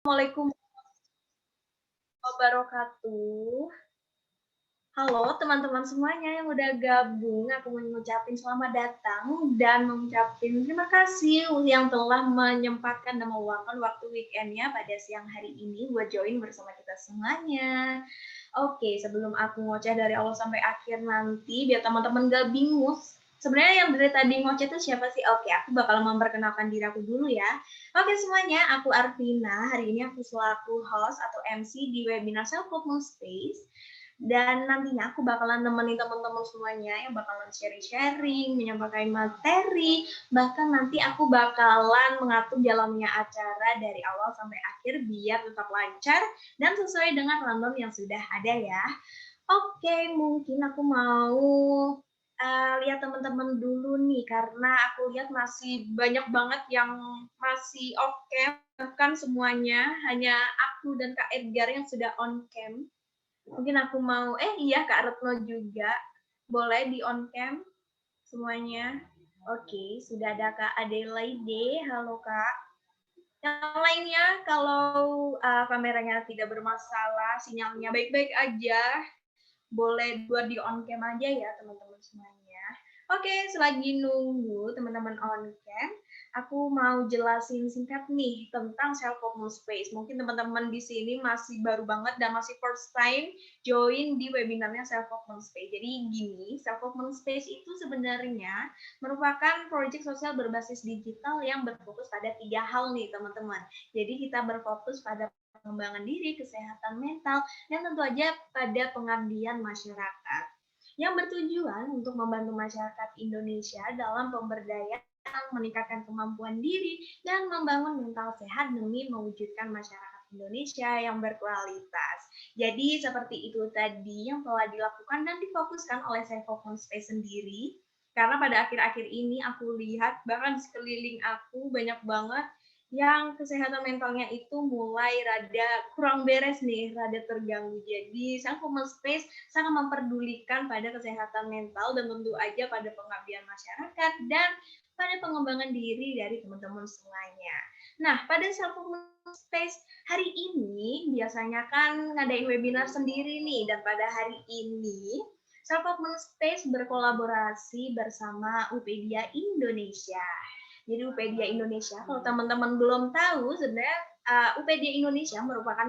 Assalamualaikum wabarakatuh. Halo teman-teman semuanya yang udah gabung, aku mau ngucapin selamat datang dan mengucapin terima kasih yang telah menyempatkan dan meluangkan waktu weekend-nya pada siang hari ini buat join bersama kita semuanya. Oke, sebelum aku ngoceh dari awal sampai akhir nanti, biar teman-teman gak bingung, sebenarnya yang dari tadi ngoceh itu siapa sih? Oke, aku bakal memperkenalkan diri aku dulu ya. Oke semuanya, aku Arvina. Hari ini aku selaku host atau MC di webinar Self Focus Space. Dan nantinya aku bakalan nemenin teman-teman semuanya yang bakalan sharing-sharing, menyampaikan materi, bahkan nanti aku bakalan mengatur jalannya acara dari awal sampai akhir biar tetap lancar dan sesuai dengan rundown yang sudah ada ya. Oke, mungkin aku mau lihat teman-teman dulu nih karena aku lihat masih banyak banget yang masih off cam, bahkan semuanya hanya aku dan Kak Edgar yang sudah on cam. Mungkin aku mau, iya Kak Retno juga. Boleh di on cam semuanya. Oke, sudah ada Kak Adelaide. Halo Kak. Yang lainnya, kalau kameranya tidak bermasalah, sinyalnya baik-baik aja, boleh buat di on cam aja ya teman-teman semuanya. Oke, selagi nunggu teman-teman on cam, aku mau jelasin singkat nih tentang self focus space. Mungkin teman-teman di sini masih baru banget dan masih first time join di webinarnya self focus space. Jadi gini, self focus space itu sebenarnya merupakan proyek sosial berbasis digital yang berfokus pada 3 hal nih teman-teman. Jadi kita berfokus pada pengembangan diri, kesehatan mental, dan tentu aja pada pengabdian masyarakat yang bertujuan untuk membantu masyarakat Indonesia dalam pemberdayaan, meningkatkan kemampuan diri, dan membangun mental sehat demi mewujudkan masyarakat Indonesia yang berkualitas. Jadi seperti itu tadi yang telah dilakukan dan difokuskan oleh Self Focus Space sendiri. Karena pada akhir-akhir ini aku lihat bahkan di sekeliling aku banyak banget yang kesehatan mentalnya itu mulai rada kurang beres nih, rada terganggu. Jadi, Sang Human Space sangat memperdulikan pada kesehatan mental dan tentu aja pada pengabdian masyarakat dan pada pengembangan diri dari teman-teman semuanya. Nah, pada Sang Human Space hari ini biasanya kan ngadain webinar sendiri nih, dan pada hari ini Self Space berkolaborasi bersama Upedia Indonesia. Jadi Upedia Indonesia, kalau teman-teman belum tahu, sebenarnya Upedia Indonesia merupakan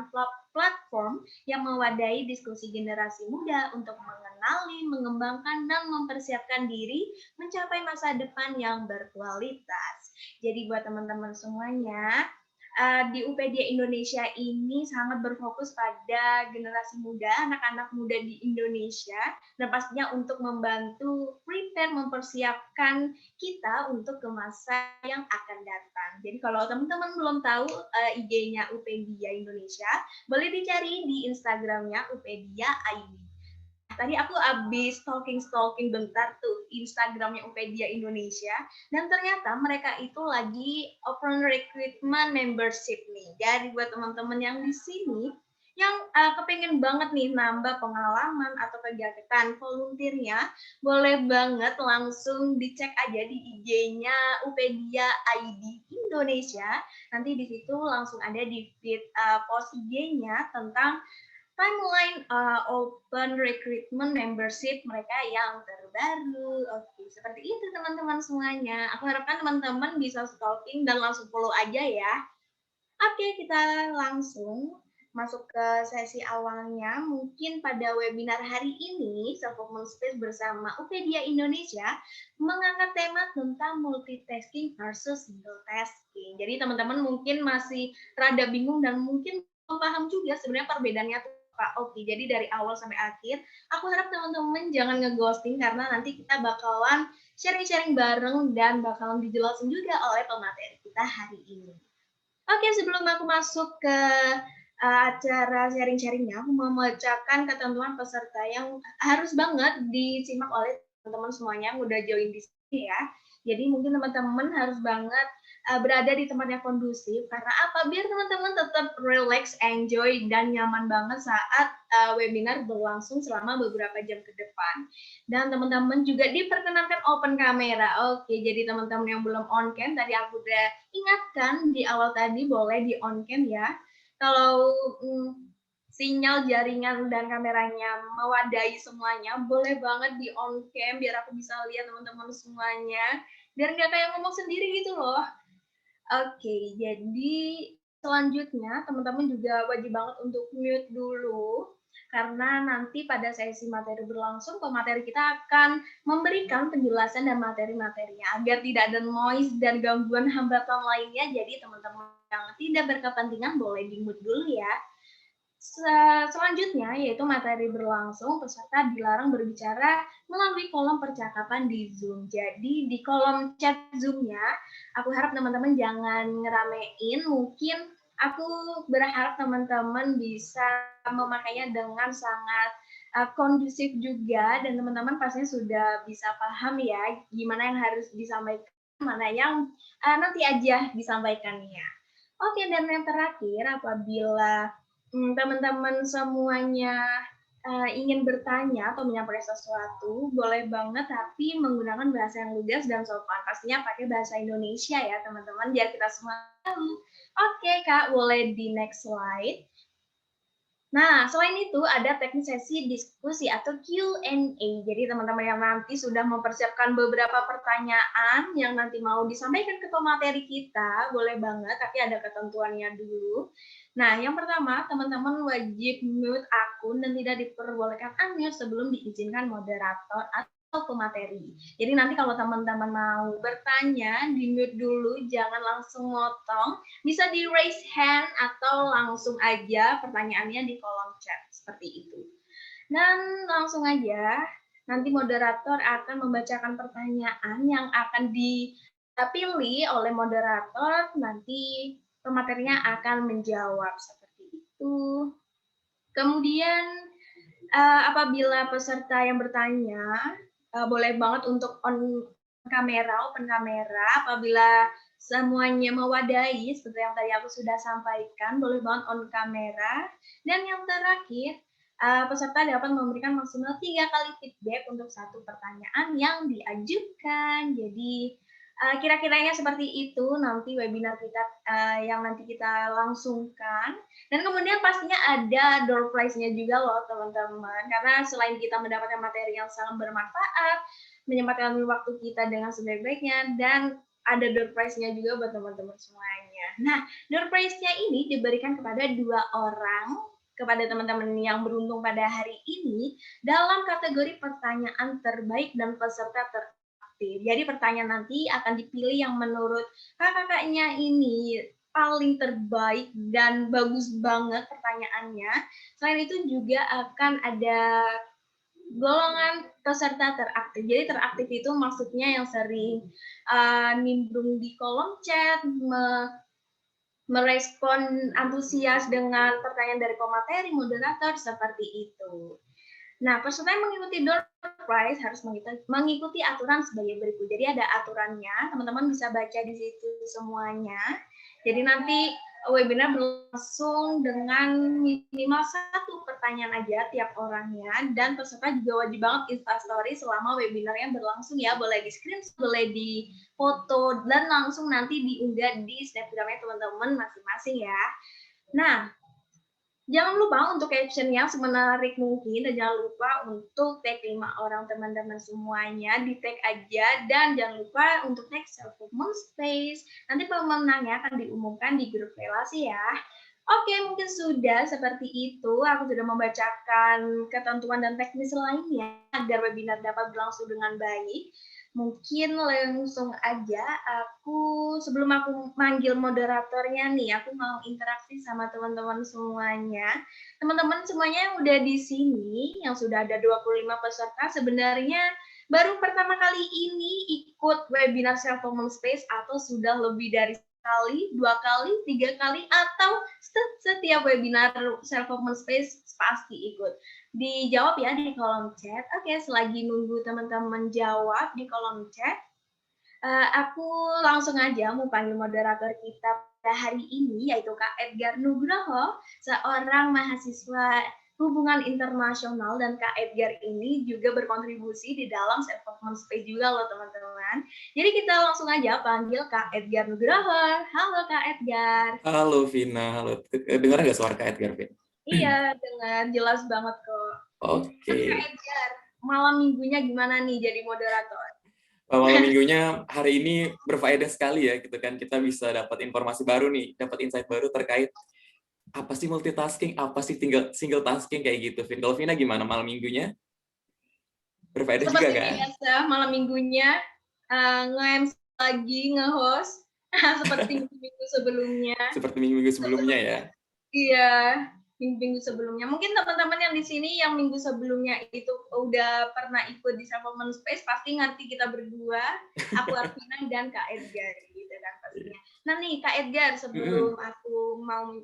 platform yang mewadahi diskusi generasi muda untuk mengenali, mengembangkan, dan mempersiapkan diri mencapai masa depan yang berkualitas. Jadi buat teman-teman semuanya, di UPD Indonesia ini sangat berfokus pada generasi muda, anak-anak muda di Indonesia, dan pastinya untuk membantu prepare, mempersiapkan kita untuk ke masa yang akan datang. Jadi kalau teman-teman belum tahu IG-nya Upedia Indonesia, boleh dicari di Instagram-nya Upedia ID. Tadi aku abis stalking bentar tuh Instagramnya Upedia Indonesia, dan ternyata mereka itu lagi open recruitment membership nih. Jadi buat teman-teman yang di sini yang kepengen banget nih nambah pengalaman atau kegiatan volunteernya, boleh banget langsung dicek aja di IG-nya Upedia ID Indonesia. Nanti di situ langsung ada di feed post IG-nya tentang timeline open recruitment membership mereka yang terbaru. Oke, seperti itu teman-teman semuanya. Aku harapkan teman-teman bisa stalking dan langsung follow aja ya. Oke, kita langsung masuk ke sesi awalnya. Mungkin pada webinar hari ini, Self Space bersama Upedia Indonesia mengangkat tema tentang multitasking versus single tasking. Jadi teman-teman mungkin masih rada bingung dan mungkin belum paham juga sebenarnya perbedaannya apa. Oke, jadi dari awal sampai akhir, aku harap teman-teman jangan ngeghosting karena nanti kita bakalan sharing-sharing bareng dan bakalan dijelasin juga oleh pemateri kita hari ini. Oke, sebelum aku masuk ke acara sharing-sharingnya, aku mau membacakan ketentuan peserta yang harus banget disimak oleh teman-teman semuanya yang udah join di sini ya. Jadi mungkin teman-teman harus banget berada di tempat yang kondusif. Karena apa? Biar teman-teman tetap relax, enjoy, dan nyaman banget saat webinar berlangsung selama beberapa jam ke depan. Dan teman-teman juga diperkenankan open kamera. Oke, jadi teman-teman yang belum on cam, tadi aku udah ingatkan di awal tadi boleh di on cam ya. kalau sinyal jaringan dan kameranya mewadahi semuanya, boleh banget di on cam biar aku bisa lihat teman-teman semuanya, biar nggak kayak ngomong sendiri gitu loh. Oke, jadi selanjutnya teman-teman juga wajib banget untuk mute dulu, karena nanti pada sesi materi berlangsung, pemateri kita akan memberikan penjelasan dan materi-materinya agar tidak ada noise dan gangguan hambatan lainnya. Jadi teman-teman yang tidak berkepentingan boleh di-mute dulu ya. Selanjutnya yaitu materi berlangsung, peserta dilarang berbicara melalui kolom percakapan di Zoom. Jadi di kolom chat Zoom-nya, aku harap teman-teman jangan ngeramein, mungkin aku berharap teman-teman bisa memakainya dengan sangat kondusif juga, dan teman-teman pastinya sudah bisa paham ya gimana yang harus disampaikan, mana yang nanti aja disampaikannya. Oke, dan yang terakhir apabila teman-teman semuanya ingin bertanya atau menyampaikan sesuatu, boleh banget tapi menggunakan bahasa yang lugas dan sopan. Pastinya pakai bahasa Indonesia ya teman-teman, biar kita semua tahu. Oke Kak, boleh di next slide. Nah, selain itu ada teknik sesi diskusi atau Q&A. Jadi teman-teman yang nanti sudah mempersiapkan beberapa pertanyaan yang nanti mau disampaikan ke pemateri kita, boleh banget, tapi ada ketentuannya dulu. Nah, yang pertama, teman-teman wajib mute akun dan tidak diperbolehkan unmute sebelum diizinkan moderator atau pemateri. Jadi nanti kalau teman-teman mau bertanya, di-mute dulu, jangan langsung motong. Bisa di raise hand atau langsung aja pertanyaannya di kolom chat, seperti itu. Dan langsung aja, nanti moderator akan membacakan pertanyaan yang akan dipilih oleh moderator, nanti pematerinya akan menjawab, seperti itu. Kemudian apabila peserta yang bertanya, boleh banget untuk on kamera, open kamera, apabila semuanya mewadahi, seperti yang tadi aku sudah sampaikan, boleh banget on kamera. Dan yang terakhir, peserta dapat memberikan maksimal 3 kali feedback untuk satu pertanyaan yang diajukan. Jadi, kira-kiranya seperti itu nanti webinar kita yang nanti kita langsungkan. Dan kemudian pastinya ada door prize-nya juga loh teman-teman, karena selain kita mendapatkan materi yang sangat bermanfaat, menyempatkan waktu kita dengan sebaik-baiknya, dan ada door prize-nya juga buat teman-teman semuanya. Nah, door prize-nya ini diberikan kepada 2 orang, kepada teman-teman yang beruntung pada hari ini, dalam kategori pertanyaan terbaik dan peserta teraktif. Jadi pertanyaan nanti akan dipilih yang menurut kakak-kakaknya ini paling terbaik dan bagus banget pertanyaannya. Selain itu juga akan ada golongan peserta teraktif. Jadi teraktif itu maksudnya yang sering nimbrung di kolom chat, merespon antusias dengan pertanyaan dari pemateri, moderator, seperti itu. Nah, peserta yang mengikuti door prize harus mengikuti aturan sebagai berikut. Jadi ada aturannya, teman-teman bisa baca di situ semuanya. Jadi nanti webinar berlangsung dengan minimal 1 pertanyaan aja tiap orangnya, dan peserta juga wajib banget instastory selama webinarnya berlangsung ya. Boleh di screenshot, boleh di foto, dan langsung nanti diunggah di Snapgram-nya teman-teman masing-masing ya. Nah, jangan lupa untuk caption-nya semenarik mungkin, dan jangan lupa untuk tag 5 orang teman-teman semuanya, di tag aja, dan jangan lupa untuk tag Self-Movement Space. Nanti pemenangnya akan diumumkan di grup relasi ya. Oke, mungkin sudah seperti itu. Aku sudah membacakan ketentuan dan teknis lainnya agar webinar dapat berlangsung dengan baik. Mungkin langsung aja sebelum aku manggil moderatornya nih, aku mau interaksi sama teman-teman semuanya. Teman-teman semuanya yang udah di sini, yang sudah ada 25 peserta, sebenarnya baru pertama kali ini ikut webinar Self-Movement Space atau sudah lebih dari sekali, 2 kali, 3 kali, atau setiap webinar Self-Movement Space pasti ikut. Dijawab ya di kolom chat. Oke, selagi nunggu teman-teman jawab di kolom chat, aku langsung aja mau panggil moderator kita pada hari ini, yaitu Kak Edgar Nugroho, seorang mahasiswa hubungan internasional dan Kak Edgar ini juga berkontribusi di dalam self performance space juga loh teman-teman. Jadi kita langsung aja panggil Kak Edgar Nugroho. Halo Kak Edgar. Halo Vina, halo. Dengar nggak suara Kak Edgar, Vin? Iya, dengar jelas banget kok. Nah, Kak Oke. Edgar, malam minggunya gimana nih jadi moderator? Malam minggunya hari ini berfaedah sekali ya, gitu kan. Kita bisa dapat informasi baru nih, dapat insight baru terkait apa sih multitasking, apa sih single tasking kayak gitu, Vin. Kalau Vina gimana malam minggunya? Berfaedah juga Seperti kan? biasa, malam minggunya nge-MC lagi, nge-host, seperti minggu-minggu sebelumnya. Seperti minggu-minggu sebelumnya ya. Iya, minggu-minggu sebelumnya. Mungkin teman-teman yang di sini yang minggu sebelumnya itu udah pernah ikut di Self Performance Space pasti ngerti kita berdua, aku Arvina dan Kak Edgar gitu kan pastinya. Nah nih Kak Edgar, sebelum aku mau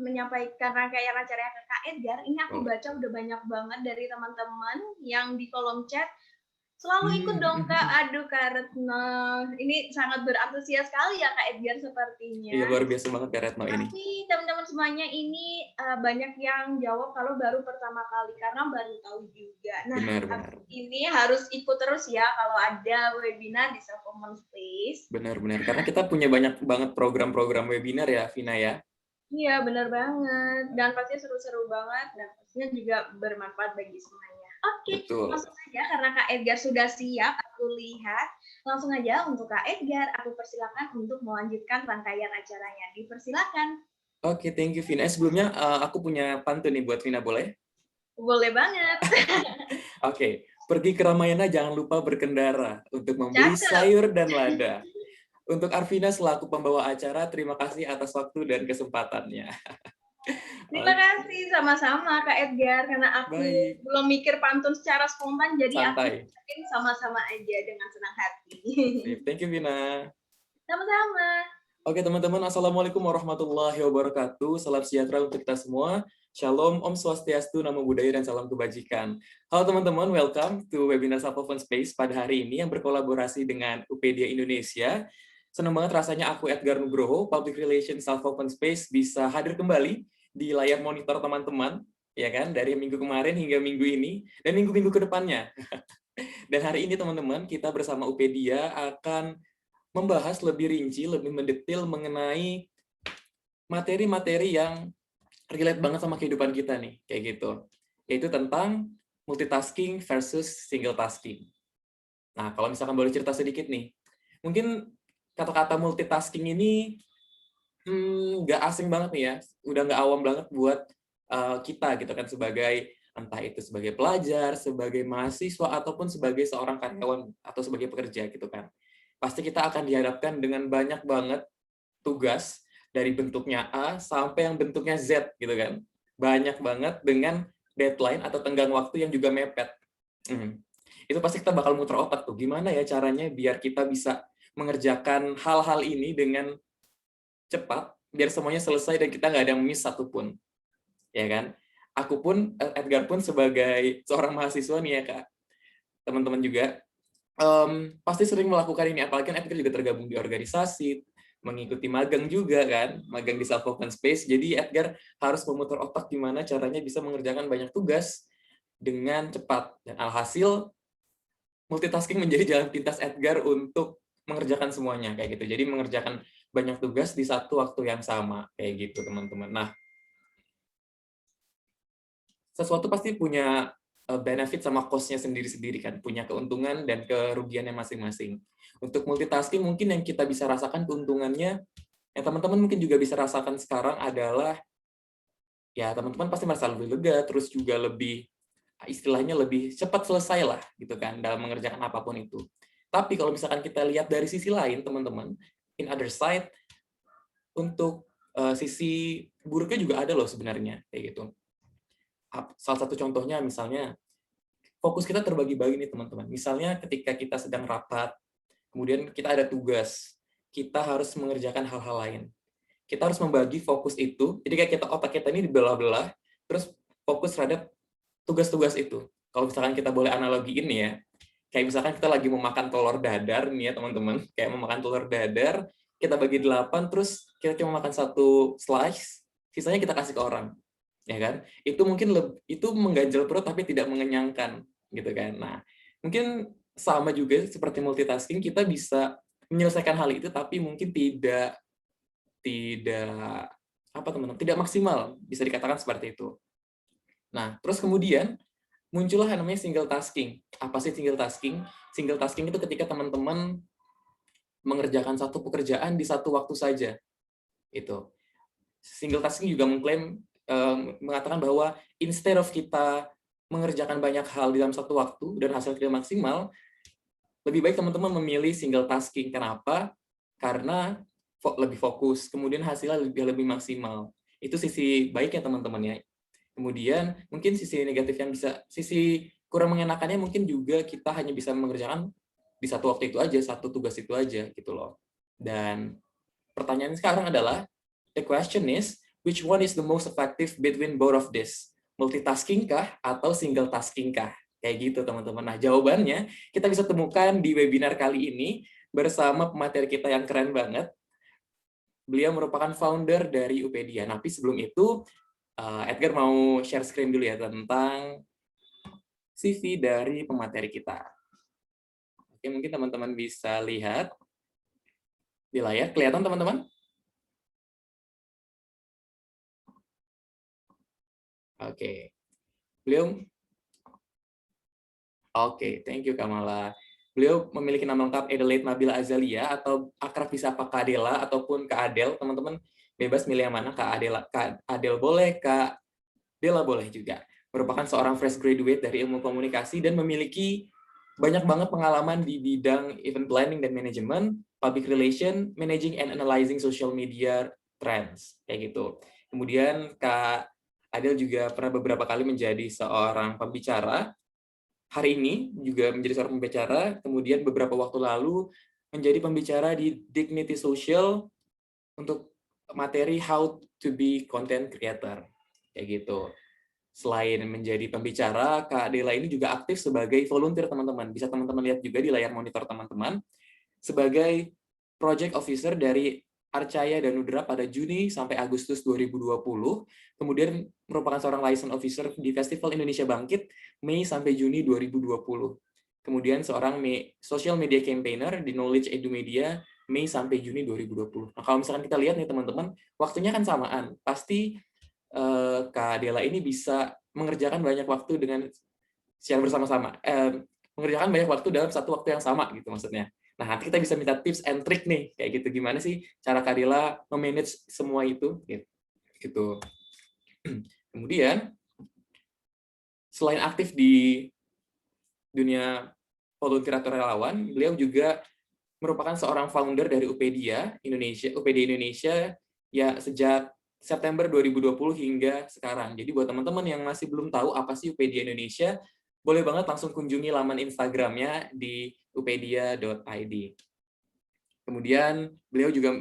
menyampaikan rangkaian acara ke Kak Edgar, ini aku baca udah banyak banget dari teman-teman yang di kolom chat selalu ikut dong Kak. Aduh Kak Retno, ini sangat berantusias sekali ya Kak Edgar sepertinya. Iya, luar biasa banget Kak Retno ini. Tapi teman-teman semuanya ini banyak yang jawab kalau baru pertama kali karena baru tahu juga. Nah, Benar. ini harus ikut terus ya kalau ada webinar di Self Performance Space. Benar. Karena kita punya banyak banget program-program webinar ya, Vina ya. Iya, benar banget. Dan pasti seru-seru banget dan pastinya juga bermanfaat bagi semuanya. Oke, langsung aja karena Kak Edgar sudah siap, aku lihat. Langsung aja untuk Kak Edgar, aku persilakan untuk melanjutkan rangkaian acaranya. Dipersilakan. Oke, thank you Vina. Sebelumnya aku punya pantun nih buat Vina, boleh? Boleh banget. Oke, pergi ke Ramayana jangan lupa berkendara untuk membeli sayur dan lada. Untuk Arvina selaku pembawa acara, terima kasih atas waktu dan kesempatannya. Terima kasih sama-sama Kak Edgar, karena aku belum mikir pantun secara spontan, jadi aku mungkin sama-sama aja dengan senang hati. Thank you Vina. Sama-sama. Oke teman-teman, Assalamualaikum warahmatullahi wabarakatuh. Salam sejahtera untuk kita semua. Shalom, Om Swastiastu, Namo Buddhaya, dan salam kebajikan. Halo teman-teman, welcome to webinar Self Performance Space pada hari ini yang berkolaborasi dengan UPedia Indonesia. Senang banget rasanya aku Edgar Nugroho, Public Relations Self Performance Space bisa hadir kembali di layar monitor teman-teman, ya kan, dari minggu kemarin hingga minggu ini dan minggu-minggu ke depannya. Dan hari ini teman-teman, kita bersama UPedia akan membahas lebih rinci, lebih mendetail mengenai materi-materi yang relate banget sama kehidupan kita nih, kayak gitu. Yaitu tentang multitasking versus single tasking. Nah, kalau misalkan boleh cerita sedikit nih, mungkin kata-kata multitasking ini nggak asing banget nih ya, udah nggak awam banget buat kita gitu kan, sebagai entah itu sebagai pelajar, sebagai mahasiswa, ataupun sebagai seorang karyawan atau sebagai pekerja gitu kan. Pasti kita akan dihadapkan dengan banyak banget tugas dari bentuknya A sampai yang bentuknya Z gitu kan. Banyak banget dengan deadline atau tenggang waktu yang juga mepet. Itu pasti kita bakal muter otak tuh, gimana ya caranya biar kita bisa mengerjakan hal-hal ini dengan cepat, biar semuanya selesai dan kita nggak ada yang miss satupun. Ya kan? Aku pun, Edgar pun sebagai seorang mahasiswa nih ya Kak, teman-teman juga, pasti sering melakukan ini, apalagi kan Edgar juga tergabung di organisasi, mengikuti magang juga kan, magang di Self Performance Space, jadi Edgar harus memutar otak gimana caranya bisa mengerjakan banyak tugas dengan cepat, dan alhasil multitasking menjadi jalan pintas Edgar untuk mengerjakan semuanya kayak gitu. Jadi mengerjakan banyak tugas di satu waktu yang sama kayak gitu teman-teman. Nah, sesuatu pasti punya benefit sama cost-nya sendiri-sendiri kan, punya keuntungan dan kerugiannya masing-masing. Untuk multitasking mungkin yang kita bisa rasakan keuntungannya, yang teman-teman mungkin juga bisa rasakan sekarang adalah, ya teman-teman pasti merasa lebih lega, terus juga lebih, istilahnya lebih cepat selesai lah gitu kan, dalam mengerjakan apapun itu. Tapi kalau misalkan kita lihat dari sisi lain teman-teman, in other side, untuk sisi buruknya juga ada loh sebenarnya, kayak gitu. Salah satu contohnya misalnya, fokus kita terbagi-bagi nih teman-teman. Misalnya ketika kita sedang rapat, kemudian kita ada tugas, kita harus mengerjakan hal-hal lain. Kita harus membagi fokus itu, jadi kayak kita otak kita ini dibelah-belah, terus fokus terhadap tugas-tugas itu. Kalau misalkan kita boleh analogiin nih ya, kayak misalkan kita lagi mau makan telur dadar nih ya teman-teman, kayak mau makan telur dadar, kita bagi 8, terus kita cuma makan 1 slice, sisanya kita kasih ke orang. ya kan? Itu mungkin itu mengganjal perut tapi tidak mengenyangkan, gitu kan? Nah, mungkin sama juga seperti multitasking, kita bisa menyelesaikan hal itu tapi mungkin tidak tidak apa teman-teman, tidak maksimal, bisa dikatakan seperti itu. Nah, terus kemudian muncullah yang namanya single tasking. Apa sih single tasking? Single tasking itu ketika teman-teman mengerjakan satu pekerjaan di satu waktu saja. Itu. Single tasking juga mengklaim mengatakan bahwa instead of kita mengerjakan banyak hal dalam satu waktu dan hasil tidak maksimal, lebih baik teman-teman memilih single tasking. Kenapa? Karena lebih fokus, kemudian hasilnya lebih maksimal. Itu sisi baiknya teman-teman ya. Kemudian mungkin sisi negatif yang sisi kurang mengenakannya mungkin juga kita hanya bisa mengerjakan di satu waktu itu aja, satu tugas itu aja gitu loh. Dan pertanyaan sekarang adalah, the question is, which one is the most effective between both of this? Multitasking kah atau single tasking kah? Kayak gitu teman-teman. Nah jawabannya kita bisa temukan di webinar kali ini bersama pemateri kita yang keren banget. Beliau merupakan founder dari Upedia. Tapi sebelum itu, Edgar mau share screen dulu ya tentang CV dari pemateri kita. Oke, mungkin teman-teman bisa lihat di layar. Kelihatan teman-teman? Oke. Beliau, thank you Kamala. Beliau memiliki nama lengkap Adelaide Nabila Azalia atau akrab disapa Kak Adela ataupun Kak Adel. Teman-teman bebas milih yang mana, Kak Adel boleh, Kak Dela boleh juga. Merupakan seorang fresh graduate dari ilmu komunikasi dan memiliki banyak banget pengalaman di bidang event planning dan manajemen, public relation, managing and analyzing social media trends, kayak gitu. Kemudian Kak Adel juga pernah beberapa kali menjadi seorang pembicara. Hari ini juga menjadi seorang pembicara, kemudian beberapa waktu lalu menjadi pembicara di Dignity Social untuk materi How to be Content Creator, kayak gitu. Selain menjadi pembicara, Kak Dela ini juga aktif sebagai volunteer teman-teman. Bisa teman-teman lihat juga di layar monitor teman-teman. Sebagai project officer dari Arcaya Danudra pada Juni sampai Agustus 2020. Kemudian merupakan seorang license officer di Festival Indonesia Bangkit Mei sampai Juni 2020. Kemudian seorang social media campaigner di Knowledge Edu Media Mei sampai Juni 2020. Nah, kalau misalkan kita lihat nih teman-teman, waktunya kan samaan. Pasti Kak Dela ini bisa mengerjakan banyak waktu dengan siang bersama-sama. Mengerjakan banyak waktu dalam satu waktu yang sama gitu maksudnya. Nah, nanti kita bisa minta tips and trick nih, kayak gitu. Gimana sih cara Kak Dela memanage semua itu? Gitu. Kemudian, selain aktif di dunia volunteer atau relawan, beliau juga merupakan seorang founder dari Upedia Indonesia, ya sejak September 2020 hingga sekarang. Jadi buat teman-teman yang masih belum tahu apa sih Upedia Indonesia, boleh banget langsung kunjungi laman Instagramnya di upedia.id. Kemudian beliau juga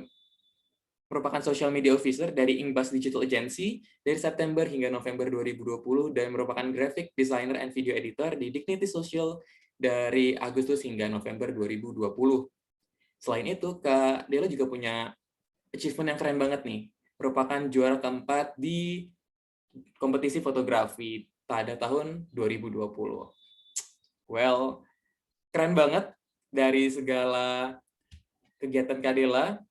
merupakan social media officer dari Ingbas Digital Agency dari September hingga November 2020 dan merupakan graphic designer and video editor di Dignity Social dari Agustus hingga November 2020. Selain itu, Kak Dela juga punya achievement yang keren banget nih. Merupakan juara keempat di kompetisi fotografi pada tahun 2020. Well, keren banget dari segala kegiatan Kak Dela.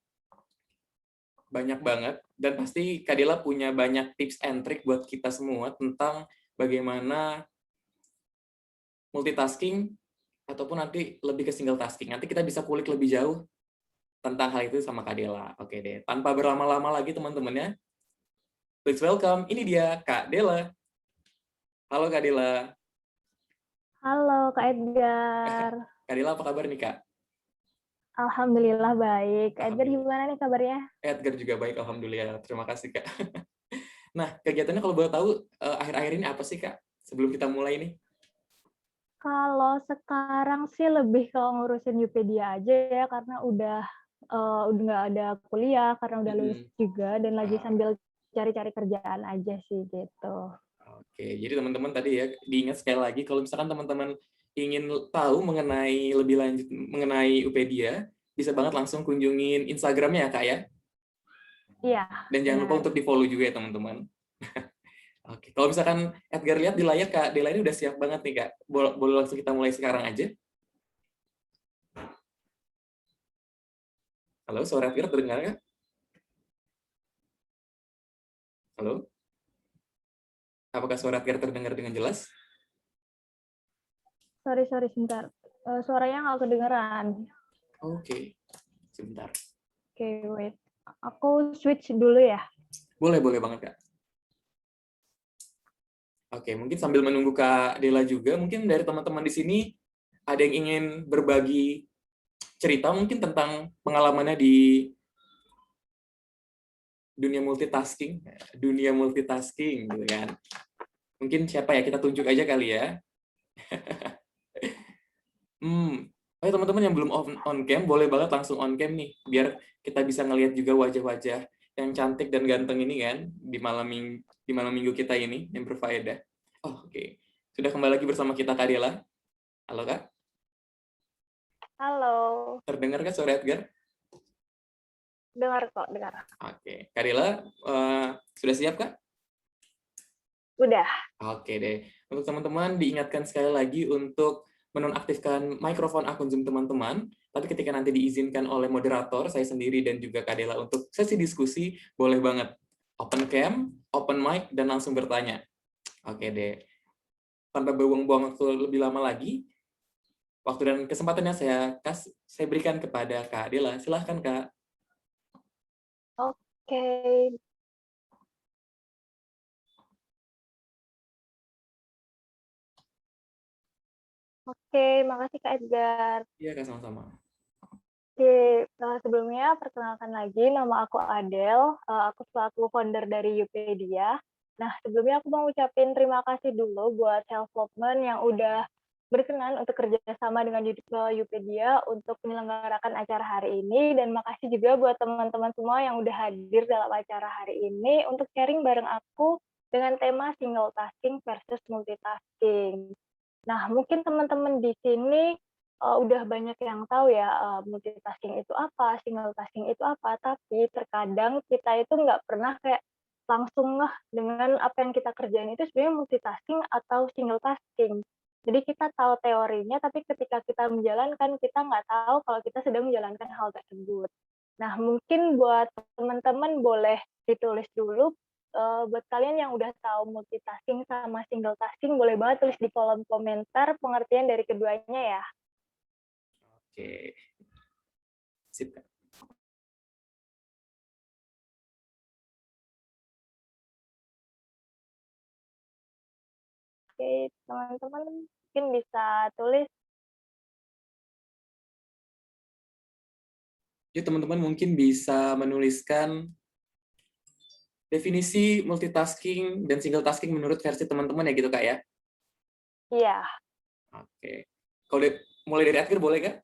Banyak banget. Dan pasti Kak Dela punya banyak tips and trick buat kita semua tentang bagaimana multitasking ataupun nanti lebih ke single tasking. Nanti kita bisa kulik lebih jauh tentang hal itu sama Kak Dela. Oke deh, tanpa berlama-lama lagi teman-teman ya. Please welcome, ini dia Kak Dela. Halo Kak Dela. Halo Kak Edgar. Kak Dela apa kabar nih Kak? Alhamdulillah baik. Kak Edgar gimana nih kabarnya? Edgar juga baik, alhamdulillah. Terima kasih Kak. Nah, kegiatannya kalau boleh tahu akhir-akhir ini apa sih Kak? Sebelum kita mulai nih. Kalau sekarang sih lebih ke ngurusin Upedia aja ya, karena udah nggak ada kuliah, karena udah lulus juga, dan lagi sambil cari-cari kerjaan aja sih gitu. Oke, jadi teman-teman tadi ya, diingat sekali lagi, kalau misalkan teman-teman ingin tahu mengenai lebih lanjut mengenai Upedia, bisa banget langsung kunjungin Instagramnya ya Kak ya? Iya. Dan jangan lupa untuk di-follow juga ya teman-teman. Oke, kalau misalkan Edgar lihat di layar, Kak Dela ini udah siap banget nih, Kak. Boleh langsung kita mulai sekarang aja. Halo, suara Edgar terdengar nggak? Halo? Apakah suara Edgar terdengar dengan jelas? Sorry, sebentar. Suaranya nggak kedengeran. Oke, sebentar. Oke, wait. Aku switch dulu ya. Boleh banget, Kak. Oke, mungkin sambil menunggu Kak Dela juga, mungkin dari teman-teman di sini ada yang ingin berbagi cerita mungkin tentang pengalamannya di dunia multitasking gitu kan. Mungkin siapa ya, kita tunjuk aja kali ya. Ayo teman-teman yang belum on cam, boleh banget langsung on cam nih, biar kita bisa ngelihat juga wajah-wajah yang cantik dan ganteng ini kan di malam minggu kita ini yang berfaedah. Oh, oke. Sudah kembali lagi bersama kita Kak Dela. Halo Kak. Halo. Terdengar Kak suara Edgar? Dengar kok, dengar. Oke. Kak Dela, sudah siap Kak? Udah. Oke deh. Untuk teman-teman diingatkan sekali lagi untuk menonaktifkan mikrofon akun Zoom teman-teman. Tapi ketika nanti diizinkan oleh moderator, saya sendiri dan juga Kak Dela untuk sesi diskusi, boleh banget open cam, open mic, dan langsung bertanya. Oke deh. Tanpa buang-buang waktu lebih lama lagi, waktu dan kesempatannya saya berikan kepada Kak Dela. Silahkan Kak. Oke. Oke, makasih Kak Edgar. Iya Kak, sama-sama. Oke, sebelumnya perkenalkan lagi, nama aku Adele. Aku selaku founder dari Yupedia. Nah, sebelumnya aku mau ucapin terima kasih dulu buat Self-Development yang udah berkenan untuk kerjasama dengan Yupedia untuk menyelenggarakan acara hari ini. Dan makasih juga buat teman-teman semua yang udah hadir dalam acara hari ini untuk sharing bareng aku dengan tema single tasking versus multitasking. Nah, mungkin teman-teman di sini udah banyak yang tahu ya multitasking itu apa, single tasking itu apa, tapi terkadang kita itu nggak pernah kayak langsung ngeh dengan apa yang kita kerjain itu sebenarnya multitasking atau single tasking. Jadi kita tahu teorinya, tapi ketika kita menjalankan, kita nggak tahu kalau kita sedang menjalankan hal tersebut. Nah, mungkin buat teman-teman boleh ditulis dulu buat kalian yang udah tahu multitasking sama single tasking, boleh banget tulis di kolom komentar pengertian dari keduanya ya. Oke. Sip Kak. Oke, teman-teman mungkin bisa tulis. Jadi teman-teman mungkin bisa menuliskan definisi multitasking dan single tasking menurut versi teman-teman ya gitu Kak ya? Iya. Oke. Kalau mulai dari Edgar boleh Kak?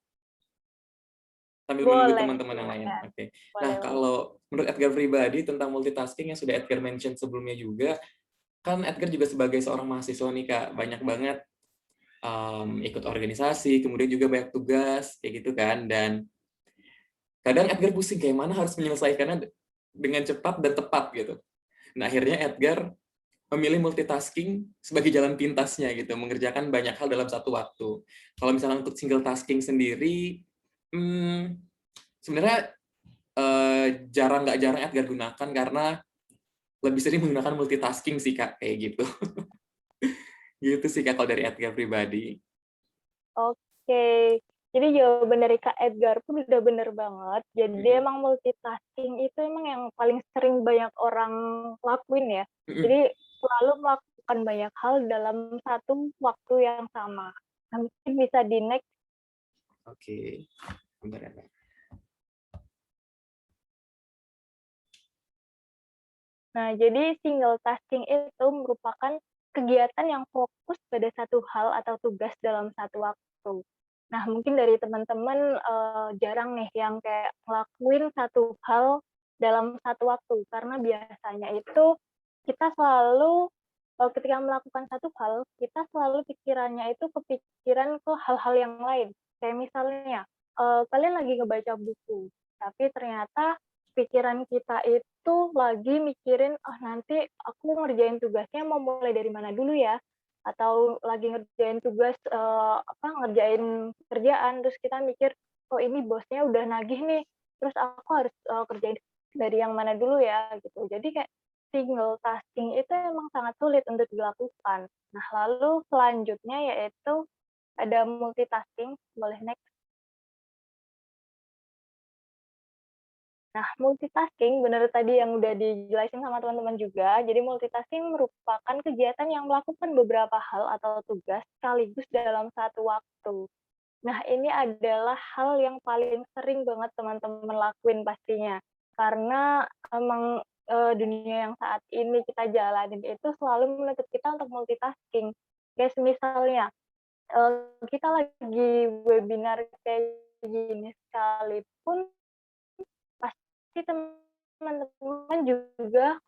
Sambil menunggu Boleh. teman-teman yang lain. Ya. Oke. Boleh, Nah, boleh. kalau menurut Edgar pribadi tentang multitasking yang sudah Edgar mention sebelumnya juga, kan Edgar juga sebagai seorang mahasiswa nih Kak, banyak banget ikut organisasi, kemudian juga banyak tugas, kayak gitu kan, dan kadang Edgar pusing kayak mana harus menyelesaikannya dengan cepat dan tepat gitu. Nah, akhirnya Edgar memilih multitasking sebagai jalan pintasnya gitu, mengerjakan banyak hal dalam satu waktu. Kalau misalnya untuk single tasking sendiri, sebenarnya jarang nggak jarang Edgar gunakan karena lebih sering menggunakan multitasking sih Kak, kayak gitu. Gitu sih Kak kalau dari Edgar pribadi. Oke. Jadi jawaban dari Kak Edgar pun udah bener banget. Jadi emang multitasking itu emang yang paling sering banyak orang lakuin ya. Jadi selalu melakukan banyak hal dalam satu waktu yang sama. Nah, mungkin bisa di next. Oke. Bentar ya Kak. Nah, jadi single tasking itu merupakan kegiatan yang fokus pada satu hal atau tugas dalam satu waktu. Nah, mungkin dari teman-teman jarang nih yang kayak ngelakuin satu hal dalam satu waktu, karena biasanya itu kita selalu ketika melakukan satu hal, kita selalu pikirannya itu kepikiran ke hal-hal yang lain. Kayak misalnya, kalian lagi ngebaca buku, tapi ternyata pikiran kita itu lagi mikirin, "Oh, nanti aku ngerjain tugasnya mau mulai dari mana dulu ya?" Atau lagi ngerjain tugas, ngerjain kerjaan, terus kita mikir, "Oh, ini bosnya udah nagih nih, terus aku harus, kerjain dari yang mana dulu ya?" Gitu. Jadi kayak single tasking itu emang sangat sulit untuk dilakukan. Nah, lalu selanjutnya yaitu ada multitasking, boleh next. Nah, multitasking benar tadi yang udah dijelasin sama teman-teman juga, jadi multitasking merupakan kegiatan yang melakukan beberapa hal atau tugas sekaligus dalam satu waktu. Nah, ini adalah hal yang paling sering banget teman-teman lakuin pastinya. Karena emang, dunia yang saat ini kita jalanin itu selalu menuntut kita untuk multitasking. Kayak misalnya, kita lagi webinar kayak gini sekalipun, pasti teman-teman juga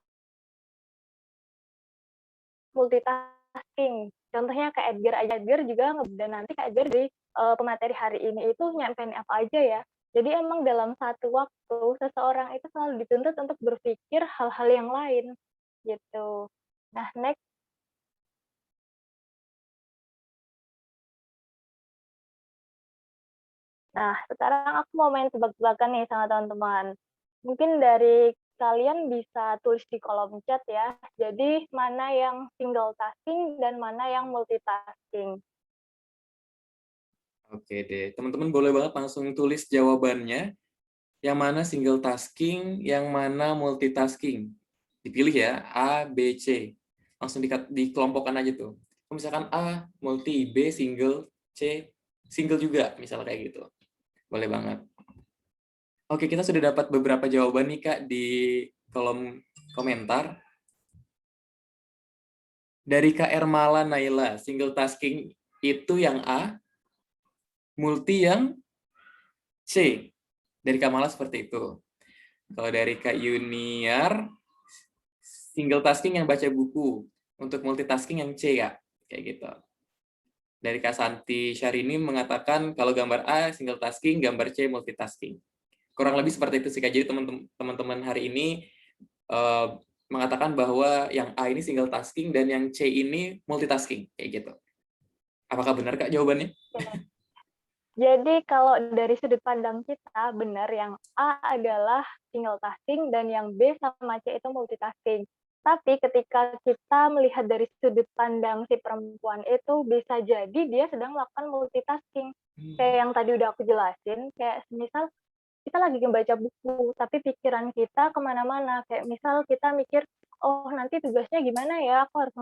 multitasking. Contohnya Kak Edgar aja, Edgar juga dan nanti Kak Edgar di pemateri hari ini itu nyampein apa aja ya. Jadi emang dalam satu waktu seseorang itu selalu dituntut untuk berpikir hal-hal yang lain gitu. Nah, next. Nah, sekarang aku mau main tebak-tebakan nih sama teman-teman. Mungkin dari kalian bisa tulis di kolom chat ya. Jadi mana yang single tasking dan mana yang multitasking. Oke deh, teman-teman boleh banget langsung tulis jawabannya. Yang mana single tasking, yang mana multitasking. Dipilih ya, A, B, C. Langsung dikelompokkan aja tuh. Kalau misalkan A, multi, B, single, C, single juga, misalnya kayak gitu. Boleh banget. Oke, kita sudah dapat beberapa jawaban nih, Kak, di kolom komentar. Dari KR Mala Naila, single tasking itu yang A, multi yang C. Dari Kamala seperti itu. Kalau dari Kak Yuniar, single tasking yang baca buku. Untuk multitasking yang C, Kak. Kayak gitu. Dari Kak Santi Syahrini mengatakan kalau gambar A single tasking, gambar C multitasking. Kurang lebih seperti itu sih, Kak. Jadi teman-teman hari ini mengatakan bahwa yang A ini single tasking dan yang C ini multitasking. Kayak gitu. Apakah benar, Kak, jawabannya? Jadi kalau dari sudut pandang kita, benar yang A adalah single tasking dan yang B sama C itu multitasking. Tapi ketika kita melihat dari sudut pandang si perempuan itu, bisa jadi dia sedang melakukan multitasking. Kayak yang tadi udah aku jelasin, kayak misal kita lagi membaca buku, tapi pikiran kita kemana-mana. Kayak misal kita mikir, oh nanti tugasnya gimana ya, aku harus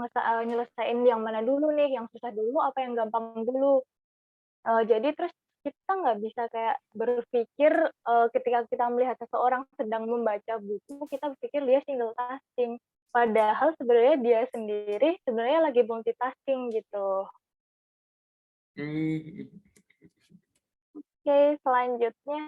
nyelesain yang mana dulu nih, yang susah dulu, apa yang gampang dulu. Jadi terus kita nggak bisa kayak berpikir, ketika kita melihat seseorang sedang membaca buku, kita berpikir dia single tasking. Padahal sebenarnya dia sendiri sebenarnya lagi multitasking gitu. Oke, selanjutnya.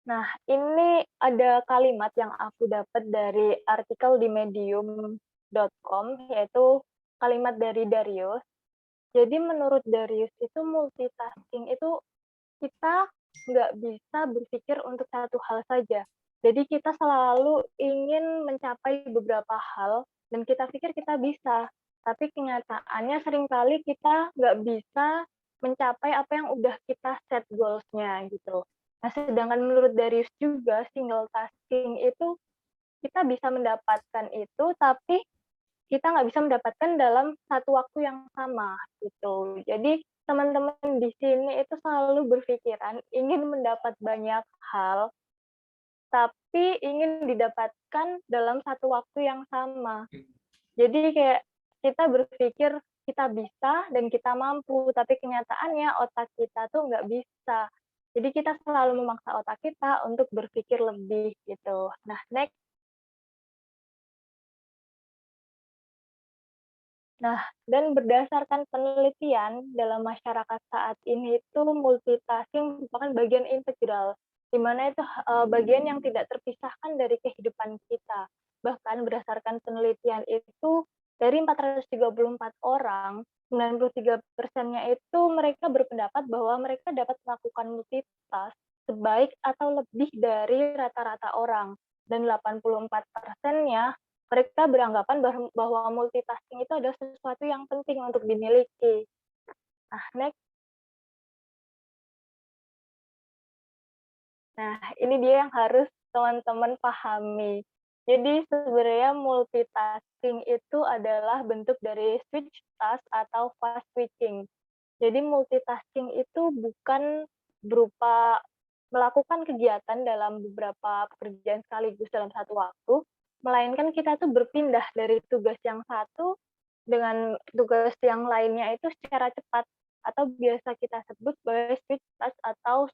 Nah, ini ada kalimat yang aku dapat dari artikel di medium.com, yaitu kalimat dari Darius. Jadi menurut Darius itu multitasking itu kita nggak bisa berpikir untuk satu hal saja. Jadi kita selalu ingin mencapai beberapa hal dan kita pikir kita bisa. Tapi kenyataannya seringkali kita nggak bisa mencapai apa yang udah kita set goals-nya gitu. Nah, sedangkan menurut Darius juga single tasking itu kita bisa mendapatkan itu, tapi kita nggak bisa mendapatkan dalam satu waktu yang sama gitu. Jadi teman-teman di sini itu selalu berpikiran ingin mendapat banyak hal, tapi ingin didapatkan dalam satu waktu yang sama. Jadi kayak kita berpikir kita bisa dan kita mampu, tapi kenyataannya otak kita tuh nggak bisa. Jadi kita selalu memaksa otak kita untuk berpikir lebih gitu. Nah, next. Nah, dan berdasarkan penelitian dalam masyarakat saat ini itu multitasking merupakan bagian integral, di mana itu bagian yang tidak terpisahkan dari kehidupan kita. Bahkan berdasarkan penelitian itu dari 434 orang, 93%-nya itu mereka berpendapat bahwa mereka dapat melakukan multitask sebaik atau lebih dari rata-rata orang. Dan 84%-nya mereka beranggapan bahwa multitasking itu adalah sesuatu yang penting untuk dimiliki. Nah, next. Nah, ini dia yang harus teman-teman pahami. Jadi sebenarnya multitasking itu adalah bentuk dari switch task atau fast switching. Jadi multitasking itu bukan berupa melakukan kegiatan dalam beberapa pekerjaan sekaligus dalam satu waktu, melainkan kita tuh berpindah dari tugas yang satu dengan tugas yang lainnya itu secara cepat, atau biasa kita sebut sebagai switch task atau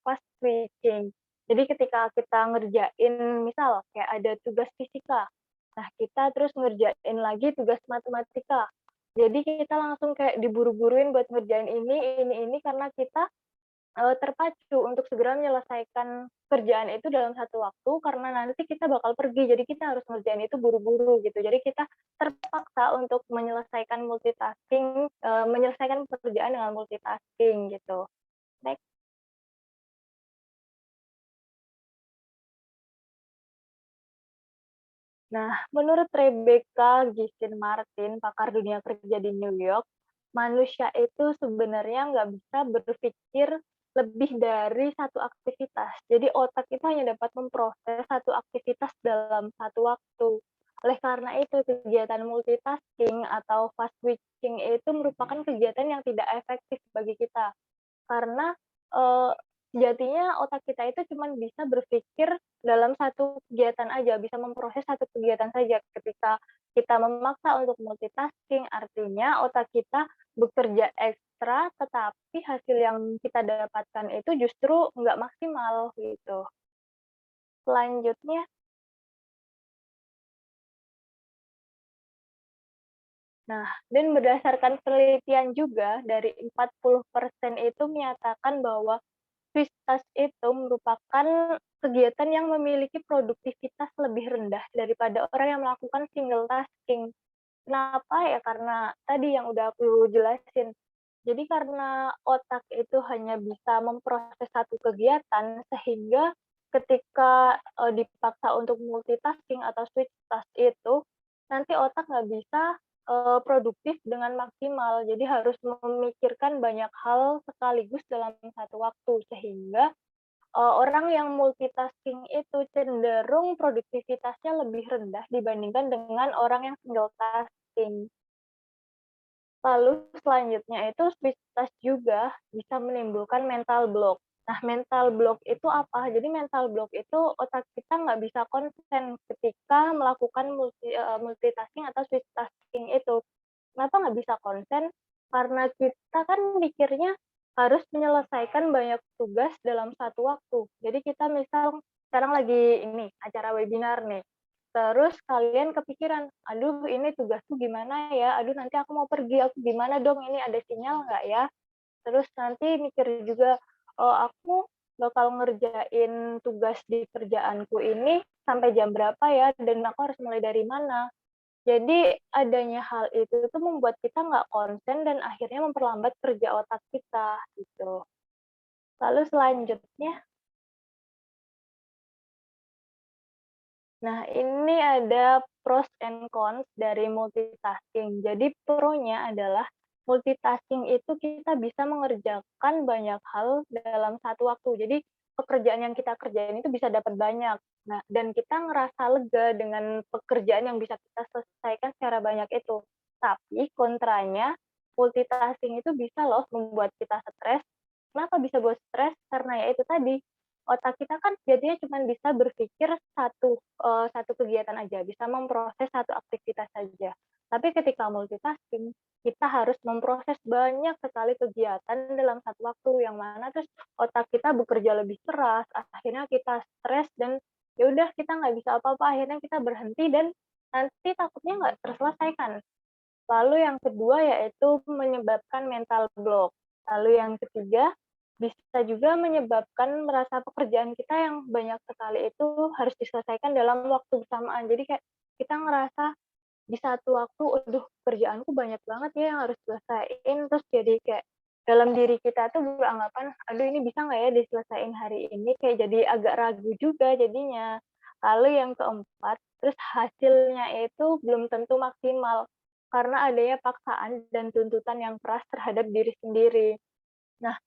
fast switching. Jadi ketika kita ngerjain misal kayak ada tugas fisika, nah kita terus ngerjain lagi tugas matematika. Jadi kita langsung kayak diburu-buruin buat ngerjain ini karena kita terpacu untuk segera menyelesaikan kerjaan itu dalam satu waktu karena nanti kita bakal pergi, jadi kita harus ngerjain itu buru-buru gitu. Jadi kita terpaksa untuk menyelesaikan multitasking, menyelesaikan pekerjaan dengan multitasking gitu. Next. Nah, menurut Rebecca Gistin Martin, pakar dunia kerja di New York, manusia itu sebenarnya nggak bisa berpikir lebih dari satu aktivitas. Jadi otak itu hanya dapat memproses satu aktivitas dalam satu waktu. Oleh karena itu, kegiatan multitasking atau fast switching itu merupakan kegiatan yang tidak efektif bagi kita. Karena sejatinya otak kita itu cuma bisa berpikir dalam satu kegiatan aja, bisa memproses satu kegiatan saja. Ketika kita memaksa untuk multitasking, artinya otak kita bekerja ekstra, tetapi hasil yang kita dapatkan itu justru nggak maksimal gitu. Selanjutnya, nah, dan berdasarkan penelitian juga dari 40% itu menyatakan bahwa switch task itu merupakan kegiatan yang memiliki produktivitas lebih rendah daripada orang yang melakukan single tasking. Kenapa ya? Karena tadi yang udah aku jelasin. Jadi karena otak itu hanya bisa memproses satu kegiatan, sehingga ketika dipaksa untuk multitasking atau switch task itu, nanti otak nggak bisa produktif dengan maksimal. Jadi harus memikirkan banyak hal sekaligus dalam satu waktu, sehingga orang yang multitasking itu cenderung produktivitasnya lebih rendah dibandingkan dengan orang yang single tasking. Lalu selanjutnya itu switch task juga bisa menimbulkan mental block. Nah, mental block itu apa? Jadi mental block itu otak kita nggak bisa konsen ketika melakukan multitasking atau switch tasking itu. Kenapa nggak bisa konsen? Karena kita kan mikirnya harus menyelesaikan banyak tugas dalam satu waktu. Jadi kita misal sekarang lagi ini acara webinar nih, terus kalian kepikiran, aduh ini tugasku gimana ya, aduh nanti aku mau pergi, aku gimana dong, ini ada sinyal nggak ya? Terus nanti mikir juga, oh aku bakal ngerjain tugas di kerjaanku ini sampai jam berapa ya, dan aku harus mulai dari mana? Jadi adanya hal itu tuh membuat kita nggak konsen dan akhirnya memperlambat kerja otak kita gitu. Lalu selanjutnya, nah ini ada pros and cons dari multitasking. Jadi pro-nya adalah multitasking itu kita bisa mengerjakan banyak hal dalam satu waktu. Jadi pekerjaan yang kita kerjain itu bisa dapat banyak. Nah, dan kita ngerasa lega dengan pekerjaan yang bisa kita selesaikan secara banyak itu. Tapi kontranya, multitasking itu bisa loh membuat kita stres. Kenapa bisa buat stres? Karena ya itu tadi, otak kita kan jadinya cuma bisa berpikir satu kegiatan aja, bisa memproses satu aktivitas saja. Tapi ketika multitasking, kita harus memproses banyak sekali kegiatan dalam satu waktu, yang mana terus otak kita bekerja lebih keras, akhirnya kita stres dan ya udah kita nggak bisa apa-apa, akhirnya kita berhenti dan nanti takutnya nggak terselesaikan. Lalu yang kedua yaitu menyebabkan mental block. Lalu yang ketiga bisa juga menyebabkan merasa pekerjaan kita yang banyak sekali itu harus diselesaikan dalam waktu bersamaan. Jadi kayak kita ngerasa di satu waktu, aduh kerjaanku banyak banget ya yang harus selesaiin, terus jadi kayak dalam diri kita tuh beranggapan, aduh ini bisa nggak ya diselesaiin hari ini, kayak jadi agak ragu juga jadinya. Lalu yang keempat, terus hasilnya itu belum tentu maksimal, karena adanya paksaan dan tuntutan yang keras terhadap diri sendiri. Nah,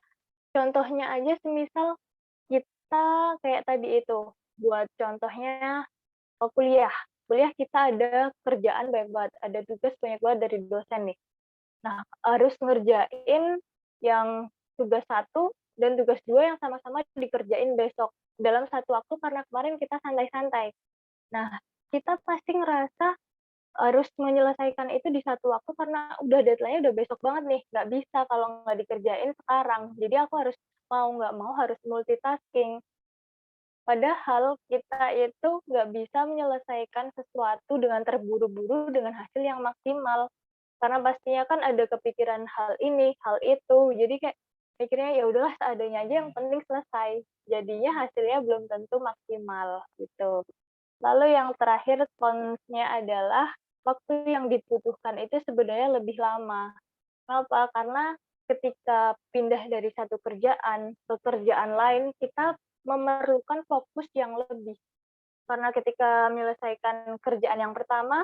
contohnya aja semisal kita kayak tadi itu, buat contohnya kuliah. Kuliah kita ada kerjaan banyak banget, ada tugas banyak banget dari dosen nih. Nah, harus ngerjain yang tugas satu dan tugas 2 yang sama-sama dikerjain besok, dalam satu waktu karena kemarin kita santai-santai. Nah, kita pasti ngerasa harus menyelesaikan itu di satu waktu karena udah deadline-nya udah besok banget nih, nggak bisa kalau nggak dikerjain sekarang. Jadi aku harus mau nggak mau harus multitasking. Padahal kita itu nggak bisa menyelesaikan sesuatu dengan terburu-buru dengan hasil yang maksimal. Karena pastinya kan ada kepikiran hal ini, hal itu. Jadi kayak mikirnya ya udahlah seadanya aja yang penting selesai. Jadinya hasilnya belum tentu maksimal gitu. Lalu yang terakhir konsnya adalah waktu yang dibutuhkan itu sebenarnya lebih lama. Kenapa? Karena ketika pindah dari satu kerjaan ke kerjaan lain, kita memerlukan fokus yang lebih. Karena ketika menyelesaikan kerjaan yang pertama,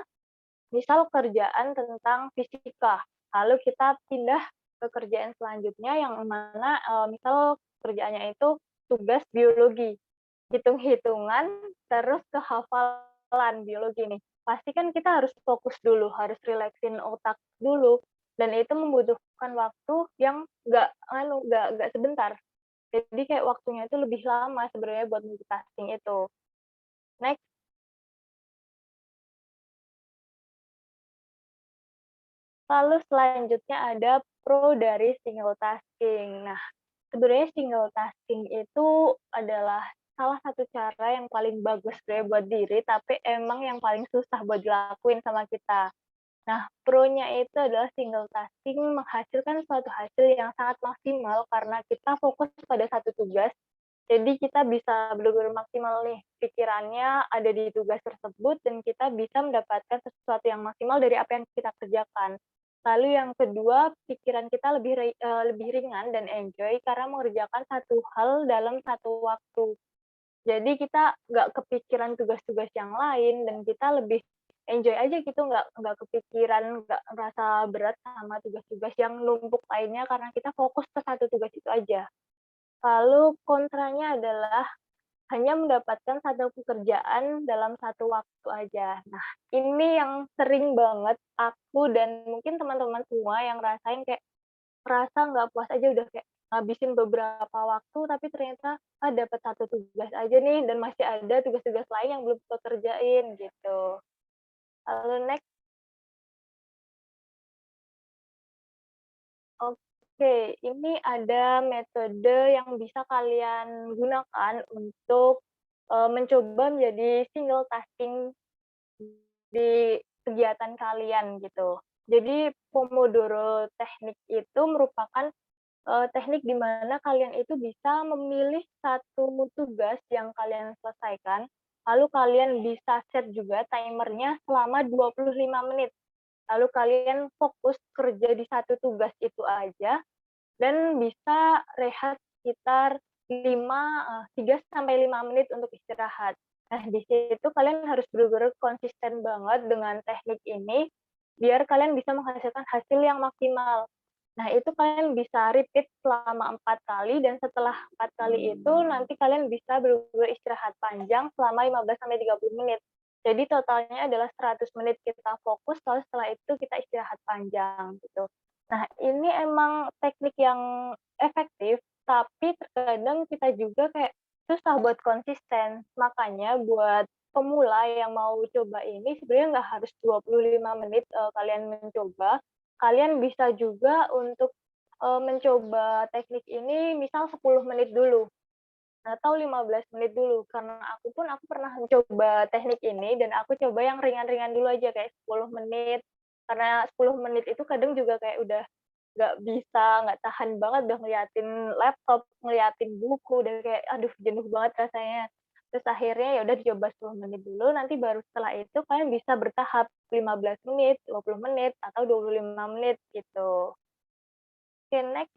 misal kerjaan tentang fisika, lalu kita pindah ke kerjaan selanjutnya yang mana misal kerjaannya itu tugas biologi, hitung-hitungan, terus kehafalan biologi nih. Pasti kan kita harus fokus dulu, harus relaksin otak dulu, dan itu membutuhkan waktu yang nggak sebentar. Jadi kayak waktunya itu lebih lama sebenarnya buat multitasking itu. Next. Lalu selanjutnya ada pro dari single tasking. Nah, sebenarnya single tasking itu adalah salah satu cara yang paling bagus deh buat diri, tapi emang yang paling susah buat dilakuin sama kita. Nah, pro-nya itu adalah single tasking menghasilkan suatu hasil yang sangat maksimal karena kita fokus pada satu tugas. Jadi kita bisa benar-benar maksimal nih pikirannya ada di tugas tersebut dan kita bisa mendapatkan sesuatu yang maksimal dari apa yang kita kerjakan. Lalu yang kedua, pikiran kita lebih ringan dan enjoy karena mengerjakan satu hal dalam satu waktu. Jadi kita nggak kepikiran tugas-tugas yang lain dan kita lebih enjoy aja gitu, nggak kepikiran, nggak merasa berat sama tugas-tugas yang numpuk lainnya karena kita fokus ke satu tugas itu aja. Lalu kontranya adalah hanya mendapatkan satu pekerjaan dalam satu waktu aja. Nah, ini yang sering banget aku dan mungkin teman-teman semua yang rasain kayak merasa nggak puas aja udah kayak ngabisin beberapa waktu, tapi ternyata dapat satu tugas aja nih dan masih ada tugas-tugas lain yang belum kita kerjain gitu. Lalu next. Oke, ini ada metode yang bisa kalian gunakan untuk mencoba menjadi single tasking di kegiatan kalian gitu. Jadi Pomodoro teknik itu merupakan teknik di mana kalian itu bisa memilih satu tugas yang kalian selesaikan, lalu kalian bisa set juga timernya selama 25 menit. Lalu kalian fokus kerja di satu tugas itu aja, dan bisa rehat sekitar 3 sampai 5 menit untuk istirahat. Nah, di situ kalian harus benar-benar konsisten banget dengan teknik ini, biar kalian bisa menghasilkan hasil yang maksimal. Nah, itu kalian bisa repeat selama 4 kali, dan setelah 4 kali itu, nanti kalian bisa benar-benar istirahat panjang selama 15 sampai 30 menit. Jadi totalnya adalah 100 menit kita fokus, lalu setelah itu kita istirahat panjang, gitu. Nah, ini emang teknik yang efektif, tapi terkadang kita juga kayak susah buat konsisten. Makanya buat pemula yang mau coba ini sebenarnya nggak harus 25 menit kalian mencoba. Kalian bisa juga untuk mencoba teknik ini misal 10 menit dulu atau 15 menit dulu. Karena aku pernah mencoba teknik ini dan aku coba yang ringan-ringan dulu aja kayak 10 menit. Karena 10 menit itu kadang juga kayak udah nggak bisa, nggak tahan banget udah ngeliatin laptop, ngeliatin buku, dan kayak aduh jenuh banget rasanya. Terus akhirnya ya udah dicoba 10 menit dulu, nanti baru setelah itu kalian bisa bertahap 15 menit, 20 menit, atau 25 menit gitu. Oke, next.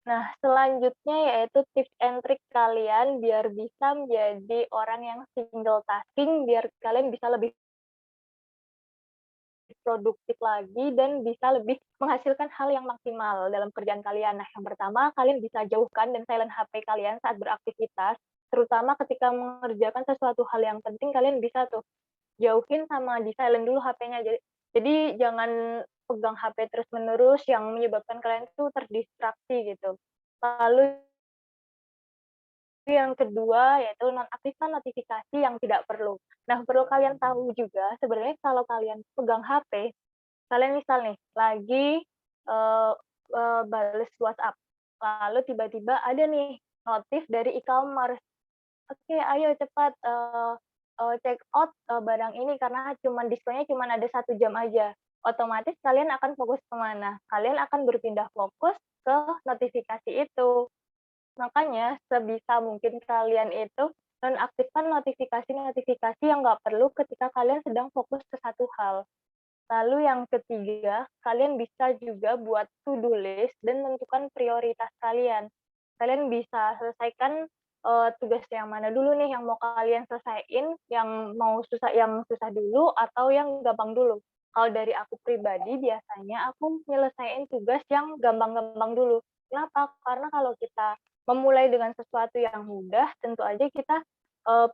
Nah, selanjutnya yaitu tips and trick kalian biar bisa menjadi orang yang single tasking, biar kalian bisa lebih produktif lagi dan bisa lebih menghasilkan hal yang maksimal dalam kerjaan kalian. Nah, yang pertama, kalian bisa jauhkan dan silent HP kalian saat beraktivitas, terutama ketika mengerjakan sesuatu hal yang penting, kalian bisa tuh jauhin sama di-silent dulu HP-nya. Jadi jangan pegang HP terus-menerus yang menyebabkan kalian tuh terdistraksi gitu. Lalu yang kedua yaitu nonaktifkan notifikasi yang tidak perlu. Nah, perlu kalian tahu juga sebenarnya kalau kalian pegang HP, kalian misal nih lagi bales WhatsApp, lalu tiba-tiba ada nih notif dari e-commerce. Oke, ayo cepat check out barang ini karena diskonnya cuma ada 1 jam aja. Otomatis kalian akan fokus kemana? Kalian akan berpindah fokus ke notifikasi itu. Makanya sebisa mungkin kalian itu nonaktifkan notifikasi-notifikasi yang nggak perlu ketika kalian sedang fokus ke satu hal. Lalu yang ketiga, kalian bisa juga buat to-do list dan menentukan prioritas kalian. Kalian bisa selesaikan tugas yang mana dulu nih yang mau kalian selesaiin, yang susah dulu atau yang gampang dulu. Kalau dari aku pribadi biasanya aku nyelesain tugas yang gampang-gampang dulu. Kenapa? Karena kalau kita memulai dengan sesuatu yang mudah, tentu aja kita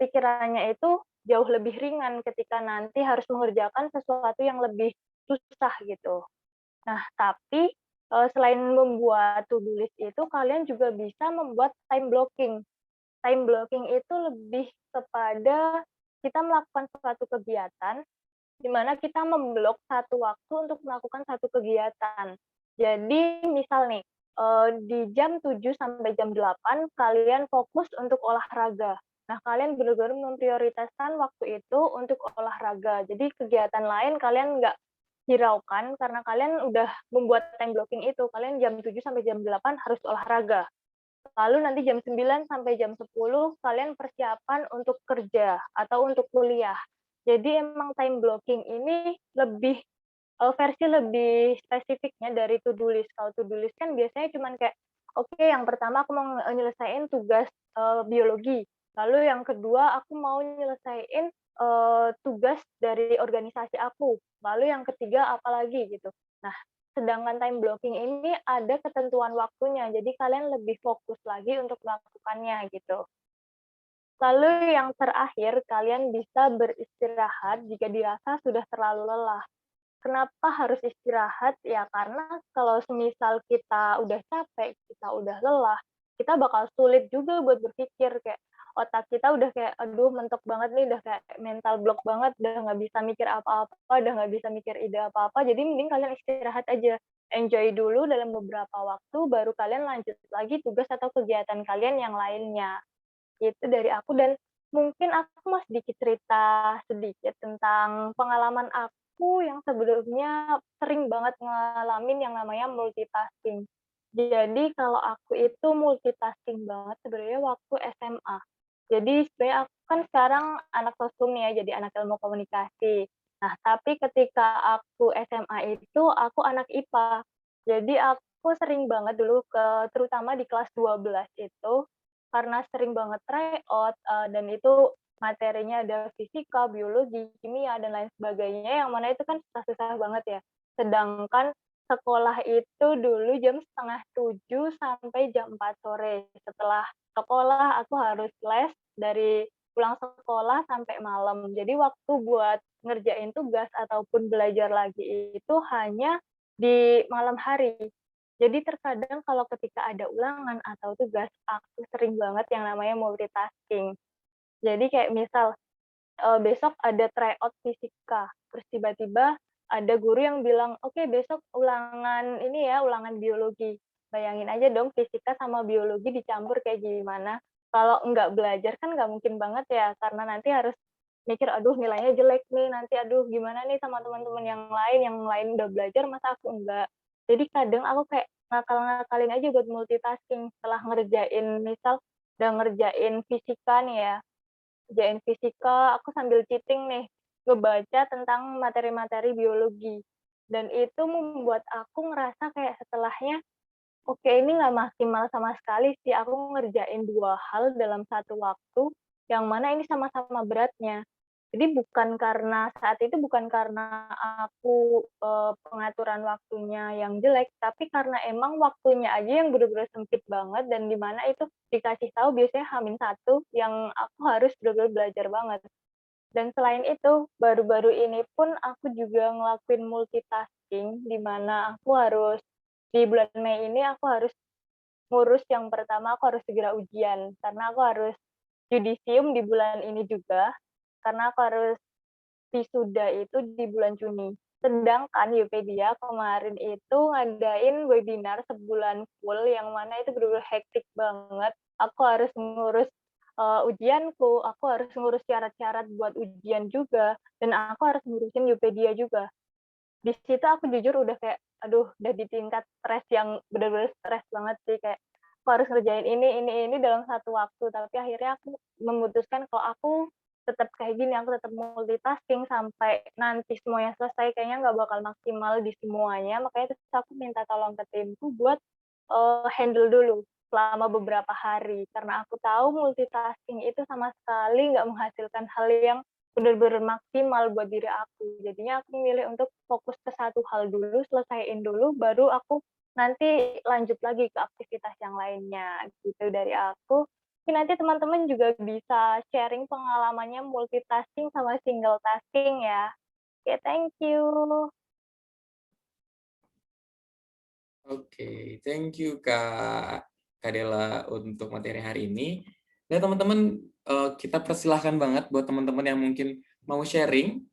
pikirannya itu jauh lebih ringan ketika nanti harus mengerjakan sesuatu yang lebih susah gitu. Nah, tapi selain membuat to-do list itu, kalian juga bisa membuat time blocking. Time blocking itu lebih kepada kita melakukan suatu kegiatan, di mana kita memblok satu waktu untuk melakukan satu kegiatan. Jadi misal nih, di jam 7 sampai jam 8 kalian fokus untuk olahraga. Nah, kalian benar-benar memprioritaskan waktu itu untuk olahraga. Jadi kegiatan lain kalian nggak hiraukan karena kalian udah membuat time blocking itu. Kalian jam 7 sampai jam 8 harus olahraga. Lalu nanti jam 9 sampai jam 10 kalian persiapan untuk kerja atau untuk kuliah. Jadi emang time blocking ini versi lebih spesifiknya dari to-do list. Kalau to-do list kan biasanya cuman kayak, oke, yang pertama aku mau nyelesain tugas biologi. Lalu yang kedua aku mau nyelesain tugas dari organisasi aku. Lalu yang ketiga apalagi gitu. Nah, sedangkan time blocking ini ada ketentuan waktunya, jadi kalian lebih fokus lagi untuk melakukannya gitu. Lalu yang terakhir, kalian bisa beristirahat jika dirasa sudah terlalu lelah. Kenapa harus istirahat? Ya karena kalau semisal kita udah capek, kita udah lelah, kita bakal sulit juga buat berpikir, kayak otak kita udah kayak, aduh mentok banget nih, udah kayak mental block banget, udah nggak bisa mikir apa-apa, udah nggak bisa mikir ide apa-apa, jadi mending kalian istirahat aja. Enjoy dulu dalam beberapa waktu, baru kalian lanjut lagi tugas atau kegiatan kalian yang lainnya. Itu dari aku, dan mungkin aku mau sedikit cerita sedikit tentang pengalaman aku yang sebelumnya sering banget ngalamin yang namanya multitasking. Jadi kalau aku itu multitasking banget sebenarnya waktu SMA. Jadi sebenarnya aku kan sekarang anak sosum nih ya, jadi anak ilmu komunikasi. Nah, tapi ketika aku SMA itu aku anak IPA. Jadi aku sering banget dulu terutama di kelas 12 itu karena sering banget tryout, dan itu materinya ada fisika, biologi, kimia, dan lain sebagainya, yang mana itu kan susah-susah banget ya. Sedangkan sekolah itu dulu jam 6:30 sampai jam 4 sore. Setelah sekolah aku harus les dari pulang sekolah sampai malam. Jadi waktu buat ngerjain tugas ataupun belajar lagi itu hanya di malam hari. Jadi terkadang kalau ketika ada ulangan atau tugas, aku sering banget yang namanya multitasking. Jadi kayak misal, besok ada tryout fisika, terus tiba-tiba ada guru yang bilang, "Oke, besok ulangan ini ya, ulangan biologi." Bayangin aja dong fisika sama biologi dicampur kayak gimana. Kalau nggak belajar kan nggak mungkin banget ya, karena nanti harus mikir, "Aduh nilainya jelek nih, nanti aduh gimana nih sama teman-teman yang lain udah belajar masa aku enggak." Jadi kadang aku kayak ngakal-ngakalin aja buat multitasking setelah ngerjain, misal udah ngerjain fisika nih ya, ngerjain fisika, aku sambil cheating nih, ngebaca tentang materi-materi biologi. Dan itu membuat aku ngerasa kayak setelahnya, oke, ini nggak maksimal sama sekali sih, aku ngerjain 2 hal dalam satu waktu, yang mana ini sama-sama beratnya. Jadi bukan karena aku, pengaturan waktunya yang jelek, tapi karena emang waktunya aja yang bener-bener sempit banget dan di mana itu dikasih tahu biasanya H-1 yang aku harus bener-bener belajar banget. Dan selain itu, baru-baru ini pun aku juga ngelakuin multitasking, di mana di bulan Mei ini aku harus ngurus yang pertama, aku harus segera ujian, karena aku harus yudisium di bulan ini juga, karena aku harus wisuda itu di bulan Juni. Sedangkan Yopedia kemarin itu ngadain webinar sebulan full, yang mana itu bener-bener hektik banget. Aku harus ngurus ujianku, aku harus ngurus syarat-syarat buat ujian juga, dan aku harus ngurusin Yopedia juga. Di situ aku jujur udah kayak, aduh, udah di tingkat stres yang bener-bener stres banget sih, kayak aku harus ngerjain ini dalam satu waktu. Tapi akhirnya aku memutuskan kalau aku tetap kayak gini, aku tetap multitasking sampai nanti semuanya selesai, kayaknya nggak bakal maksimal di semuanya. Makanya terus aku minta tolong ke timku buat handle dulu selama beberapa hari. Karena aku tahu multitasking itu sama sekali nggak menghasilkan hal yang bener-bener maksimal buat diri aku. Jadinya aku milih untuk fokus ke satu hal dulu, selesaiin dulu, baru aku nanti lanjut lagi ke aktivitas yang lainnya, gitu dari aku. Mungkin nanti teman-teman juga bisa sharing pengalamannya multitasking sama single tasking ya. Oke, thank you. Oke, thank you Kak Dela untuk materi hari ini. Dan teman-teman, kita persilahkan banget buat teman-teman yang mungkin mau sharing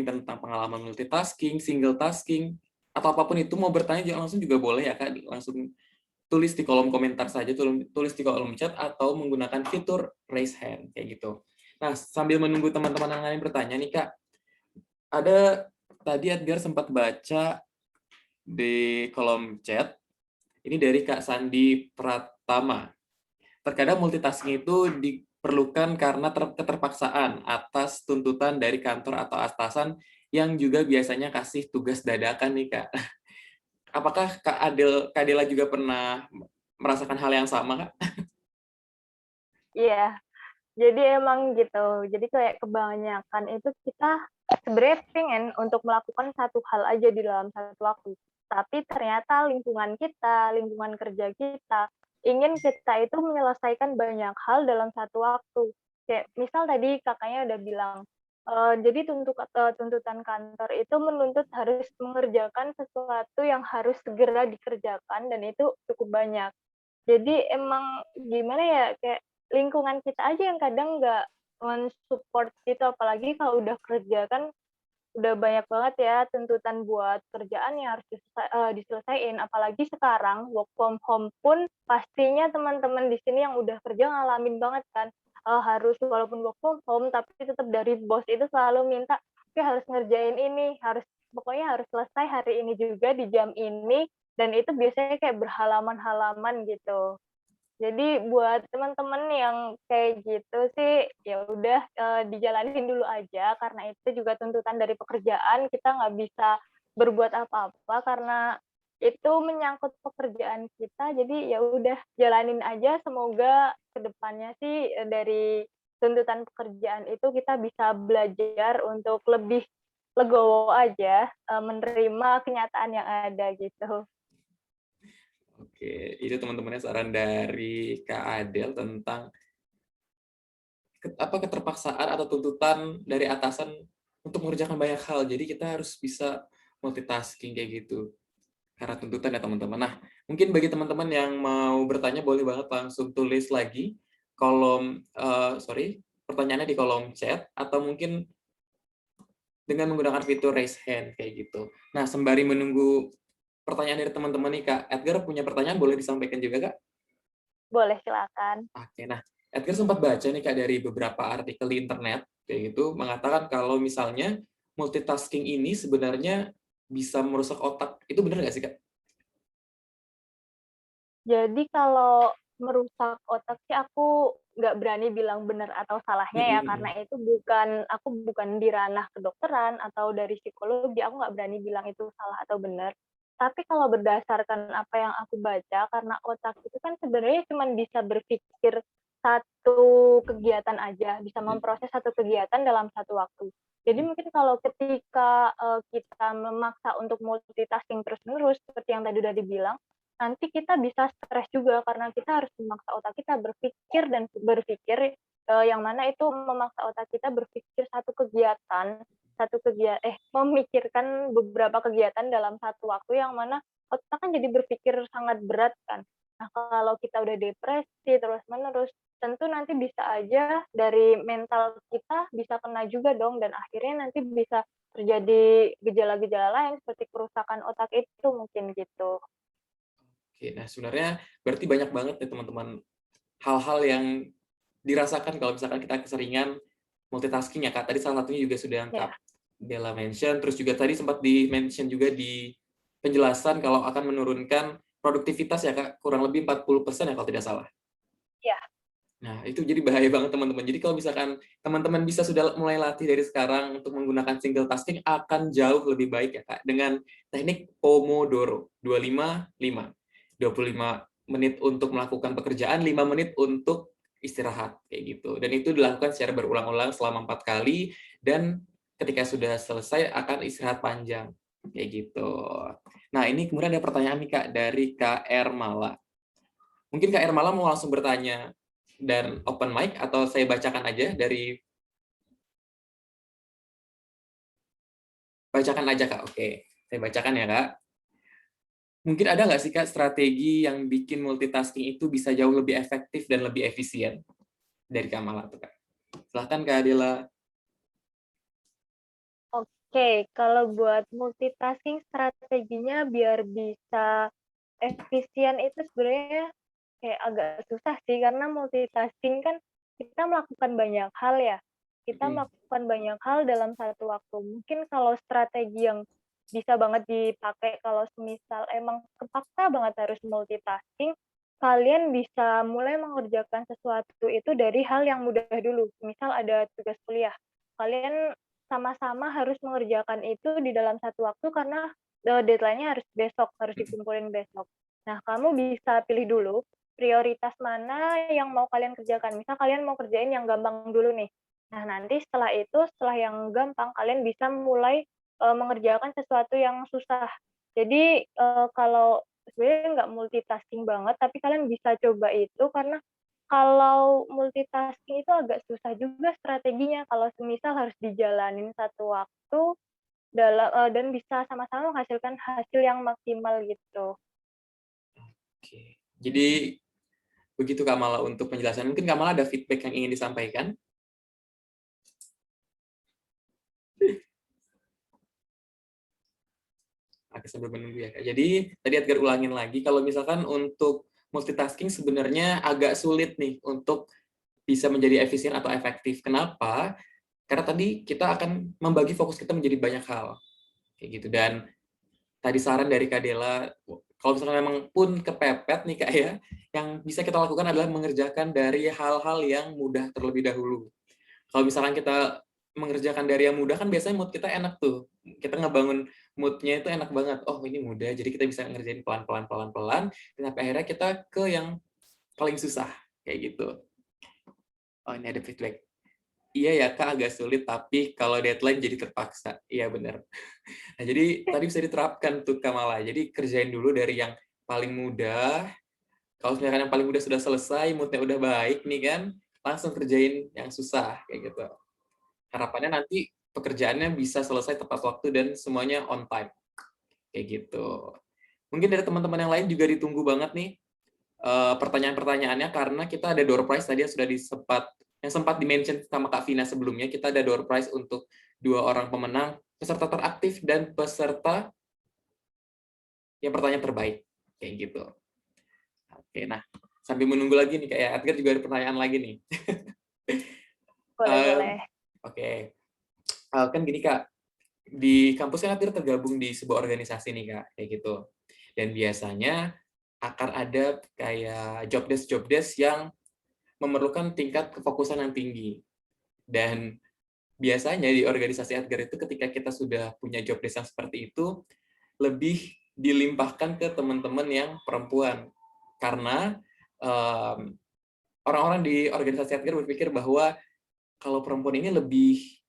tentang pengalaman multitasking, single tasking, atau apapun itu, mau bertanya langsung juga boleh ya Kak, langsung tulis di kolom komentar saja, tulis di kolom chat, atau menggunakan fitur raise hand, kayak gitu. Nah, sambil menunggu teman-teman yang lain bertanya nih Kak, ada tadi Edgar sempat baca di kolom chat, ini dari Kak Sandi Pratama. Terkadang multitasking itu diperlukan karena keterpaksaan atas tuntutan dari kantor atau atasan yang juga biasanya kasih tugas dadakan nih Kak. Apakah Kak Dela juga pernah merasakan hal yang sama Kak? Iya, jadi emang gitu. Jadi kayak kebanyakan itu kita sebenarnya pengen untuk melakukan satu hal aja di dalam satu waktu. Tapi ternyata lingkungan kita, lingkungan kerja kita, ingin kita itu menyelesaikan banyak hal dalam satu waktu. Kayak misal tadi kakaknya udah bilang, jadi tuntutan kantor itu menuntut harus mengerjakan sesuatu yang harus segera dikerjakan dan itu cukup banyak. Jadi emang gimana ya, kayak lingkungan kita aja yang kadang nggak men-support gitu, apalagi kalau udah kerja kan udah banyak banget ya tuntutan buat kerjaan yang harus diselesaiin. Apalagi sekarang work from home pun pastinya teman-teman di sini yang udah kerja ngalamin banget kan, harus walaupun work from home tapi tetap dari bos itu selalu minta, "Oke, harus ngerjain ini, pokoknya harus selesai hari ini juga di jam ini," dan itu biasanya kayak berhalaman-halaman gitu. Jadi buat teman-teman yang kayak gitu sih, ya udah, dijalanin dulu aja, karena itu juga tuntutan dari pekerjaan, kita nggak bisa berbuat apa-apa karena itu menyangkut pekerjaan kita, jadi ya udah jalanin aja, semoga kedepannya sih, dari tuntutan pekerjaan itu kita bisa belajar untuk lebih legowo aja, menerima kenyataan yang ada gitu. Oke, itu teman-temannya saran dari Kak Adel tentang keterpaksaan atau tuntutan dari atasan untuk mengerjakan banyak hal. Jadi kita harus bisa multitasking kayak gitu. Karena tuntutan ya teman-teman. Nah, mungkin bagi teman-teman yang mau bertanya boleh banget langsung tulis lagi pertanyaannya di kolom chat, atau mungkin dengan menggunakan fitur raise hand kayak gitu. Nah, sembari menunggu pertanyaan dari teman-teman nih Kak, Edgar punya pertanyaan boleh disampaikan juga Kak? Boleh, silakan. Oke, nah Edgar sempat baca nih Kak dari beberapa artikel di internet kayak gitu mengatakan kalau misalnya multitasking ini sebenarnya bisa merusak otak. Itu benar nggak sih Kak? Jadi kalau merusak otak sih aku nggak berani bilang benar atau salahnya ya, karena itu aku bukan di ranah kedokteran atau dari psikologi, aku nggak berani bilang itu salah atau benar. Tapi kalau berdasarkan apa yang aku baca, karena otak itu kan sebenarnya cuma bisa berpikir satu kegiatan aja, bisa memproses satu kegiatan dalam satu waktu. Jadi mungkin kalau ketika kita memaksa untuk multitasking terus-menerus, seperti yang tadi udah dibilang, nanti kita bisa stres juga karena kita harus memaksa otak kita berpikir dan berpikir yang mana itu memaksa otak kita berpikir memikirkan beberapa kegiatan dalam satu waktu yang mana otak kan jadi berpikir sangat berat kan. Nah, kalau kita udah depresi terus-menerus, tentu nanti bisa aja dari mental kita bisa kena juga dong, dan akhirnya nanti bisa terjadi gejala-gejala lain seperti kerusakan otak itu mungkin gitu. Oke, nah sebenarnya berarti banyak banget ya teman-teman hal-hal yang dirasakan kalau misalkan kita keseringan multitasking ya Kak. Tadi salah satunya juga sudah yang Kak Bella mention, terus juga tadi sempat di-mention juga di penjelasan kalau akan menurunkan produktivitas ya Kak, kurang lebih 40% ya kalau tidak salah. Ya. Nah, itu jadi bahaya banget teman-teman. Jadi kalau misalkan teman-teman bisa sudah mulai latih dari sekarang untuk menggunakan single tasking akan jauh lebih baik ya Kak, dengan teknik Pomodoro 25-5. 25 menit untuk melakukan pekerjaan, 5 menit untuk istirahat kayak gitu. Dan itu dilakukan secara berulang-ulang selama 4 kali dan ketika sudah selesai akan istirahat panjang kayak gitu. Nah, ini kemudian ada pertanyaan nih Kak dari KR Mala. Mungkin KR Mala mau langsung bertanya dan open mic atau saya bacakan aja dari bacakan aja Kak. Oke, saya bacakan ya Kak. Mungkin ada nggak sih Kak strategi yang bikin multitasking itu bisa jauh lebih efektif dan lebih efisien dari Kak Mala tuh Kak? Silahkan Kak Adela. Oke, kalau buat multitasking strateginya biar bisa efisien itu sebenarnya kayak agak susah sih, karena multitasking kan kita melakukan banyak hal ya. Kita melakukan banyak hal dalam satu waktu. Mungkin kalau strategi yang bisa banget dipakai kalau semisal emang kepaksa banget harus multitasking, kalian bisa mulai mengerjakan sesuatu itu dari hal yang mudah dulu. Misal ada tugas kuliah, kalian sama-sama harus mengerjakan itu di dalam satu waktu karena deadline-nya harus besok, harus dikumpulin besok. Nah, kamu bisa pilih dulu prioritas mana yang mau kalian kerjakan. Misal kalian mau kerjain yang gampang dulu nih. Nah, nanti setelah itu, setelah yang gampang, kalian bisa mulai mengerjakan sesuatu yang susah. Jadi, kalau sebenarnya nggak multitasking banget, tapi kalian bisa coba itu karena kalau multitasking itu agak susah juga strateginya kalau semisal harus dijalanin satu waktu dan bisa sama-sama menghasilkan hasil yang maksimal gitu. Oke. Jadi begitu Kak Mala untuk penjelasan. Mungkin Kak Mala ada feedback yang ingin disampaikan? Oke, sambil menunggu ya Kak. Jadi tadi Edgar ulangin lagi, kalau misalkan untuk multitasking sebenarnya agak sulit nih untuk bisa menjadi efisien atau efektif. Kenapa? Karena tadi kita akan membagi fokus kita menjadi banyak hal. Kayak gitu. Dan tadi saran dari Kak Dela, kalau misalkan memang pun kepepet nih Kak ya, yang bisa kita lakukan adalah mengerjakan dari hal-hal yang mudah terlebih dahulu. Kalau misalkan kita mengerjakan dari yang mudah kan biasanya mood kita enak tuh. Kita ngebangun mood-nya itu enak banget. Oh, ini mudah, jadi kita bisa ngerjain pelan-pelan pelan-pelan dan sampai akhirnya kita ke yang paling susah kayak gitu. Oh, ini ada feedback. Iya ya Kak, agak sulit tapi kalau deadline jadi terpaksa. Iya benar. Nah, jadi tadi bisa diterapkan tuh Kamala. Jadi kerjain dulu dari yang paling mudah. Kalau misalkan yang paling mudah sudah selesai, moodnya udah baik nih kan, langsung kerjain yang susah kayak gitu. Harapannya nanti pekerjaannya bisa selesai tepat waktu dan semuanya on time. Kayak gitu. Mungkin dari teman-teman yang lain juga ditunggu banget nih pertanyaan-pertanyaannya karena kita ada door prize tadi yang sempat di-mention sama Kak Vina sebelumnya. Kita ada door prize untuk 2 orang pemenang, peserta teraktif dan peserta yang pertanyaan terbaik. Kayak gitu. Oke, nah sambil menunggu lagi nih kayak Edgar juga ada pertanyaan lagi nih. Boleh. Oke. Kan gini Kak, di kampus kan Edgar tergabung di sebuah organisasi nih Kak, kayak gitu. Dan biasanya akan ada kayak job desk yang memerlukan tingkat kefokusan yang tinggi. Dan biasanya di organisasi Edgar itu ketika kita sudah punya job desk yang seperti itu, lebih dilimpahkan ke teman-teman yang perempuan. Karena orang-orang di organisasi Edgar berpikir bahwa kalau perempuan ini lebih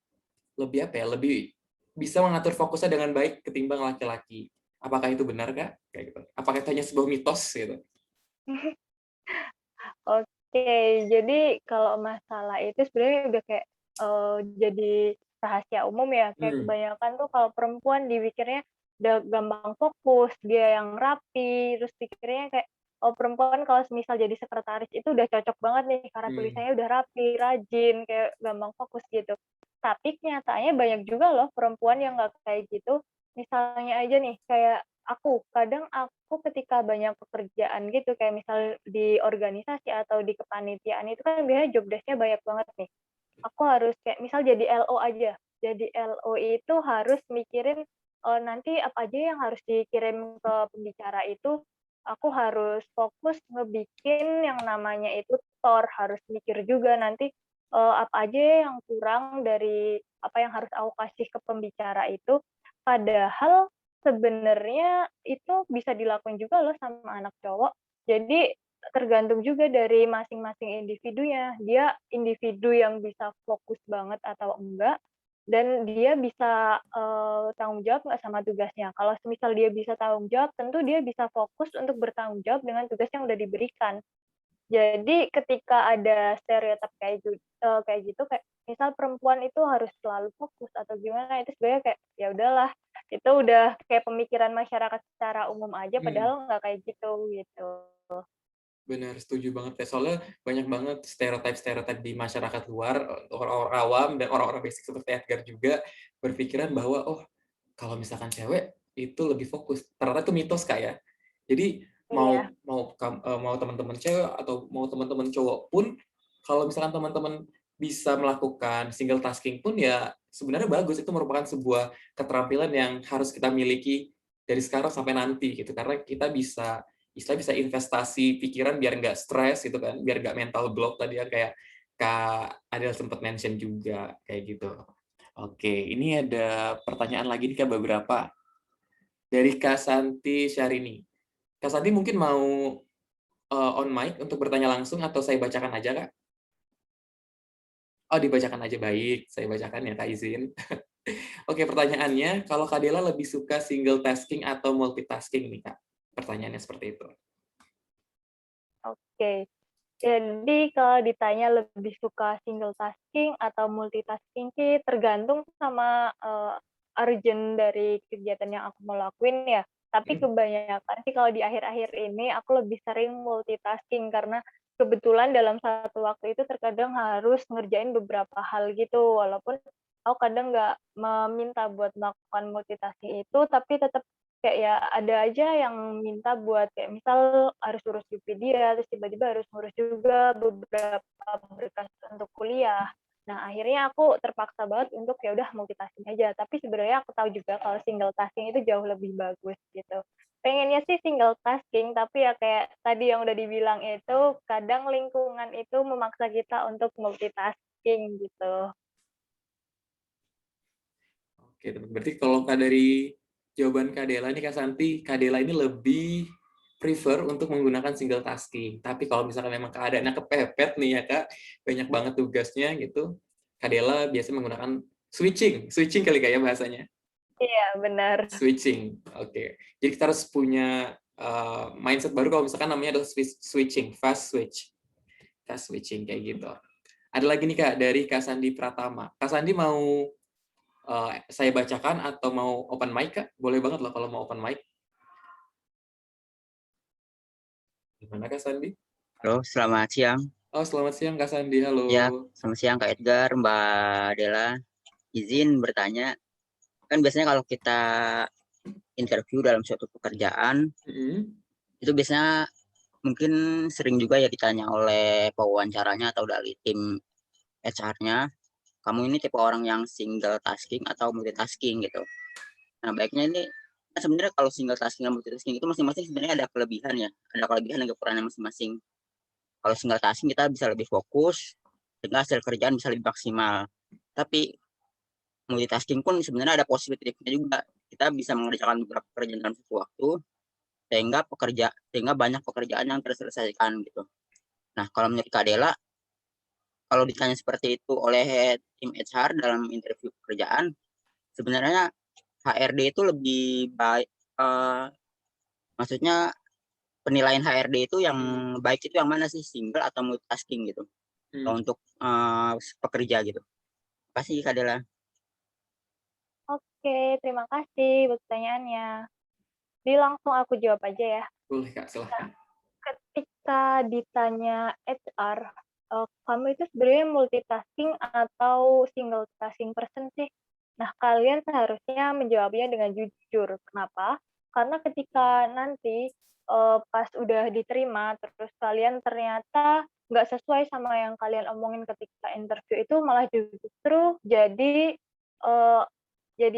bisa mengatur fokusnya dengan baik ketimbang laki-laki. Apakah itu benar, Kak? Kayak gitu. Apakah itu hanya sebuah mitos gitu? Oke, jadi kalau masalah itu sebenarnya udah kayak jadi rahasia umum ya. Kayak kebanyakan tuh kalau perempuan dipikirnya udah gampang fokus, dia yang rapi, terus pikirnya kayak oh perempuan kalau misal jadi sekretaris itu udah cocok banget nih karena tulisannya udah rapi, rajin, kayak gampang fokus gitu. Tapi kenyataannya banyak juga loh perempuan yang nggak kayak gitu. Misalnya aja nih kayak kadang aku ketika banyak pekerjaan gitu, kayak misal di organisasi atau di kepanitiaan itu kan biasanya job desk-nya banyak banget nih. Aku harus kayak misal jadi LO aja. Jadi LO itu harus mikirin nanti apa aja yang harus dikirim ke pembicara itu, aku harus fokus ngebikin yang namanya itu TOR, harus mikir juga nanti apa aja yang kurang dari apa yang harus aku kasih ke pembicara itu. Padahal sebenarnya itu bisa dilakuin juga loh sama anak cowok. Jadi tergantung juga dari masing-masing individunya. Dia individu yang bisa fokus banget atau enggak, dan dia bisa tanggung jawab nggak sama tugasnya. Kalau misal dia bisa tanggung jawab, tentu dia bisa fokus untuk bertanggung jawab dengan tugas yang udah diberikan. Jadi ketika ada stereotip kayak gitu, kayak misal perempuan itu harus selalu fokus atau gimana, itu sebenarnya kayak ya udahlah, itu udah kayak pemikiran masyarakat secara umum aja, padahal nggak kayak gitu. Benar, setuju banget ya. Soalnya banyak banget stereotip-stereotip di masyarakat luar, orang-orang awam dan orang-orang basic seperti Edgar juga berpikiran bahwa oh kalau misalkan cewek itu lebih fokus. Ternyata itu mitos, Kak, ya. Jadi Iya. mau teman-teman cewek atau mau teman-teman cowok pun, kalau misalkan teman-teman bisa melakukan single tasking pun ya sebenarnya bagus. Itu merupakan sebuah keterampilan yang harus kita miliki dari sekarang sampai nanti gitu. Karena kita bisa bisa investasi pikiran biar nggak stres gitu kan, biar nggak mental block tadi ya kayak Kak Adel sempat mention juga kayak gitu. Oke, ini ada pertanyaan lagi nih Kak beberapa dari Kak Santi Syahrini. Kak Santi mungkin mau on mic untuk bertanya langsung atau saya bacakan aja Kak? Oh dibacakan aja, baik, saya bacakan ya Kak, izin. Oke, pertanyaannya, kalau Kak Dela lebih suka single tasking atau multitasking nih Kak? Pertanyaannya seperti itu. Oke. Jadi kalau ditanya lebih suka single tasking atau multitasking sih tergantung sama urgent dari kegiatan yang aku mau lakuin ya. Tapi kebanyakan sih kalau di akhir-akhir ini aku lebih sering multitasking karena kebetulan dalam satu waktu itu terkadang harus ngerjain beberapa hal gitu. Walaupun aku kadang nggak meminta buat melakukan multitasking itu, tapi tetap kayak ya ada aja yang minta buat kayak misal harus urus Wikipedia, terus tiba-tiba harus ngurus juga beberapa berkas untuk kuliah. Nah, akhirnya aku terpaksa banget untuk ya udah multitasking aja. Tapi sebenarnya aku tahu juga kalau single tasking itu jauh lebih bagus gitu. Pengennya sih single tasking, tapi ya kayak tadi yang udah dibilang itu, kadang lingkungan itu memaksa kita untuk multitasking gitu. Oke, berarti kalau Kak dari jawaban Kak Dela nih Kak Santi, Kak Dela ini lebih prefer untuk menggunakan single tasking. Tapi kalau misalkan memang keadaannya kepepet nih ya Kak, banyak banget tugasnya gitu, Kak Dela biasanya menggunakan switching kali kayak bahasanya. Iya, benar. Switching, oke. Jadi kita harus punya mindset baru kalau misalkan namanya adalah switching, fast switching kayak gitu. Ada lagi nih Kak dari Kak Sandi Pratama. Kak Sandi mau saya bacakan atau mau open mic Kak? Boleh banget loh kalau mau open mic. Gimana Kak Sandi? Halo, selamat siang. Oh, selamat siang Kak Sandi. Halo. Ya, selamat siang Kak Edgar, Mbak Dela. Izin bertanya, kan biasanya kalau kita interview dalam suatu pekerjaan, itu biasanya mungkin sering juga ya ditanya oleh pewawancaranya atau dari tim HR-nya, kamu ini tipe orang yang single tasking atau multitasking gitu. Nah, baiknya ini sebenarnya kalau single tasking dan multitasking itu masing-masing sebenarnya ada kelebihan ya, ada kelebihan dan kekurangan masing-masing. Kalau single tasking kita bisa lebih fokus, sehingga hasil kerjaan bisa lebih maksimal. Tapi multitasking pun sebenarnya ada positifnya juga. Kita bisa mengerjakan beberapa pekerjaan dalam satu waktu, sehingga banyak pekerjaan yang terselesaikan gitu. Nah, kalau menurut Kak Dela, kalau ditanya seperti itu oleh tim HR dalam interview pekerjaan, sebenarnya HRD itu lebih baik, maksudnya penilaian HRD itu yang baik itu yang mana sih, single atau multitasking gitu, untuk pekerja gitu. Terima kasih Kak Dela. Oke, terima kasih buat pertanyaannya. Jadi langsung aku jawab aja ya. Boleh Kak, silahkan. Ketika ditanya HR, kamu itu sebenarnya multitasking atau single tasking person sih? Nah, kalian seharusnya menjawabnya dengan jujur. Kenapa? Karena ketika nanti pas udah diterima, terus kalian ternyata nggak sesuai sama yang kalian omongin ketika interview itu, malah justru jadi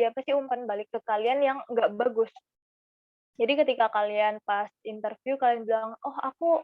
apa sih, umpan balik ke kalian yang nggak bagus. Jadi ketika kalian pas interview kalian bilang, "Oh, aku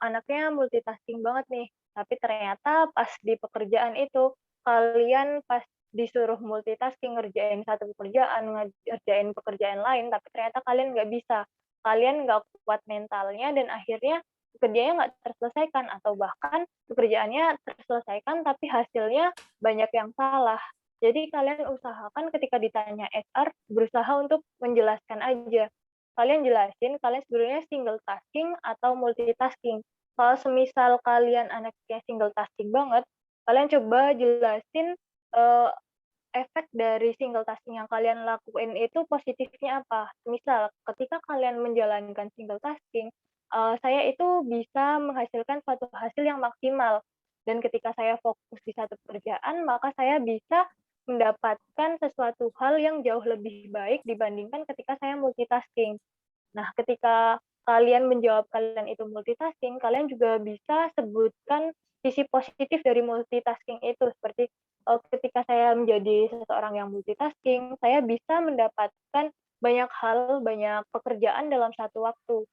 anaknya multitasking banget nih." Tapi ternyata pas di pekerjaan itu, kalian pas disuruh multitasking, ngerjain satu pekerjaan, ngerjain pekerjaan lain, tapi ternyata kalian nggak bisa. Kalian nggak kuat mentalnya dan akhirnya pekerjaannya nggak terselesaikan, atau bahkan pekerjaannya terselesaikan tapi hasilnya banyak yang salah. Jadi kalian usahakan ketika ditanya HR, berusaha untuk menjelaskan aja. Kalian jelasin kalian sebenarnya single tasking atau multitasking. Kalau semisal kalian anaknya single tasking banget, kalian coba jelasin efek dari single tasking yang kalian lakuin itu positifnya apa. Misal, ketika kalian menjalankan single tasking, saya itu bisa menghasilkan suatu hasil yang maksimal. Dan ketika saya fokus di satu pekerjaan, maka saya bisa mendapatkan sesuatu hal yang jauh lebih baik dibandingkan ketika saya multitasking. Nah, ketika kalian menjawab kalian itu multitasking, kalian juga bisa sebutkan sisi positif dari multitasking itu. Seperti ketika saya menjadi seseorang yang multitasking, saya bisa mendapatkan banyak hal, banyak pekerjaan dalam satu waktu.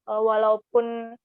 Walaupun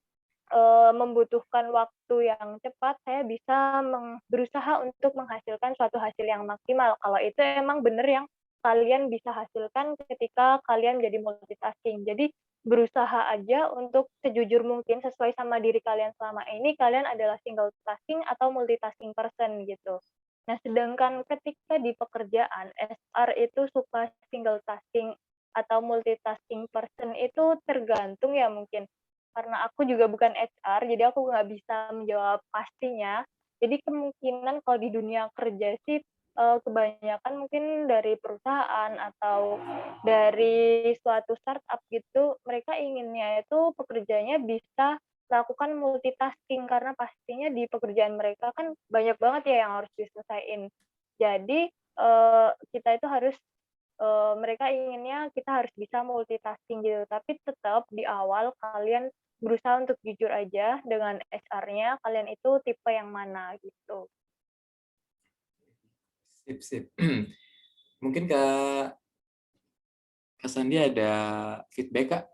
membutuhkan waktu yang cepat, saya bisa berusaha untuk menghasilkan suatu hasil yang maksimal. Kalau itu emang benar yang kalian bisa hasilkan ketika kalian menjadi multitasking. Jadi berusaha aja untuk sejujur mungkin sesuai sama diri kalian selama ini, kalian adalah single tasking atau multitasking person gitu. Nah, sedangkan ketika di pekerjaan, SR itu suka single tasking atau multitasking person itu tergantung ya mungkin. Karena aku juga bukan HR, jadi aku nggak bisa menjawab pastinya. Jadi kemungkinan kalau di dunia kerja sih kebanyakan mungkin dari perusahaan atau dari suatu startup gitu, mereka inginnya itu pekerjanya bisa lakukan multitasking karena pastinya di pekerjaan mereka kan banyak banget ya yang harus diselesaikan. Jadi kita itu harus mereka inginnya kita harus bisa multitasking gitu, tapi tetap di awal kalian berusaha untuk jujur aja dengan HR-nya, kalian itu tipe yang mana gitu. Sip. Mungkin Kak Sandi ada feedback Kak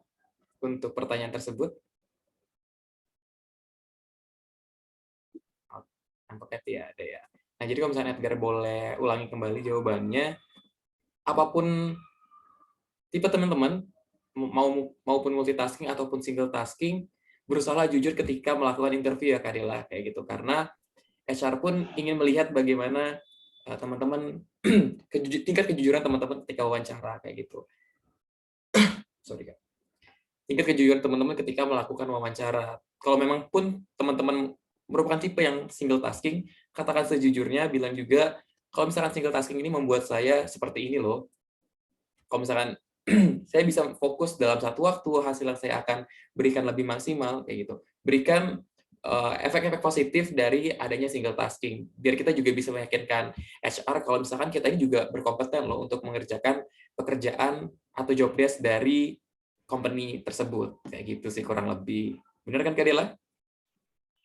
untuk pertanyaan tersebut? Nampaknya ya, ada ya. Nah, jadi kalau misalnya Edgar boleh ulangi kembali jawabannya, apapun tipe teman-teman, maupun multitasking ataupun single tasking, berusaha jujur ketika melakukan interview ya Kak Dela, kayak gitu. Karena HR pun ingin melihat bagaimana teman-teman tingkat kejujuran teman-teman ketika wawancara kayak gitu. Sorry Kak. Tingkat kejujuran teman-teman ketika melakukan wawancara. Kalau memang pun teman-teman merupakan tipe yang single tasking, katakan sejujurnya, bilang juga kalau misalkan single tasking ini membuat saya seperti ini loh. Kalau misalkan saya bisa fokus dalam satu waktu, hasil yang saya akan berikan lebih maksimal kayak gitu. Berikan efek-efek positif dari adanya single tasking. Biar kita juga bisa meyakinkan HR kalau misalkan kita ini juga berkompeten loh untuk mengerjakan pekerjaan atau job desk dari company tersebut. Kayak gitu sih kurang lebih. Benar kan Kak Dela?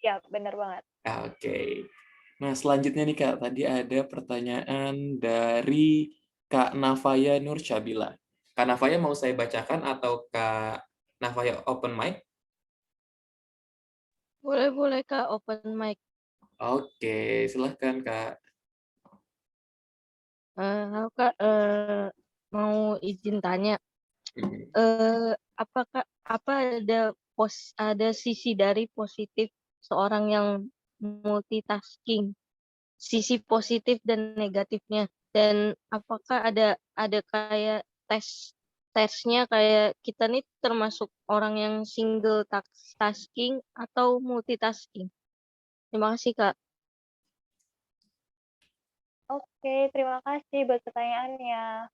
Ya, benar banget. Oke. Nah, selanjutnya nih Kak, tadi ada pertanyaan dari Kak Navaya Nur Syabila. Kak Nafaya mau saya bacakan atau Kak Nafaya open mic? Boleh Kak, open mic. Oke, silahkan Kak. Halo Kak, mau izin tanya. Apakah ada sisi dari positif seorang yang multitasking, sisi positif dan negatifnya, dan apakah ada kayak tesnya kayak kita nih termasuk orang yang single tasking atau multitasking? Terima kasih Kak. Oke, terima kasih buat pertanyaannya.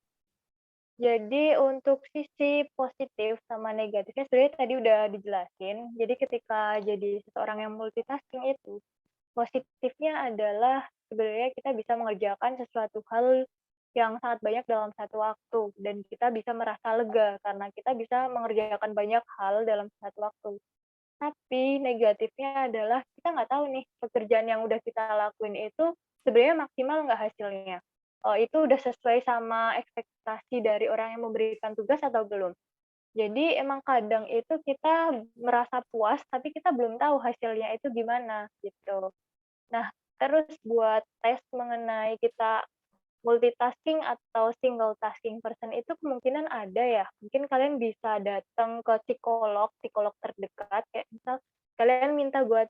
Jadi untuk sisi positif sama negatifnya sebenarnya tadi udah dijelasin. Jadi ketika jadi seseorang yang multitasking itu, positifnya adalah sebenarnya kita bisa mengerjakan sesuatu hal yang sangat banyak dalam satu waktu. Dan kita bisa merasa lega karena kita bisa mengerjakan banyak hal dalam satu waktu. Tapi negatifnya adalah kita nggak tahu nih pekerjaan yang udah kita lakuin itu sebenarnya maksimal nggak hasilnya. Itu udah sesuai sama ekspektasi dari orang yang memberikan tugas atau belum. Jadi emang kadang itu kita merasa puas, tapi kita belum tahu hasilnya itu gimana gitu. Nah, terus buat tes mengenai kita multitasking atau single tasking person itu kemungkinan ada ya. Mungkin kalian bisa datang ke psikolog terdekat, kayak misal kalian minta buat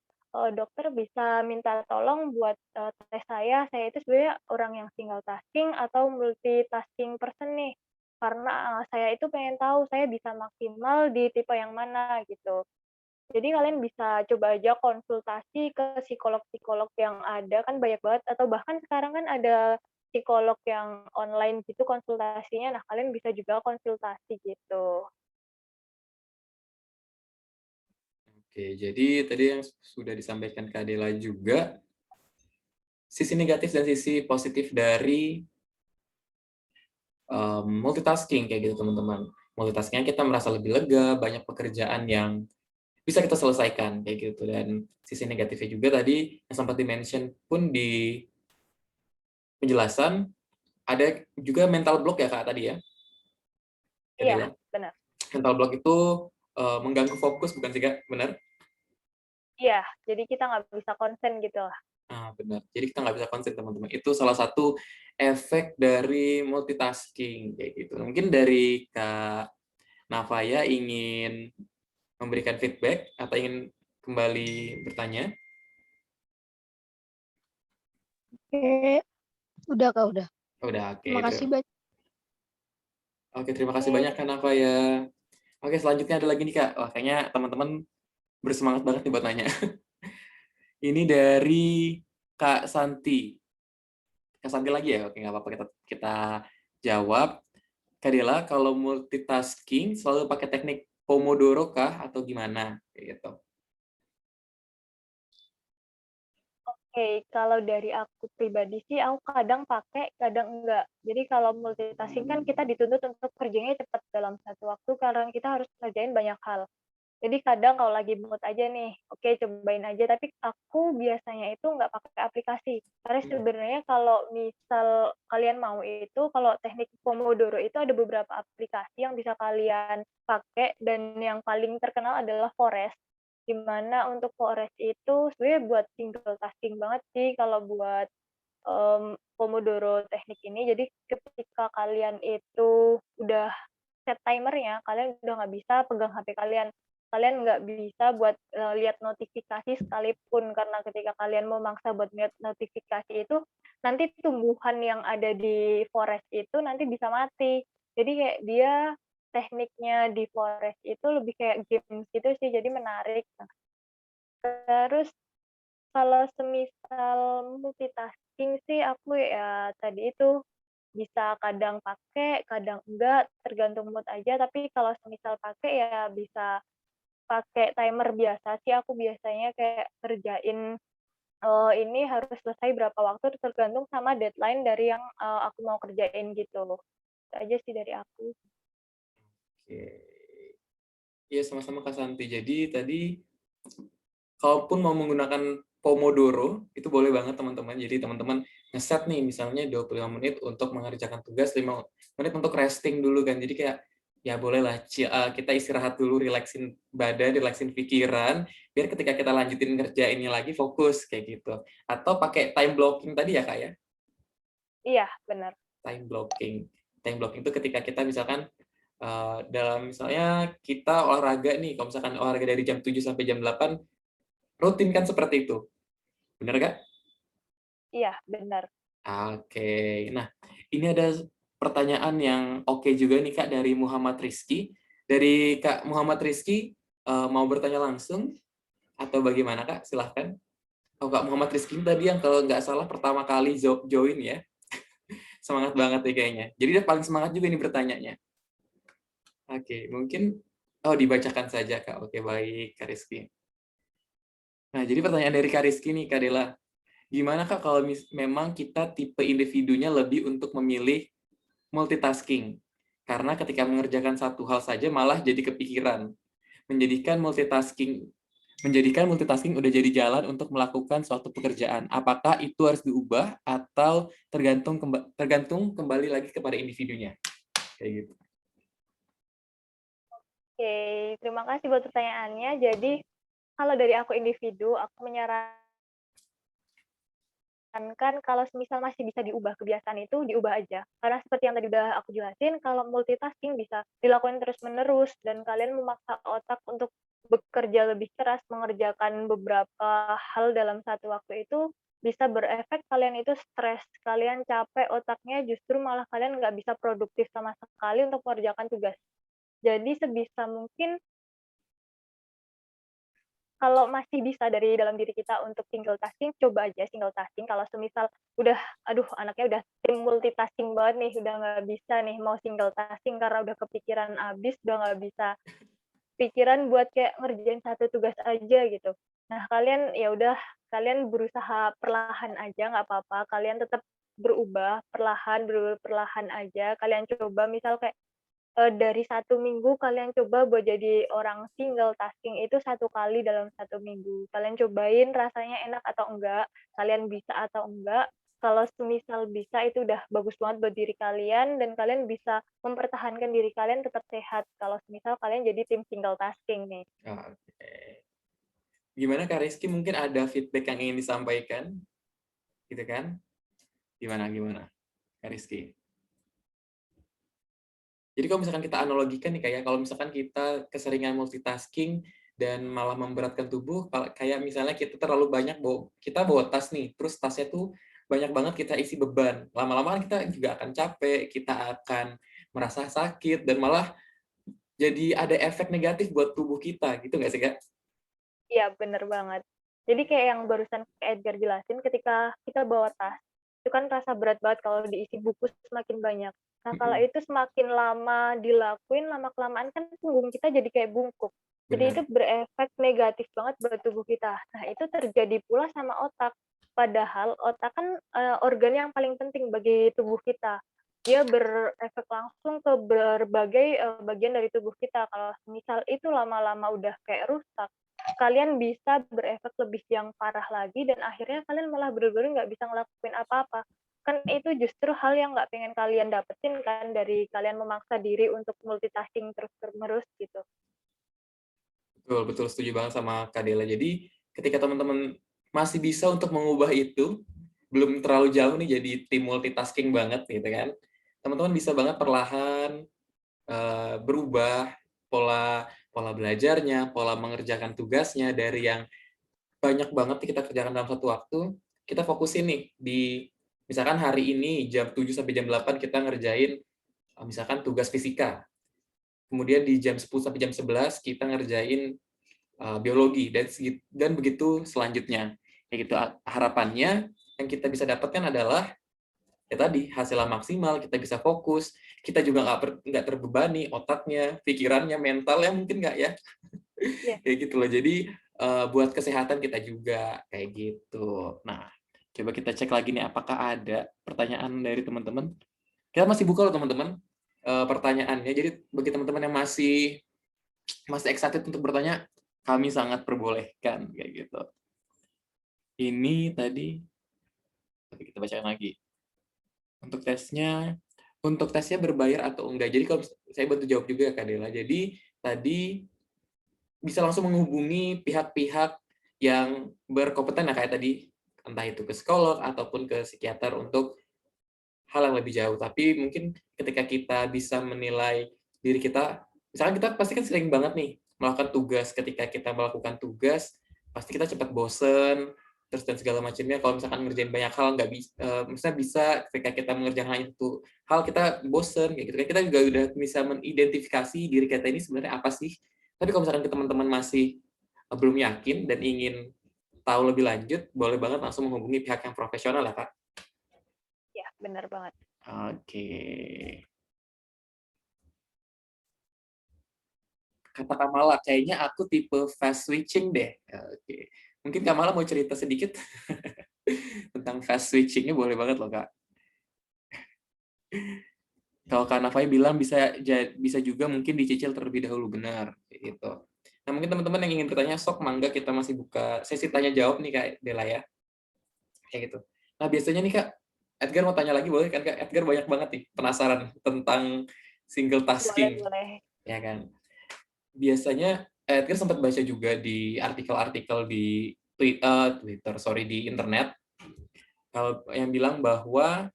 dokter bisa minta tolong buat tes saya itu sebenarnya orang yang single tasking atau multitasking person nih. Karena saya itu pengen tahu saya bisa maksimal di tipe yang mana gitu. Jadi kalian bisa coba aja konsultasi ke psikolog-psikolog yang ada, kan banyak banget, atau bahkan sekarang kan ada psikolog yang online gitu konsultasinya, nah kalian bisa juga konsultasi gitu. Oke, jadi tadi yang sudah disampaikan Kak Dela juga, sisi negatif dan sisi positif dari multitasking kayak gitu teman-teman. Multitasking kita merasa lebih lega, banyak pekerjaan yang bisa kita selesaikan kayak gitu. Dan sisi negatifnya juga tadi yang sempat di-mention pun di penjelasan, ada juga mental block ya Kak tadi ya? Iya, benar. Mental block itu mengganggu fokus bukan sih Kak? Benar? Iya, jadi kita nggak bisa konsen gitu lah. Benar. Jadi kita nggak bisa konsen teman-teman. Itu salah satu efek dari multitasking kayak gitu. Mungkin dari Kak Nafaya ingin memberikan feedback atau ingin kembali bertanya? Oke, udah Kak, udah. Udah, oke. Terima kasih banyak. Oke, terima kasih banyak Kak Nafaya. Oke, selanjutnya ada lagi nih Kak. Wah, kayaknya teman-teman bersemangat banget nih buat nanya. Ini dari Kak Santi. Kak Santi lagi ya? Oke, nggak apa-apa. Kita jawab. Kak Dela, kalau multitasking selalu pakai teknik Pomodoro kah? Atau gimana? Kayak gitu. Oke, kalau dari aku pribadi sih, aku kadang pakai, kadang enggak. Jadi kalau multitasking kan kita dituntut untuk kerjanya cepat dalam satu waktu, karena kita harus ngerjain banyak hal. Jadi kadang kalau lagi mood aja nih, oke cobain aja. Tapi aku biasanya itu nggak pakai aplikasi. Karena sebenarnya kalau misal kalian mau itu, kalau teknik Pomodoro itu ada beberapa aplikasi yang bisa kalian pakai, dan yang paling terkenal adalah Forest. Dimana untuk Forest itu sebenarnya buat single tasking banget sih kalau buat Pomodoro teknik ini. Jadi ketika kalian itu udah set timernya, kalian udah nggak bisa pegang HP kalian. Kalian nggak bisa buat lihat notifikasi sekalipun, karena ketika kalian memaksa buat lihat notifikasi itu, nanti tumbuhan yang ada di forest itu nanti bisa mati. Jadi kayak dia tekniknya di forest itu lebih kayak games gitu sih, jadi menarik. Nah, terus kalau semisal multitasking sih aku ya tadi itu bisa kadang pakai, kadang enggak, tergantung mood aja. Tapi kalau semisal pakai ya bisa pakai timer biasa sih. Aku biasanya kayak kerjain ini harus selesai berapa waktu, tergantung sama deadline dari yang aku mau kerjain gitu. Itu aja sih dari aku. Oke. Iya, sama-sama Kak Santi. Jadi tadi, kalaupun mau menggunakan Pomodoro, itu boleh banget teman-teman. Jadi teman-teman ngeset nih misalnya 25 menit untuk mengerjakan tugas, 5 menit untuk resting dulu kan. Jadi kayak ya bolehlah kita istirahat dulu, relaksin badan, relaksin pikiran, biar ketika kita lanjutin ngerjainnya lagi fokus kayak gitu. Atau pakai time blocking tadi ya Kak ya? Iya, benar. Time blocking. Time blocking itu ketika kita misalkan dalam misalnya kita olahraga nih, kalau misalkan olahraga dari jam 7 sampai jam 8, rutin kan seperti itu. Benar Kak? Iya, benar. Oke. Nah, ini ada pertanyaan yang oke juga nih Kak dari Muhammad Rizky. Dari Kak Muhammad Rizky, mau bertanya langsung atau bagaimana Kak? Silahkan. Oh, Kak Muhammad Rizky tadi yang kalau nggak salah pertama kali join ya. Semangat banget nih kayaknya. Jadi dia paling semangat juga nih bertanyanya. Oke, mungkin dibacakan saja Kak. Oke, baik Kak Rizky. Nah, jadi pertanyaan dari Kak Rizky nih Kak Dela. Gimana Kak kalau memang kita tipe individunya lebih untuk memilih multitasking? Karena ketika mengerjakan satu hal saja malah jadi kepikiran. Menjadikan multitasking udah jadi jalan untuk melakukan suatu pekerjaan. Apakah itu harus diubah atau tergantung kembali lagi kepada individunya? Kayak gitu. Oke, terima kasih buat pertanyaannya. Jadi, kalau dari aku individu, aku menyarankan kalau semisal masih bisa diubah kebiasaan itu, diubah aja. Karena seperti yang tadi udah aku jelasin, kalau multitasking bisa dilakukan terus-menerus, dan kalian memaksa otak untuk bekerja lebih keras, mengerjakan beberapa hal dalam satu waktu itu, bisa berefek kalian itu stres, kalian capek otaknya, justru malah kalian nggak bisa produktif sama sekali untuk mengerjakan tugas. Jadi sebisa mungkin kalau masih bisa dari dalam diri kita untuk single tasking, coba aja single tasking. Kalau semisal udah, aduh anaknya udah tim multitasking banget nih, udah nggak bisa nih mau single tasking karena udah kepikiran abis, udah nggak bisa pikiran buat kayak ngerjain satu tugas aja gitu. Nah kalian ya udah, kalian berusaha perlahan aja, nggak apa-apa. Kalian tetap berubah perlahan aja. Kalian coba misal kayak dari 1 minggu kalian coba buat jadi orang single tasking itu 1 kali dalam 1 minggu. Kalian cobain rasanya enak atau enggak, kalian bisa atau enggak. Kalau semisal bisa itu udah bagus banget buat diri kalian dan kalian bisa mempertahankan diri kalian tetap sehat kalau semisal kalian jadi tim single tasking nih. Oke. Gimana Kak Rizky, mungkin ada feedback yang ingin disampaikan? Gitu kan? Gimana Kak Rizky? Jadi kalau misalkan kita analogikan nih kayak kalau misalkan kita keseringan multitasking dan malah memberatkan tubuh, kayak misalnya kita terlalu banyak kita bawa tas nih, terus tasnya tuh banyak banget kita isi beban. Lama-lama kan kita juga akan capek, kita akan merasa sakit dan malah jadi ada efek negatif buat tubuh kita, gitu nggak sih Kak? Iya, bener banget. Jadi kayak yang barusan Edgar jelasin, ketika kita bawa tas, itu kan rasa berat banget kalau diisi buku semakin banyak. Nah, kalau itu semakin lama dilakuin, lama-kelamaan kan punggung kita jadi kayak bungkuk. Jadi itu Benar. berefek negatif banget buat tubuh kita. Nah, itu terjadi pula sama otak. Padahal otak kan organ yang paling penting bagi tubuh kita. Dia berefek langsung ke berbagai bagian dari tubuh kita. Kalau misal itu lama-lama udah kayak rusak, kalian bisa berefek lebih yang parah lagi dan akhirnya kalian malah bener-bener nggak bisa ngelakuin apa-apa. Kan itu justru hal yang nggak pengen kalian dapetin kan dari kalian memaksa diri untuk multitasking terus-menerus gitu. Betul setuju banget sama Kak Dela. Jadi ketika teman-teman masih bisa untuk mengubah itu, belum terlalu jauh nih jadi tim multitasking banget gitu kan. Teman-teman bisa banget perlahan berubah pola belajarnya, pola mengerjakan tugasnya dari yang banyak banget kita kerjakan dalam satu waktu, kita fokusin nih di misalkan hari ini jam 7 sampai jam 8 kita ngerjain misalkan tugas fisika. Kemudian di jam 10 sampai jam 11 kita ngerjain biologi dan begitu selanjutnya. Kayak gitu harapannya yang kita bisa dapatkan adalah ya tadi hasilnya maksimal, kita bisa fokus, kita juga nggak terbebani otaknya, pikirannya, mentalnya mungkin nggak ya. Yeah. Kayak gitu loh. Jadi buat kesehatan kita juga kayak gitu. Nah, coba kita cek lagi nih apakah ada pertanyaan dari teman-teman. Kita masih buka loh teman-teman pertanyaannya. Jadi bagi teman-teman yang masih excited untuk bertanya, kami sangat perbolehkan kayak gitu. Ini tadi Tapi kita bacakan lagi. Untuk tesnya berbayar atau enggak. Jadi kalau saya bantu jawab juga ya Kak Dela. Jadi tadi bisa langsung menghubungi pihak-pihak yang berkompeten ya kayak tadi, entah itu ke psikolog ataupun ke psikiater untuk hal yang lebih jauh. Tapi mungkin ketika kita bisa menilai diri kita, misalkan kita pasti kan sering banget nih melakukan tugas. Ketika kita melakukan tugas, pasti kita cepat bosen, terus dan segala macamnya. Kalau misalkan ngerjain banyak hal nggak bisa, misalnya bisa ketika kita mengerjakan hal itu hal kita bosen kayak gitu. Kita juga udah bisa mengidentifikasi diri kita ini sebenarnya apa sih. Tapi kalau misalkan teman-teman masih belum yakin dan ingin tahu lebih lanjut, boleh banget langsung menghubungi pihak yang profesional ya Kak. Ya, benar banget. Oke. Kata Kamala, kayaknya aku tipe fast switching deh. Oke. Mungkin Kamala mau cerita sedikit tentang fast switching-nya, boleh banget loh Kak. Kalau Kak Nafai bilang bisa juga mungkin dicicil terlebih dahulu, benar gitu. Nah, mungkin teman-teman yang ingin bertanya, sok mangga kita masih buka sesi tanya jawab nih Kak Dela ya. Kayak gitu. Nah, biasanya nih Kak, Edgar mau tanya lagi boleh kan Kak? Edgar banyak banget nih penasaran tentang single tasking. Boleh. Ya kan? Biasanya Edgar sempat baca juga di artikel-artikel di di internet kalau yang bilang bahwa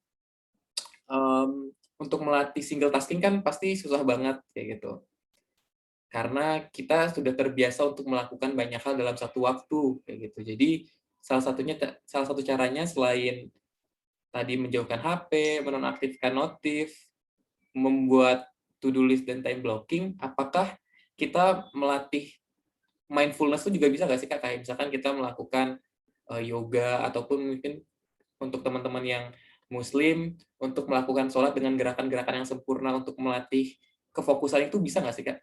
untuk melatih single tasking kan pasti susah banget kayak gitu. Karena kita sudah terbiasa untuk melakukan banyak hal dalam satu waktu kayak gitu. Jadi salah satu caranya selain tadi menjauhkan HP, menonaktifkan notif, membuat to-do list dan time blocking, apakah kita melatih mindfulness itu juga bisa nggak sih Kak? Kayak misalkan kita melakukan yoga ataupun mungkin untuk teman-teman yang Muslim untuk melakukan sholat dengan gerakan-gerakan yang sempurna untuk melatih kefokusan itu bisa nggak sih Kak?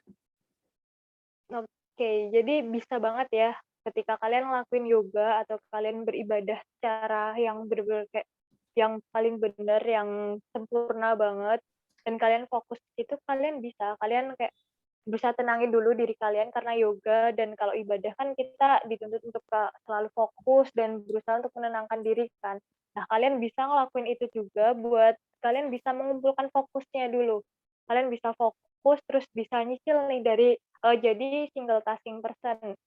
Oke, jadi bisa banget ya ketika kalian ngelakuin yoga atau kalian beribadah secara yang benar-benar kayak yang paling benar, yang sempurna banget, dan kalian fokus itu kalian kayak bisa tenangin dulu diri kalian karena yoga dan kalau ibadah kan kita dituntut untuk selalu fokus dan berusaha untuk menenangkan diri kan. Nah, kalian bisa ngelakuin itu juga buat kalian bisa mengumpulkan fokusnya dulu. Kalian bisa fokus terus bisa nyicil nih dari jadi single tasking person.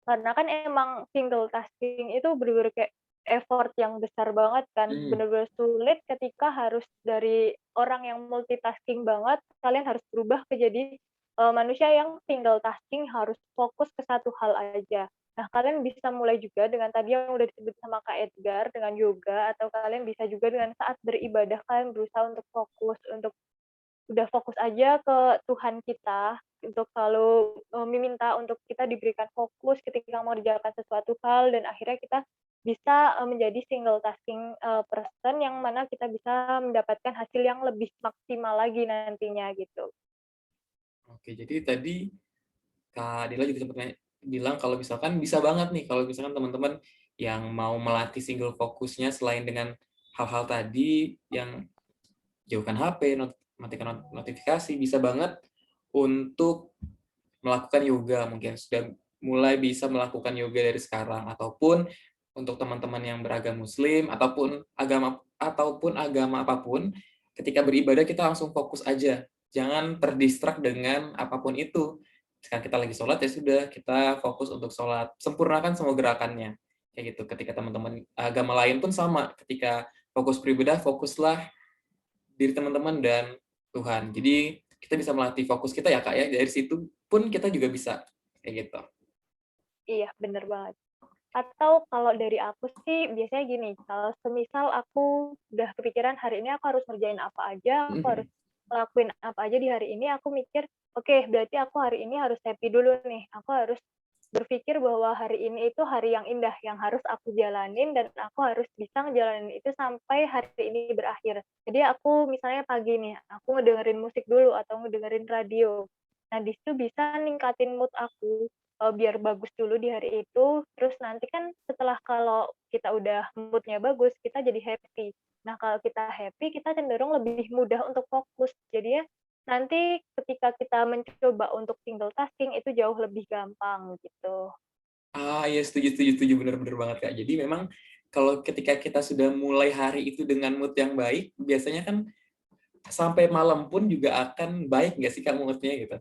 Karena kan emang single tasking itu bener-bener kayak effort yang besar banget kan, bener-bener sulit ketika harus dari orang yang multitasking banget, kalian harus berubah ke jadi manusia yang single tasking, harus fokus ke satu hal aja. Nah, kalian bisa mulai juga dengan tadi yang udah disebut sama Kak Edgar, dengan yoga, atau kalian bisa juga dengan saat beribadah, kalian berusaha untuk fokus, untuk udah fokus aja ke Tuhan kita, untuk selalu meminta untuk kita diberikan fokus ketika mengerjakan sesuatu hal, dan akhirnya kita bisa menjadi single tasking person yang mana kita bisa mendapatkan hasil yang lebih maksimal lagi nantinya gitu. Oke, jadi tadi Kak Dila juga sempat bilang kalau misalkan bisa banget nih kalau misalkan teman-teman yang mau melatih single fokusnya selain dengan hal-hal tadi yang jauhkan HP, matikan notifikasi, bisa banget untuk melakukan yoga. Mungkin sudah mulai bisa melakukan yoga dari sekarang, ataupun untuk teman-teman yang beragama Muslim ataupun agama apapun, ketika beribadah kita langsung fokus aja, jangan terdistrak dengan apapun itu. Sekarang kita lagi sholat ya sudah, kita fokus untuk sholat, sempurnakan semua gerakannya kayak gitu. Ketika teman-teman agama lain pun sama, ketika fokus beribadah, fokuslah diri teman-teman dan Tuhan. Jadi kita bisa melatih fokus kita ya Kak ya, dari situ pun kita juga bisa kayak gitu. Iya, bener banget. Atau kalau dari aku sih biasanya gini, kalau semisal aku udah kepikiran hari ini aku harus ngerjain apa aja, aku harus ngelakuin apa aja di hari ini, aku mikir, oke, berarti aku hari ini harus happy dulu nih. Aku harus berpikir bahwa hari ini itu hari yang indah, yang harus aku jalanin, dan aku harus bisa ngejalanin itu sampai hari ini berakhir. Jadi aku misalnya pagi nih, aku ngedengerin musik dulu atau ngedengerin radio. Nah, di situ bisa ningkatin mood aku, biar bagus dulu di hari itu, terus nanti kan setelah kalau kita udah mood-nya bagus, kita jadi happy. Nah, kalau kita happy, kita cenderung lebih mudah untuk fokus. Jadinya nanti ketika kita mencoba untuk single tasking, itu jauh lebih gampang gitu. Ya setuju, bener-bener banget Kak. Jadi memang kalau ketika kita sudah mulai hari itu dengan mood yang baik, biasanya kan sampai malam pun juga akan baik nggak sih Kak mood-nya gitu?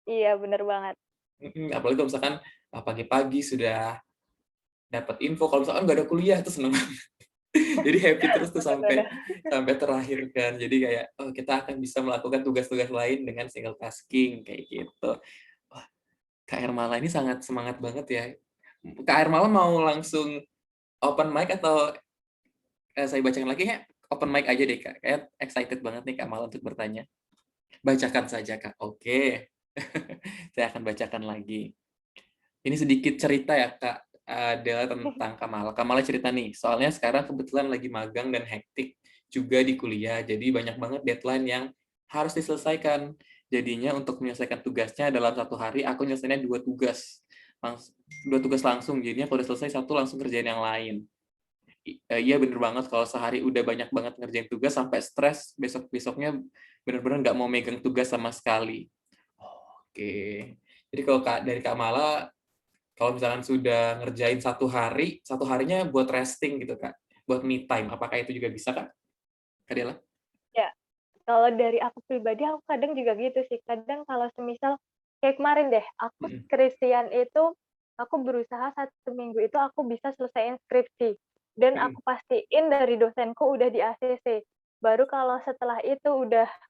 Iya, bener banget. Apalagi kalau misalkan pagi-pagi sudah dapat info, kalau misalkan nggak ada kuliah itu seneng banget. Jadi happy terus tuh sampai terakhir kan. Jadi kayak kita akan bisa melakukan tugas-tugas lain dengan single tasking kayak gitu. Wah, Kak Hermala ini sangat semangat banget ya. Kak Hermala mau langsung open mic atau saya bacakan lagi ya? Open mic aja deh Kak. Kayak excited banget nih Kak Mala untuk bertanya. Bacakan saja Kak. Oke. Saya akan bacakan lagi. Ini sedikit cerita ya Kak, adalah tentang Kamala. Kamala cerita nih, soalnya sekarang kebetulan lagi magang dan hektik juga di kuliah, jadi banyak banget deadline yang harus diselesaikan. Jadinya untuk menyelesaikan tugasnya dalam 1 hari, aku nyelesainnya 2 tugas. 2 tugas langsung, jadinya kalau udah selesai 1 langsung kerjain yang lain. Iya bener banget, kalau sehari udah banyak banget ngerjain tugas, sampai stres, besok-besoknya bener-bener nggak mau megang tugas sama sekali. Oke. Jadi kalau dari Kak Mala, kalau misalkan sudah ngerjain 1 hari, 1 harinya buat resting gitu, Kak, buat me time. Apakah itu juga bisa, Kak? Kak Dela? Ya, kalau dari aku pribadi, aku kadang juga gitu sih. Kadang kalau semisal, kayak kemarin deh, aku skripsian itu, aku berusaha 1 minggu itu aku bisa selesaiin skripsi. Dan aku pastiin dari dosenku udah di ACC. Baru kalau setelah itu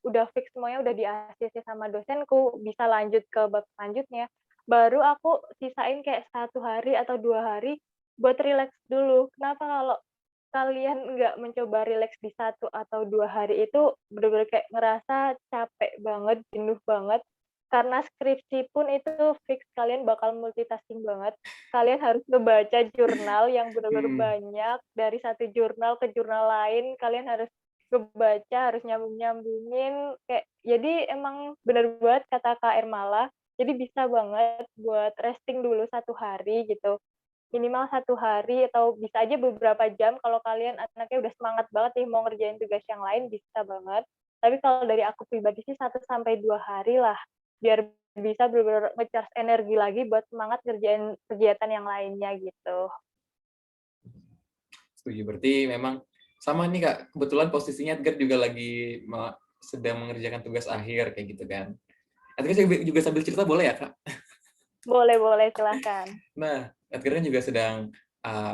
udah fix semuanya, udah di ACC sama dosenku, bisa lanjut ke bab selanjutnya, baru aku sisain kayak 1 hari atau 2 hari buat rileks dulu. Kenapa kalau kalian nggak mencoba rileks di 1 atau 2 hari itu bener-bener kayak ngerasa capek banget, jenuh banget, karena skripsi pun itu fix kalian bakal multitasking banget. Kalian harus ngebaca jurnal yang bener-bener banyak, dari 1 jurnal ke jurnal lain, kalian harus ngebaca, harus nyambung-nyambungin, kayak jadi emang bener banget kata Kak Hermala, jadi bisa banget buat resting dulu 1 hari gitu. Minimal 1 hari atau bisa aja beberapa jam kalau kalian anaknya udah semangat banget nih mau ngerjain tugas yang lain, bisa banget. Tapi kalau dari aku pribadi sih 1-2 hari lah, biar bisa bener-bener nge-charge energi lagi buat semangat ngerjain kegiatan yang lainnya gitu. Setuju, berarti memang sama nih Kak, kebetulan posisinya Edgar juga lagi sedang mengerjakan tugas akhir kayak gitu kan. Edgar juga sambil cerita boleh ya Kak? Boleh, silahkan. Nah, Edgar kan juga sedang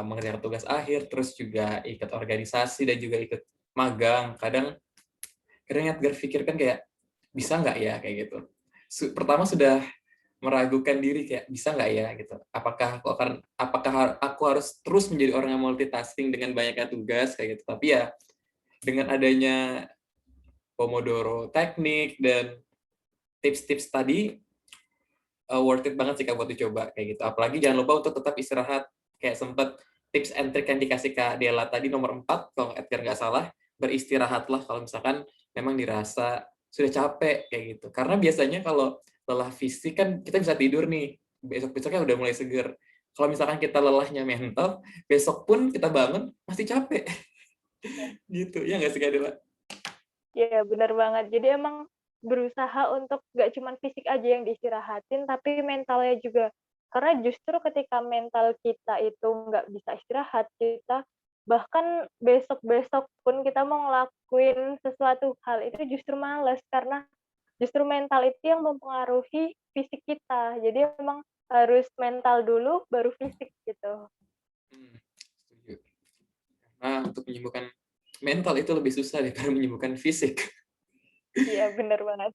mengerjakan tugas akhir, terus juga ikut organisasi dan juga ikut magang. Kadang Edgar pikirkan kayak, bisa nggak ya kayak gitu. Pertama sudah meragukan diri kayak, bisa nggak ya gitu. Apakah aku harus terus menjadi orang yang multitasking dengan banyaknya tugas kayak gitu. Tapi ya dengan adanya Pomodoro teknik dan tips-tips tadi, worth it banget sih Kak buat dicoba kayak gitu. Apalagi jangan lupa untuk tetap istirahat. Kayak sempat tips and trick yang dikasih Kak Dela tadi nomor 4, kalau Edgar nggak salah, beristirahatlah kalau misalkan memang dirasa sudah capek kayak gitu. Karena biasanya kalau lelah fisik kan kita bisa tidur nih, besok-besoknya udah mulai seger. Kalau misalkan kita lelahnya mental, besok pun kita bangun masih capek. Gitu, ya nggak sih Kak Dela? Iya, bener banget. Jadi emang berusaha untuk nggak cuma fisik aja yang diistirahatin, tapi mentalnya juga. Karena justru ketika mental kita itu nggak bisa istirahat, kita bahkan besok-besok pun kita mau ngelakuin sesuatu hal itu justru males, karena justru mental itu yang mempengaruhi fisik kita. Jadi emang harus mental dulu, baru fisik gitu. Setuju. Nah, untuk menyembuhkan mental itu lebih susah daripada menyembuhkan fisik. Iya, bener banget.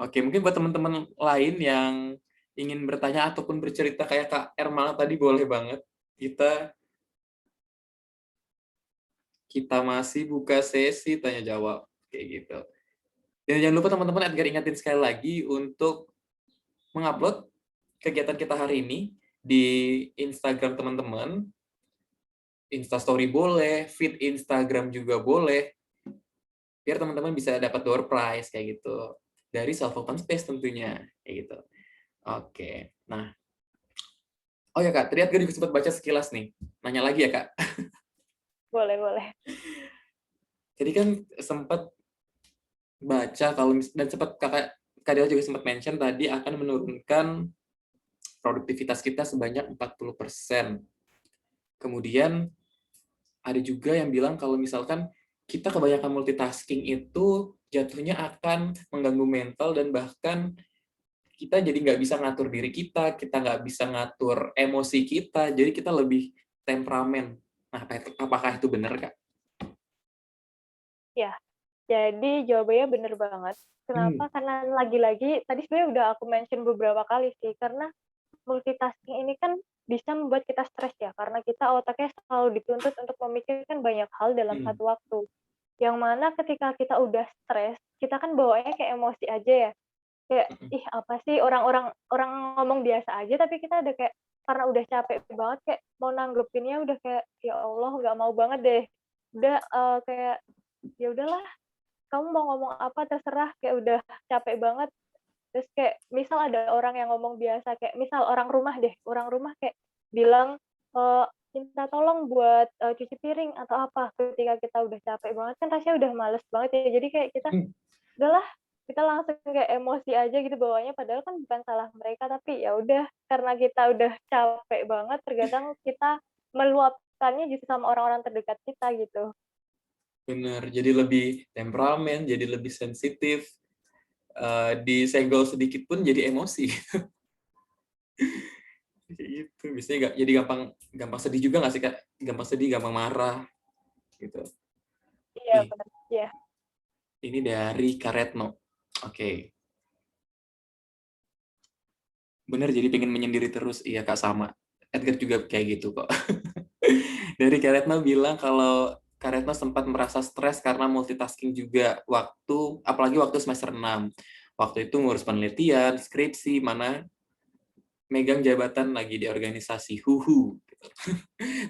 Oke, mungkin buat teman-teman lain yang ingin bertanya ataupun bercerita kayak Kak Hermala tadi, boleh banget. Kita masih buka sesi tanya jawab kayak gitu. Dan jangan lupa teman-teman, Edgar ingatin sekali lagi untuk mengupload kegiatan kita hari ini di Instagram teman-teman. Instastory boleh, feed Instagram juga boleh, biar teman-teman bisa dapat door prize kayak gitu dari Self Open Space tentunya kayak gitu. Oke, nah, oh ya Kak, tadi Edgar juga sempat baca sekilas nih, nanya lagi ya Kak. Boleh. Jadi kan sempat baca kalau dan sempat Kak Dela juga sempat mention tadi akan menurunkan produktivitas kita sebanyak 40%. Kemudian ada juga yang bilang kalau misalkan kita kebanyakan multitasking itu jatuhnya akan mengganggu mental dan bahkan kita jadi nggak bisa ngatur diri kita nggak bisa ngatur emosi kita, jadi kita lebih temperamen. Nah, apakah itu benar, Kak? Ya, jadi jawabannya bener banget. Kenapa? Karena lagi-lagi tadi sebenarnya udah aku mention beberapa kali sih, karena multitasking ini kan bisa membuat kita stres ya, karena kita otaknya selalu dituntut untuk memikirkan banyak hal dalam satu waktu. Yang mana ketika kita udah stres, kita kan bawaannya kayak emosi aja ya. Kayak, ih apa sih orang ngomong biasa aja, tapi kita ada kayak, karena udah capek banget, kayak mau nanggepinnya udah kayak, ya Allah nggak mau banget deh. Udah kayak, ya udahlah, kamu mau ngomong apa terserah, kayak udah capek banget. Terus kayak misal ada orang yang ngomong biasa, kayak misal orang rumah kayak bilang minta tolong buat cuci piring atau apa, ketika kita udah capek banget kan rasanya udah males banget ya, jadi kayak kita udahlah, kita langsung kayak emosi aja gitu bawahnya, padahal kan bukan salah mereka, tapi ya udah karena kita udah capek banget, terkadang kita meluapkannya justru sama orang-orang terdekat kita gitu. Bener, jadi lebih temperamen, jadi lebih sensitif, disenggol sedikit pun jadi emosi. Gitu, biasanya jadi gampang sedih juga nggak sih, Kak? Gampang sedih, gampang marah, gitu. Iya, benar. Iya. Ini dari Karetno. Oke. Bener, jadi pengen menyendiri terus. Iya, Kak, sama. Edgar juga kayak gitu kok. Dari Karetno bilang kalau Karetno sempat merasa stres karena multitasking juga apalagi waktu semester 6. Waktu itu ngurus penelitian, skripsi, mana megang jabatan lagi di organisasi huhu. Gitu.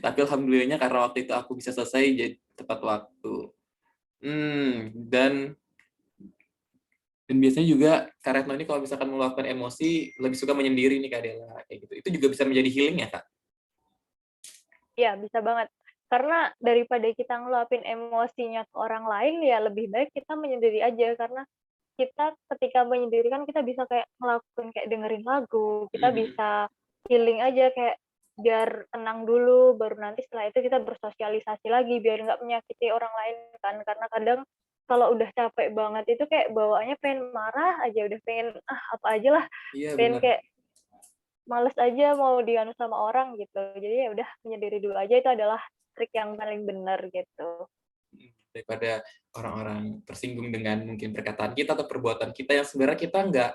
Tapi alhamdulillahnya karena waktu itu aku bisa selesai jadi tepat waktu. Dan biasanya juga Kak Retno ini kalau misalkan meluapkan emosi lebih suka menyendiri nih Kak Dela, kayak gitu. Itu juga bisa menjadi healing ya, Kak? Iya, bisa banget. Karena daripada kita ngeluapin emosinya ke orang lain, ya lebih baik kita menyendiri aja. Karena kita ketika menyendiri kan kita bisa kayak ngelakuin kayak dengerin lagu, kita bisa healing aja kayak biar tenang dulu, baru nanti setelah itu kita bersosialisasi lagi biar nggak menyakiti orang lain kan. Karena kadang kalau udah capek banget itu kayak bawaannya pengen marah aja, udah pengen apa aja lah, pengen kayak males aja mau dianu sama orang gitu. Jadi ya udah menyendiri dulu aja, itu adalah trik yang paling benar gitu. Daripada orang-orang tersinggung dengan mungkin perkataan kita atau perbuatan kita yang sebenarnya kita nggak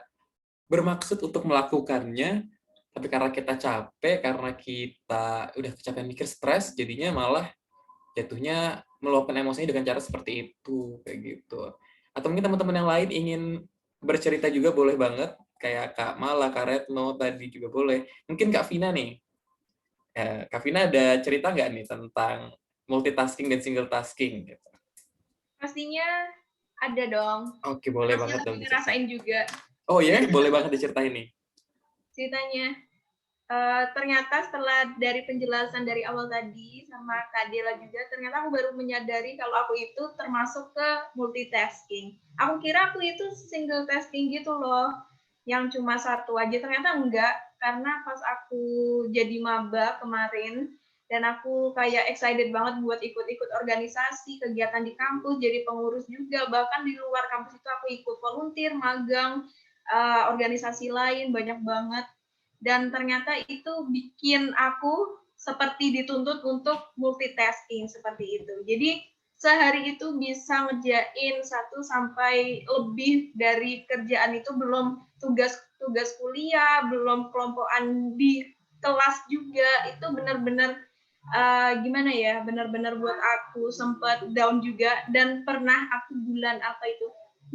bermaksud untuk melakukannya, tapi karena kita capek, karena kita udah kecapean mikir, stres, jadinya malah jatuhnya meluapkan emosinya dengan cara seperti itu, kayak gitu. Atau mungkin teman-teman yang lain ingin bercerita juga boleh banget, kayak Kak Mala, Kak Retno tadi juga boleh. Mungkin Kak Vina nih. Kak Vina ada cerita nggak nih tentang multitasking dan single tasking? Gitu? Pastinya ada dong. Oke, boleh banget dong. Ngerasain juga. Oh ya, boleh banget diceritain nih. Ceritanya, ternyata setelah dari penjelasan dari awal tadi sama Kak Dela juga, ternyata aku baru menyadari kalau aku itu termasuk ke multitasking. Aku kira aku itu single tasking gitu loh, yang cuma satu aja. Ternyata enggak, karena pas aku jadi maba kemarin, dan aku kayak excited banget buat ikut-ikut organisasi, kegiatan di kampus, jadi pengurus juga, bahkan di luar kampus itu aku ikut volunteer, magang, organisasi lain, banyak banget. Dan ternyata itu bikin aku seperti dituntut untuk multitasking seperti itu. Jadi sehari itu bisa ngerjain 1 sampai lebih dari kerjaan itu, belum tugas kuliah, belum kelompokan di kelas juga. Itu benar-benar gimana ya, benar-benar buat aku sempat down juga. Dan pernah aku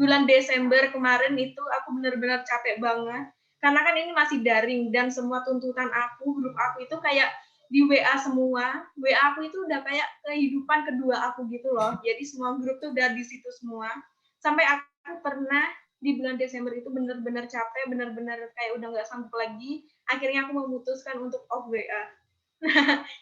bulan Desember kemarin itu aku benar-benar capek banget. Karena kan ini masih daring dan semua tuntutan grup aku itu kayak di WA semua. WA aku itu udah kayak kehidupan kedua aku gitu loh. Jadi semua grup tuh udah di situ semua. Sampai aku pernah di bulan Desember itu benar-benar capek, benar-benar kayak udah nggak sanggup lagi. Akhirnya aku memutuskan untuk off WA.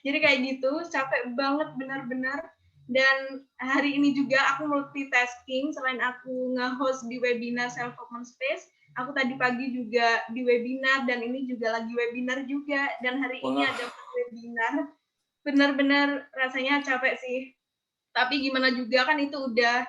Jadi kayak gitu, capek banget benar-benar. Dan hari ini juga aku multitasking, selain aku nge-host di webinar Self Open Space, aku tadi pagi juga di webinar, dan ini juga lagi webinar juga, dan hari ini ada webinar. benar-benar rasanya capek sih. Tapi gimana juga kan itu udah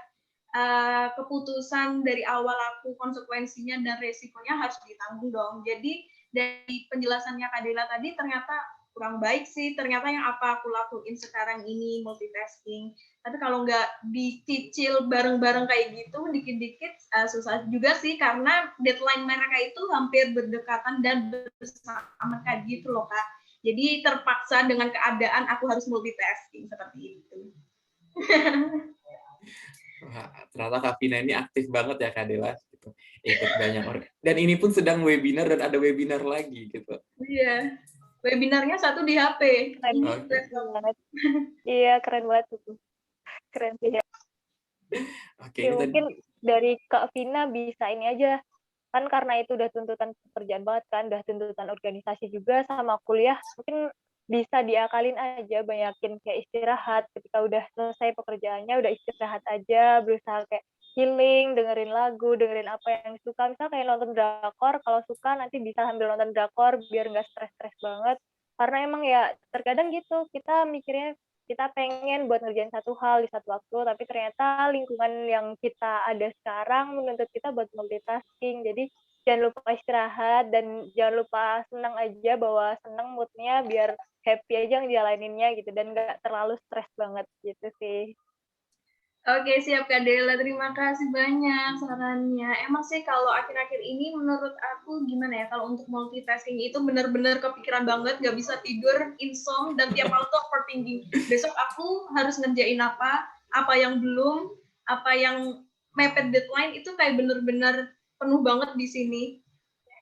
keputusan dari awal aku, konsekuensinya dan resikonya harus ditanggung dong. Jadi dari penjelasannya Kak Dela tadi ternyata kurang baik sih. Ternyata yang apa aku lakuin sekarang ini multitasking. Tapi kalau nggak dicicil bareng-bareng kayak gitu, dikit-dikit susah juga sih karena deadline mereka itu hampir berdekatan dan bersamaan kayak gitu loh Kak. Jadi terpaksa dengan keadaan aku harus multitasking seperti itu. Wah, ternyata Kak Vina ini aktif banget ya Kak Dela, gitu. Ikut banyak orang. Dan ini pun sedang webinar dan ada webinar lagi gitu. Iya, webinarnya satu di HP. Keren Oke. banget. Iya, keren banget itu. Keren sih ya. Oke, Ya, ini tadi. mungkin dari Kak Vina bisa ini aja. Kan karena itu udah tuntutan pekerjaan banget kan, udah tuntutan organisasi juga sama kuliah, mungkin bisa diakalin aja, banyakin kayak istirahat. Ketika udah selesai pekerjaannya, udah istirahat aja, berusaha kayak healing, dengerin lagu, dengerin apa yang suka. Misal kayak nonton drakor, kalau suka nanti bisa sambil nonton drakor biar nggak stres-stres banget. Karena emang ya terkadang gitu, kita mikirnya kita pengen buat ngerjain satu hal di satu waktu, tapi ternyata lingkungan yang kita ada sekarang menuntut kita buat multitasking. Jadi jangan lupa istirahat dan jangan lupa senang aja, bawa senang moodnya biar happy aja ngejalaninnya gitu dan nggak terlalu stres banget gitu sih. Oke, siap Kak Dela. Terima kasih banyak sarannya. Emang sih kalau akhir-akhir ini menurut aku gimana ya, kalau untuk multitasking itu benar-benar kepikiran banget, nggak bisa tidur, insomnia, dan tiap malam tuh overthinking. Besok aku harus ngerjain apa yang belum, apa yang mepet deadline, itu kayak benar-benar penuh banget di sini.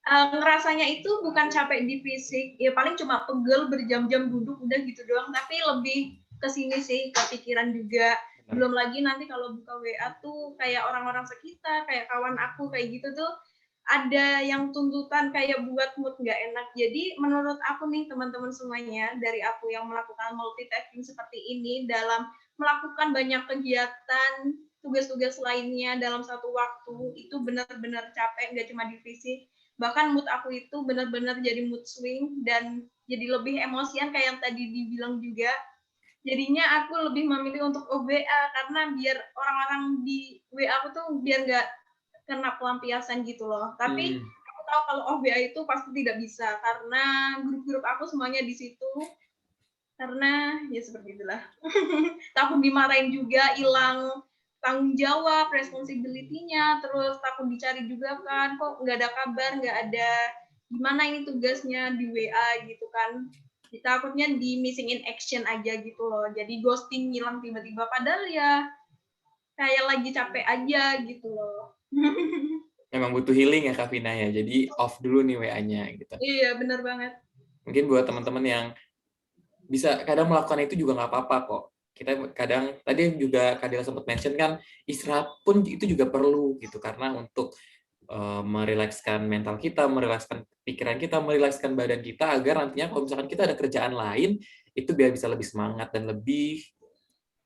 Ngerasanya itu bukan capek di fisik, ya paling cuma pegel berjam-jam duduk udah gitu doang, tapi lebih ke sini sih, kepikiran juga. Belum lagi nanti kalau buka WA tuh kayak orang-orang sekitar, kayak kawan aku kayak gitu tuh ada yang tuntutan kayak buat mood nggak enak. Jadi menurut aku nih teman-teman semuanya, dari aku yang melakukan multitasking seperti ini dalam melakukan banyak kegiatan, tugas-tugas lainnya dalam satu waktu, itu benar-benar capek, nggak cuma di fisik, bahkan mood aku itu benar-benar jadi mood swing dan jadi lebih emosian kayak yang tadi dibilang juga. Jadinya aku lebih memilih untuk OWA karena biar orang-orang di WA aku tuh biar nggak kena pelampiasan gitu loh. Tapi aku tahu kalau OWA itu pasti tidak bisa karena grup-grup aku semuanya di situ. Karena ya seperti itulah. Takut dimarahin juga, hilang tanggung jawab, responsibility-nya, terus takut dicari juga kan, kok nggak ada kabar, nggak ada gimana ini tugasnya di WA gitu kan. Takutnya di missing in action aja gitu loh, jadi ghosting, ngilang tiba-tiba, padahal ya kayak lagi capek aja gitu loh. Memang butuh healing ya Kak Vina ya, jadi off dulu nih WA-nya gitu. Iya, bener banget. Mungkin buat teman-teman yang bisa kadang melakukan itu juga nggak apa-apa kok. Kita kadang, tadi juga Kak Dela sempat mention kan, istirahat pun itu juga perlu gitu, karena untuk merilekskan mental kita, merilekskan pikiran kita, merilekskan badan kita, agar nantinya kalau misalkan kita ada kerjaan lain, itu biar bisa lebih semangat dan lebih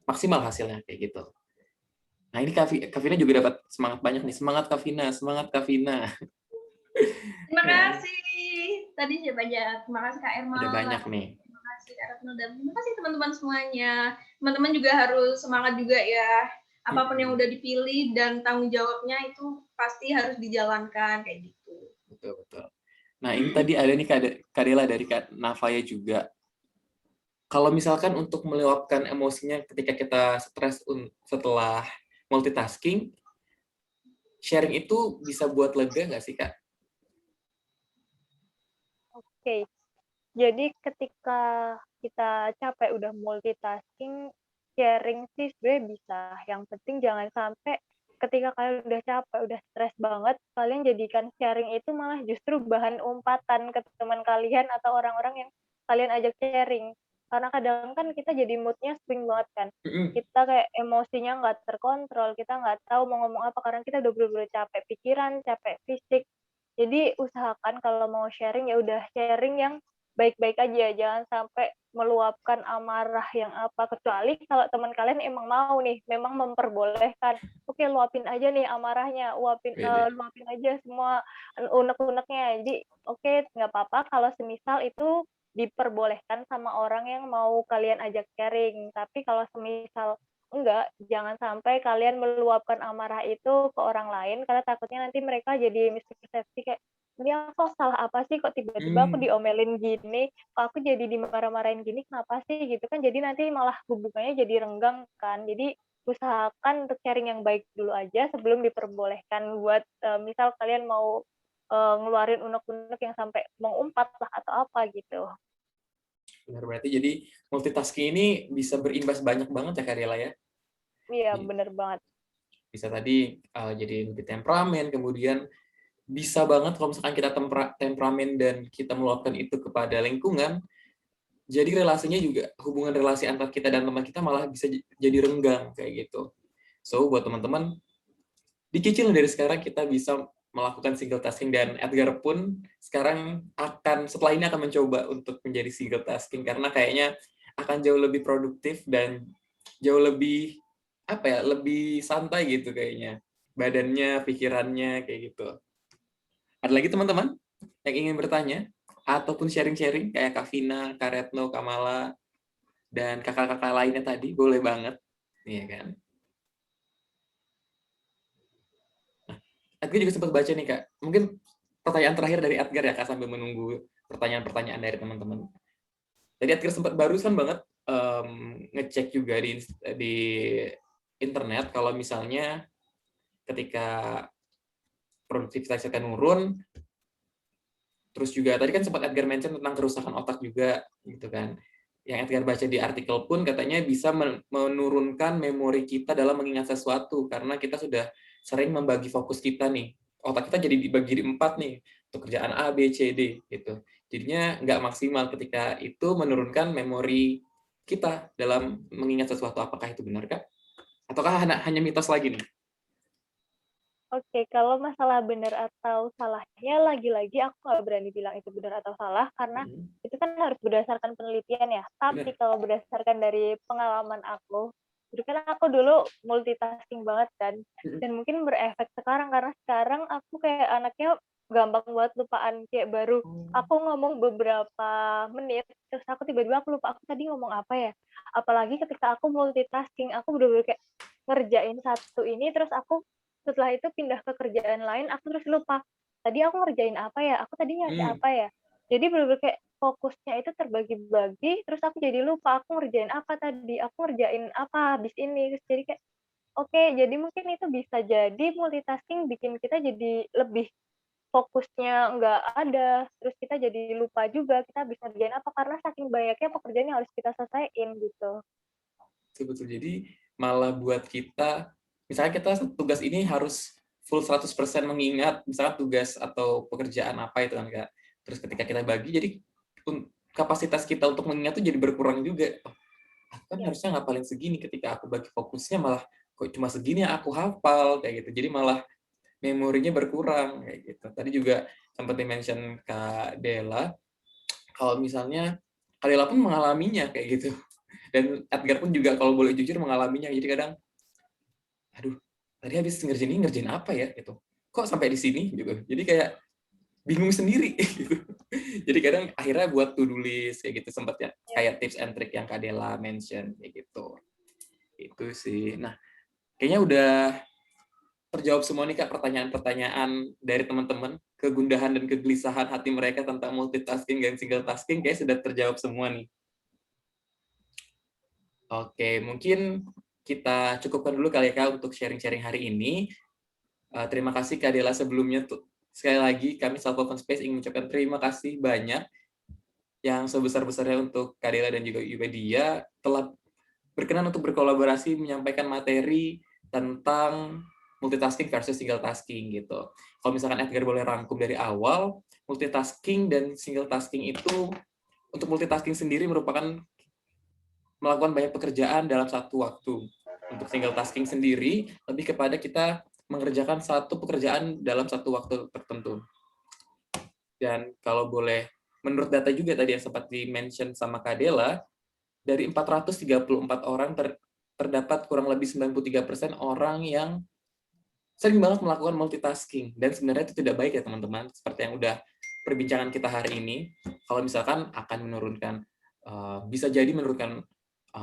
maksimal hasilnya kayak gitu. Nah ini Kak Vina juga dapat semangat banyak nih. Semangat Kak Vina, semangat Kak Vina. Terima Ya, kasih. Tadi siapa aja? Terima kasih Kak Ermal. ada banyak nih. Terima kasih Kak Retno dan terima kasih teman-teman semuanya. Teman-teman juga harus semangat juga ya. Apapun yang udah dipilih dan tanggung jawabnya itu pasti harus dijalankan kayak gitu. Betul, betul. Nah ini tadi ada nih Kak Dela dari Kak Navaya juga. Kalau misalkan untuk meluapkan emosinya ketika kita stres setelah multitasking, sharing itu bisa buat lega nggak sih Kak? Oke. Jadi ketika kita capek udah multitasking, sharing sih sebenarnya bisa. Yang penting jangan sampai ketika kalian udah capek, udah stres banget, kalian jadikan sharing itu malah justru bahan umpatan ke teman kalian atau orang-orang yang kalian ajak sharing. Karena kadang kan kita jadi moodnya swing banget kan. Kita kayak emosinya nggak terkontrol, kita nggak tahu mau ngomong apa karena kita udah bener-bener capek pikiran, capek fisik. Jadi usahakan kalau mau sharing ya udah sharing yang baik-baik aja, jangan sampai meluapkan amarah yang apa, kecuali kalau teman kalian emang mau nih, memang memperbolehkan, oke luapin aja nih amarahnya, luapin aja semua unek-uneknya, jadi oke nggak apa-apa kalau semisal itu diperbolehkan sama orang yang mau kalian ajak sharing. Tapi kalau semisal enggak, jangan sampai kalian meluapkan amarah itu ke orang lain, karena takutnya nanti mereka jadi mispersepsi kayak, ini aku salah apa sih, kok tiba-tiba aku diomelin gini, kok aku jadi dimarah-marahin gini, kenapa sih, gitu kan. Jadi nanti malah hubungannya jadi renggang kan. Jadi usahakan untuk sharing yang baik dulu aja sebelum diperbolehkan buat misal kalian mau ngeluarin unek-unek yang sampai mengumpat lah atau apa gitu. Benar, berarti jadi multitasking ini bisa berimbas banyak banget ya Kak Dela ya? Iya, bener banget. Bisa tadi jadi lebih temperamen, kemudian bisa banget kalau misalkan kita temperamen dan kita meluapkan itu kepada lingkungan, jadi relasinya juga, hubungan relasi antar kita dan teman kita malah bisa jadi renggang kayak gitu. So, buat teman-teman, dicicil dari sekarang kita bisa melakukan single tasking, dan Edgar pun sekarang setelah ini akan mencoba untuk menjadi single tasking karena kayaknya akan jauh lebih produktif dan jauh lebih lebih santai gitu kayaknya. Badannya, pikirannya kayak gitu. Ada lagi teman-teman yang ingin bertanya ataupun sharing-sharing kayak Kak Vina, Kak Retno, Kamala, dan kakak-kakak lainnya tadi, boleh banget. Iya kan? Edgar juga sempat baca nih Kak, mungkin pertanyaan terakhir dari Edgar ya Kak, sambil menunggu pertanyaan-pertanyaan dari teman-teman. Jadi Edgar sempat barusan banget ngecek juga di internet kalau misalnya ketika produktivitas kita nurun, terus juga tadi kan sempat Edgar mention tentang kerusakan otak juga gitu kan. Yang Edgar baca di artikel pun katanya bisa menurunkan memori kita dalam mengingat sesuatu karena kita sudah sering membagi fokus kita nih. Otak kita jadi dibagi di 4 nih, untuk kerjaan A, B, C, D gitu. Jadinya nggak maksimal ketika itu menurunkan memori kita dalam mengingat sesuatu. Apakah itu benar Kak? Ataukah hanya mitos lagi nih? Oke, kalau masalah benar atau salahnya, lagi-lagi aku nggak berani bilang itu benar atau salah, karena itu kan harus berdasarkan penelitian ya. Tapi kalau berdasarkan dari pengalaman aku, jadi kan aku dulu multitasking banget kan, dan mungkin berefek sekarang, karena sekarang aku kayak anaknya gampang buat lupaan, kayak baru aku ngomong beberapa menit, terus aku tiba-tiba aku lupa aku tadi ngomong apa ya. Apalagi ketika aku multitasking, aku bener-bener kayak ngerjain satu ini, terus aku setelah itu pindah ke kerjaan lain, aku terus lupa, tadi aku ngerjain apa ya, aku tadi ngasih apa ya. Jadi bener-bener kayak fokusnya itu terbagi-bagi, terus aku jadi lupa aku ngerjain apa tadi, aku ngerjain apa habis ini. Terus jadi kayak, oke, jadi mungkin itu bisa jadi multitasking bikin kita jadi lebih fokusnya nggak ada, terus kita jadi lupa juga kita habis ngerjain apa, karena saking banyaknya pekerjaan yang harus kita selesaiin gitu. Betul-betul, jadi malah buat kita, misalnya kita tugas ini harus full 100% mengingat, misalnya tugas atau pekerjaan apa itu kan Kak. Terus ketika kita bagi, jadi kapasitas kita untuk mengingat itu jadi berkurang juga. Aku kan harusnya ngapalin segini, ketika aku bagi fokusnya malah kok cuma segini yang aku hafal, kayak gitu. Jadi malah memorinya berkurang, kayak gitu. Tadi juga sempat di-mention Kak Dela, kalau misalnya Kak Dela pun mengalaminya kayak gitu. Dan Edgar pun juga kalau boleh jujur mengalaminya. Jadi kadang, aduh, tadi habis ngerjain apa ya? Gitu. Kok sampai di sini? Gitu. Jadi kayak bingung sendiri. Gitu. Jadi kadang akhirnya buat to-do list kayak gitu, sempat ya kayak tips and trick yang Kak Dela mention kayak gitu. Itu sih. Nah, kayaknya udah terjawab semua nih Kak pertanyaan-pertanyaan dari teman-teman. Kegundahan dan kegelisahan hati mereka tentang multitasking dan single tasking kayak sudah terjawab semua nih. Oke, mungkin kita cukupkan dulu kali ya Kak untuk sharing-sharing hari ini. Terima kasih Kak Dela sebelumnya. Sekali lagi kami Self Open Space ingin mengucapkan terima kasih banyak yang sebesar-besarnya untuk Kak Dela dan juga Yubedia telah berkenan untuk berkolaborasi menyampaikan materi tentang multitasking versus single tasking gitu. Kalau misalkan Edgar boleh rangkum dari awal, multitasking dan single tasking itu, untuk multitasking sendiri merupakan melakukan banyak pekerjaan dalam satu waktu. Untuk single tasking sendiri, lebih kepada kita mengerjakan satu pekerjaan dalam satu waktu tertentu. Dan kalau boleh, menurut data juga tadi yang sempat di-mention sama Kak Dela, dari 434 orang terdapat kurang lebih 93% orang yang sering banget melakukan multitasking. Dan sebenarnya itu tidak baik ya teman-teman, seperti yang udah perbincangan kita hari ini, kalau misalkan akan menurunkan, bisa jadi menurunkan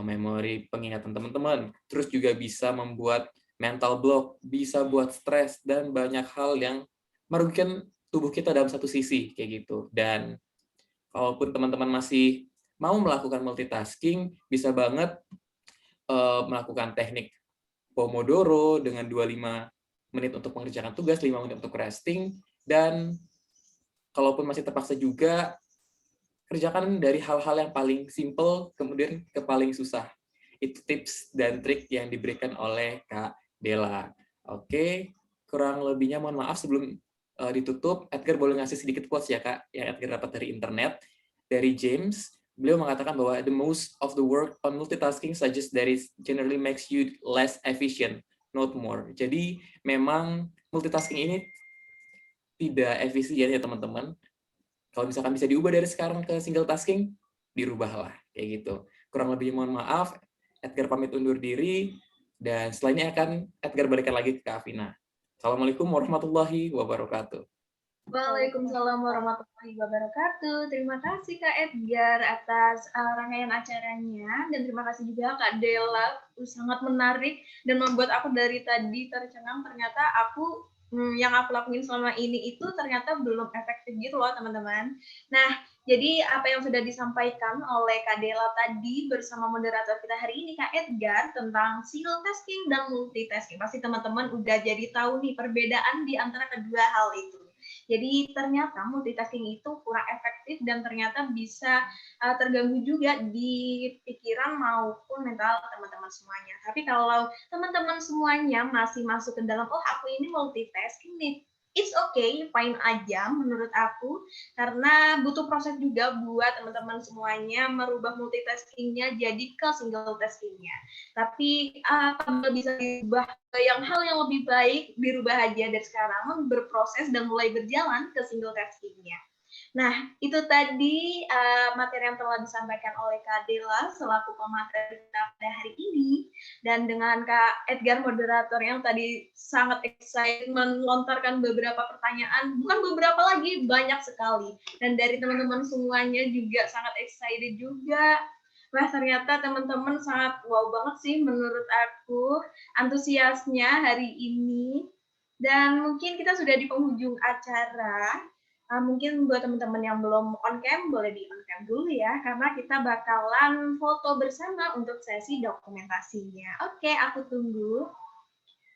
memori pengingatan teman-teman, terus juga bisa membuat mental block, bisa buat stres, dan banyak hal yang merugikan tubuh kita dalam satu sisi, kayak gitu. Dan kalaupun teman-teman masih mau melakukan multitasking, bisa banget melakukan teknik Pomodoro dengan 25 menit untuk mengerjakan tugas, 5 menit untuk resting, dan kalaupun masih terpaksa juga, kerjakan dari hal-hal yang paling simple, kemudian ke paling susah. Itu tips dan trik yang diberikan oleh Kak Dela. Oke, kurang lebihnya mohon maaf sebelum ditutup, Edgar boleh ngasih sedikit quotes ya Kak, yang Edgar dapat dari internet. Dari James, beliau mengatakan bahwa the most of the work on multitasking suggests that it generally makes you less efficient, not more. Jadi memang multitasking ini tidak efisien ya teman-teman. Kalau misalkan bisa diubah dari sekarang ke single tasking, dirubahlah kayak gitu. Kurang lebih mohon maaf, Edgar pamit undur diri, dan selanjutnya akan Edgar berikan lagi ke Kak Afina. Assalamualaikum warahmatullahi wabarakatuh. Waalaikumsalam warahmatullahi wabarakatuh. Terima kasih Kak Edgar atas rangkaian acaranya, dan terima kasih juga Kak Dela, sangat menarik dan membuat aku dari tadi tercengang. Ternyata yang aku lakuin selama ini itu ternyata belum efektif gitu loh teman-teman. Nah, jadi apa yang sudah disampaikan oleh Kak Dela tadi bersama moderator kita hari ini Kak Edgar tentang single tasking dan multitasking, pasti teman-teman udah jadi tahu nih perbedaan di antara kedua hal itu. Jadi ternyata multitasking itu kurang efektif dan ternyata bisa terganggu juga di pikiran maupun mental teman-teman semuanya. Tapi kalau teman-teman semuanya masih masuk ke dalam, oh aku ini multitasking nih, it's okay, fine aja menurut aku, karena butuh proses juga buat teman-teman semuanya merubah multitasking-nya jadi ke single tasking-nya. Tapi kalau bisa diubah hal yang lebih baik, dirubah aja dari sekarang, berproses dan mulai berjalan ke single tasking-nya. Nah, itu tadi materi yang telah disampaikan oleh Kak Dela selaku pemateri kita pada hari ini. Dan dengan Kak Edgar, moderator yang tadi sangat excited melontarkan beberapa pertanyaan, bukan beberapa lagi, banyak sekali. Dan dari teman-teman semuanya juga sangat excited juga. Wah, ternyata teman-teman sangat wow banget sih menurut aku antusiasnya hari ini. Dan mungkin kita sudah di penghujung acara. Mungkin buat teman-teman yang belum on cam, boleh di on cam dulu ya, karena kita bakalan foto bersama untuk sesi dokumentasinya. Oke, aku tunggu.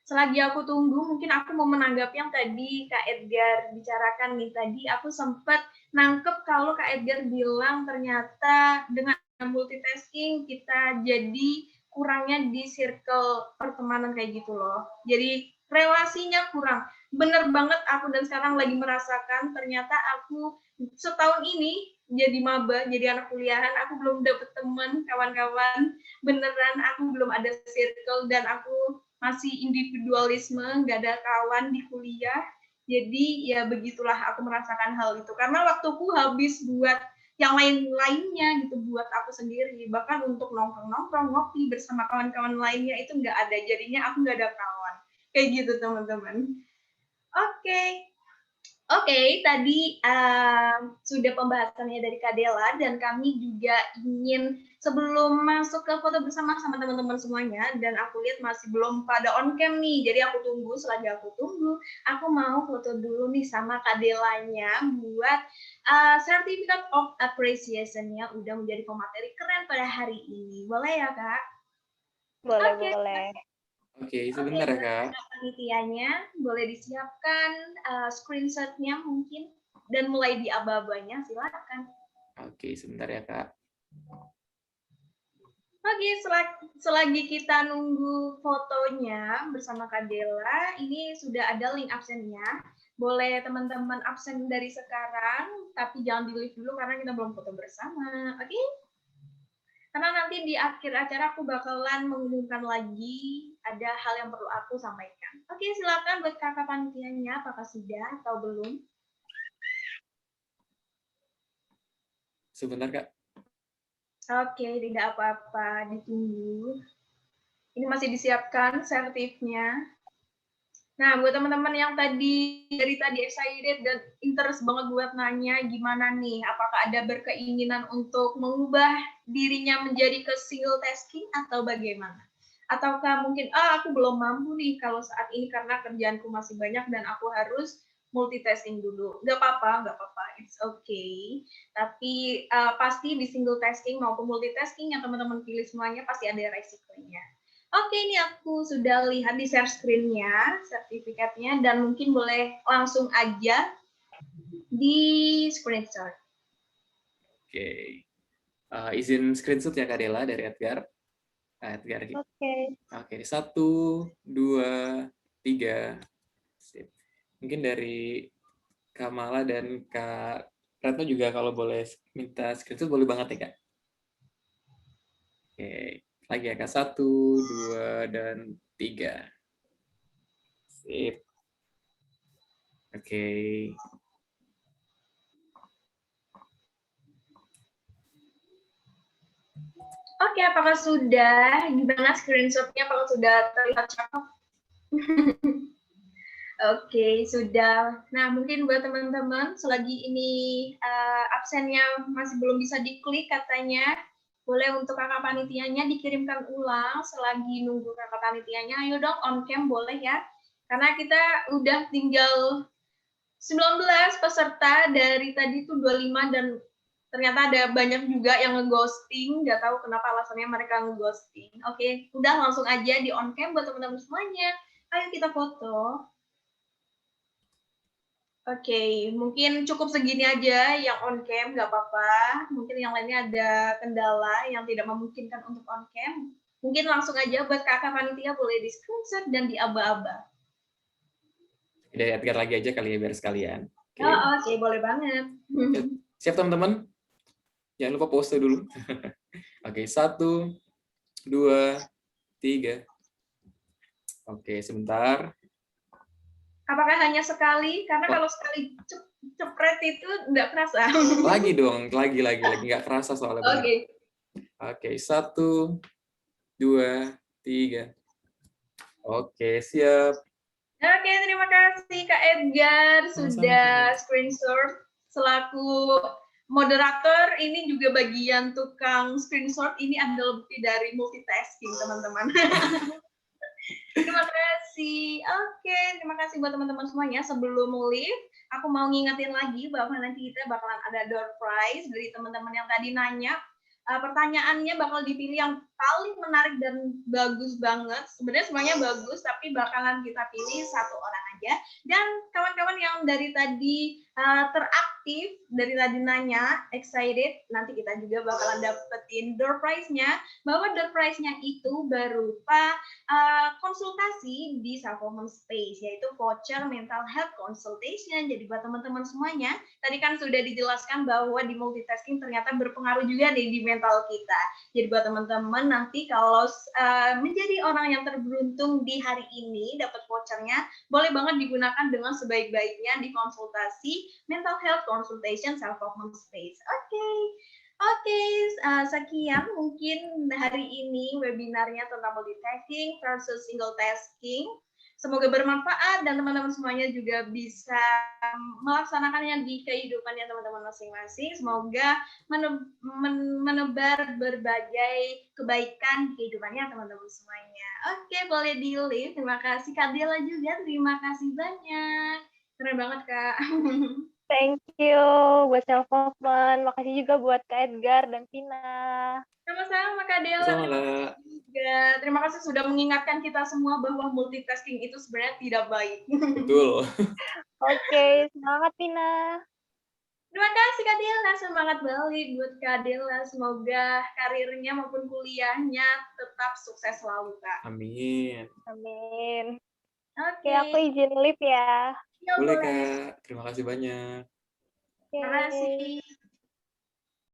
Selagi aku tunggu, mungkin aku mau menanggapi yang tadi Kak Edgar bicarakan nih. Tadi aku sempat nangkep kalau Kak Edgar bilang ternyata dengan multitasking kita jadi kurangnya di circle pertemanan kayak gitu loh. Jadi relasinya kurang. Bener banget, aku dan sekarang lagi merasakan ternyata aku setahun ini jadi maba, jadi anak kuliahan, aku belum dapet teman, kawan-kawan. Beneran aku belum ada circle dan aku masih individualisme, nggak ada kawan di kuliah. Jadi ya begitulah aku merasakan hal itu. Karena waktuku habis buat yang lain-lainnya gitu, buat aku sendiri. Bahkan untuk nongkrong-nongkrong, ngopi bersama kawan-kawan lainnya itu nggak ada. Jadinya aku nggak ada kawan. Kayak gitu teman-teman. Oke, tadi sudah pembahasannya dari Kak Dela, dan kami juga ingin sebelum masuk ke foto bersama sama teman-teman semuanya, dan aku lihat masih belum pada on cam nih, jadi aku tunggu, selagi aku tunggu, aku mau foto dulu nih sama Kak Delanya buat Certificate of Appreciation-nya udah menjadi pemateri keren pada hari ini. Boleh ya, Kak? Boleh. Oke, sebentar ya Kak. Panitianya boleh disiapkan screenshot-nya mungkin dan mulai di aba-abanya, silakan. Oke, sebentar ya Kak. Oke, selagi kita nunggu fotonya bersama Kak Dela, ini sudah ada link absennya. Boleh teman-teman absen dari sekarang, tapi jangan di-leave dulu karena kita belum foto bersama. Oke? Karena nanti di akhir acara aku bakalan mengumumkan lagi ada hal yang perlu aku sampaikan. Oke, silakan buat kakak panitianya, apakah sudah atau belum? Sebentar Kak. Oke, tidak apa-apa, ditunggu. Ini masih disiapkan sertifnya. Nah, buat teman-teman yang dari tadi excited dan interest banget buat nanya gimana nih, apakah ada berkeinginan untuk mengubah dirinya menjadi ke single tasking atau bagaimana? Ataukah mungkin, aku belum mampu nih kalau saat ini karena kerjaanku masih banyak dan aku harus multitasking dulu. Nggak apa-apa, it's okay. Tapi pasti di single tasking maupun multitasking yang teman-teman pilih semuanya pasti ada resikonya. Oke, ini aku sudah lihat di share screen-nya, sertifikatnya, dan mungkin boleh langsung aja di screenshot. Oke. Izin screenshot ya Kak Dela dari Edgar. Edgar. Oke. Oke, 1, 2, 3. Sip. Mungkin dari Kamala dan Kak Retno juga kalau boleh minta screenshot boleh banget ya Kak. Oke, lagi ya Kak. 1, 2, dan 3. Sip. Oke. Oke, apakah sudah? Gimana screenshot-nya? Apakah sudah terlihat cakep? Oke, sudah. Nah, mungkin buat teman-teman, selagi ini absennya masih belum bisa diklik katanya, boleh untuk kakak panitianya dikirimkan ulang selagi nunggu kakak panitianya. Ayo dong, on cam boleh ya. Karena kita udah tinggal 19 peserta, dari tadi tuh 25 dan ternyata ada banyak juga yang ngeghosting, nggak tahu kenapa alasannya mereka ngeghosting. Oke, udah langsung aja di on cam buat teman-teman semuanya. Ayo kita foto. Oke, mungkin cukup segini aja yang on cam, nggak apa-apa. Mungkin yang lainnya ada kendala yang tidak memungkinkan untuk on cam. Mungkin langsung aja buat kakak panitia boleh di screenshot dan di aba-aba. Dari Edgar lagi aja kali ya biar sekalian. Oke. Oke, boleh banget. Siap teman-teman? Jangan lupa pose dulu. Oke, 1, 2, 3. Oke, sebentar. Apakah hanya sekali? Karena kalau sekali cepret itu nggak kerasa. Lagi dong, lagi nggak kerasa soalnya. Oke. Oke, 1, 2, 3. Oke, siap. Oke, terima kasih Kak Edgar sudah screenshot. Selaku moderator, ini juga bagian tukang screenshot. Ini adalah bukti dari multitasking, teman-teman. Terima kasih. Oke, terima kasih buat teman-teman semuanya. Sebelum leave, aku mau ngingetin lagi bahwa nanti kita bakalan ada door prize dari teman-teman yang tadi nanya. Pertanyaannya bakal dipilih yang paling menarik dan bagus banget. Sebenarnya semuanya bagus, tapi bakalan kita pilih satu orang aja. Dan kawan-kawan yang dari tadi teraktif, dari tadi nanya, excited, nanti kita juga bakalan dapetin door prize-nya. Bahwa door prize-nya itu berupa konsultasi di Self-Woman Space, yaitu voucher mental health consultation. Jadi buat teman-teman semuanya, tadi kan sudah dijelaskan bahwa di multitasking ternyata berpengaruh juga nih di mental kita. Jadi buat teman-teman nanti kalau menjadi orang yang terberuntung di hari ini dapat vouchernya, boleh banget digunakan dengan sebaik-baiknya di konsultasi mental health consultation Self-Woman Space. Oke, sekian mungkin hari ini webinarnya tentang multitasking versus single tasking. Semoga bermanfaat dan teman-teman semuanya juga bisa melaksanakannya di kehidupannya teman-teman masing-masing. Semoga menebar berbagai kebaikan di kehidupannya teman-teman semuanya. Oke, boleh di-leave. Terima kasih Kak Dela juga. Terima kasih banyak. Keren banget, Kak. Thank you buat Self-Woman. Makasih juga buat Kak Edgar dan Tina. Sama-sama Kak Dela. Sama, Terima kasih juga. Terima kasih sudah mengingatkan kita semua bahwa multitasking itu sebenarnya tidak baik. Betul. Oke, semangat Tina. Terima kasih Kak Dela, semangat balik buat Kak Dela. Semoga karirnya maupun kuliahnya tetap sukses selalu, Kak. Amin. Amin. Oke. Aku izin live ya. Boleh Kak, terima kasih banyak. Terima kasih.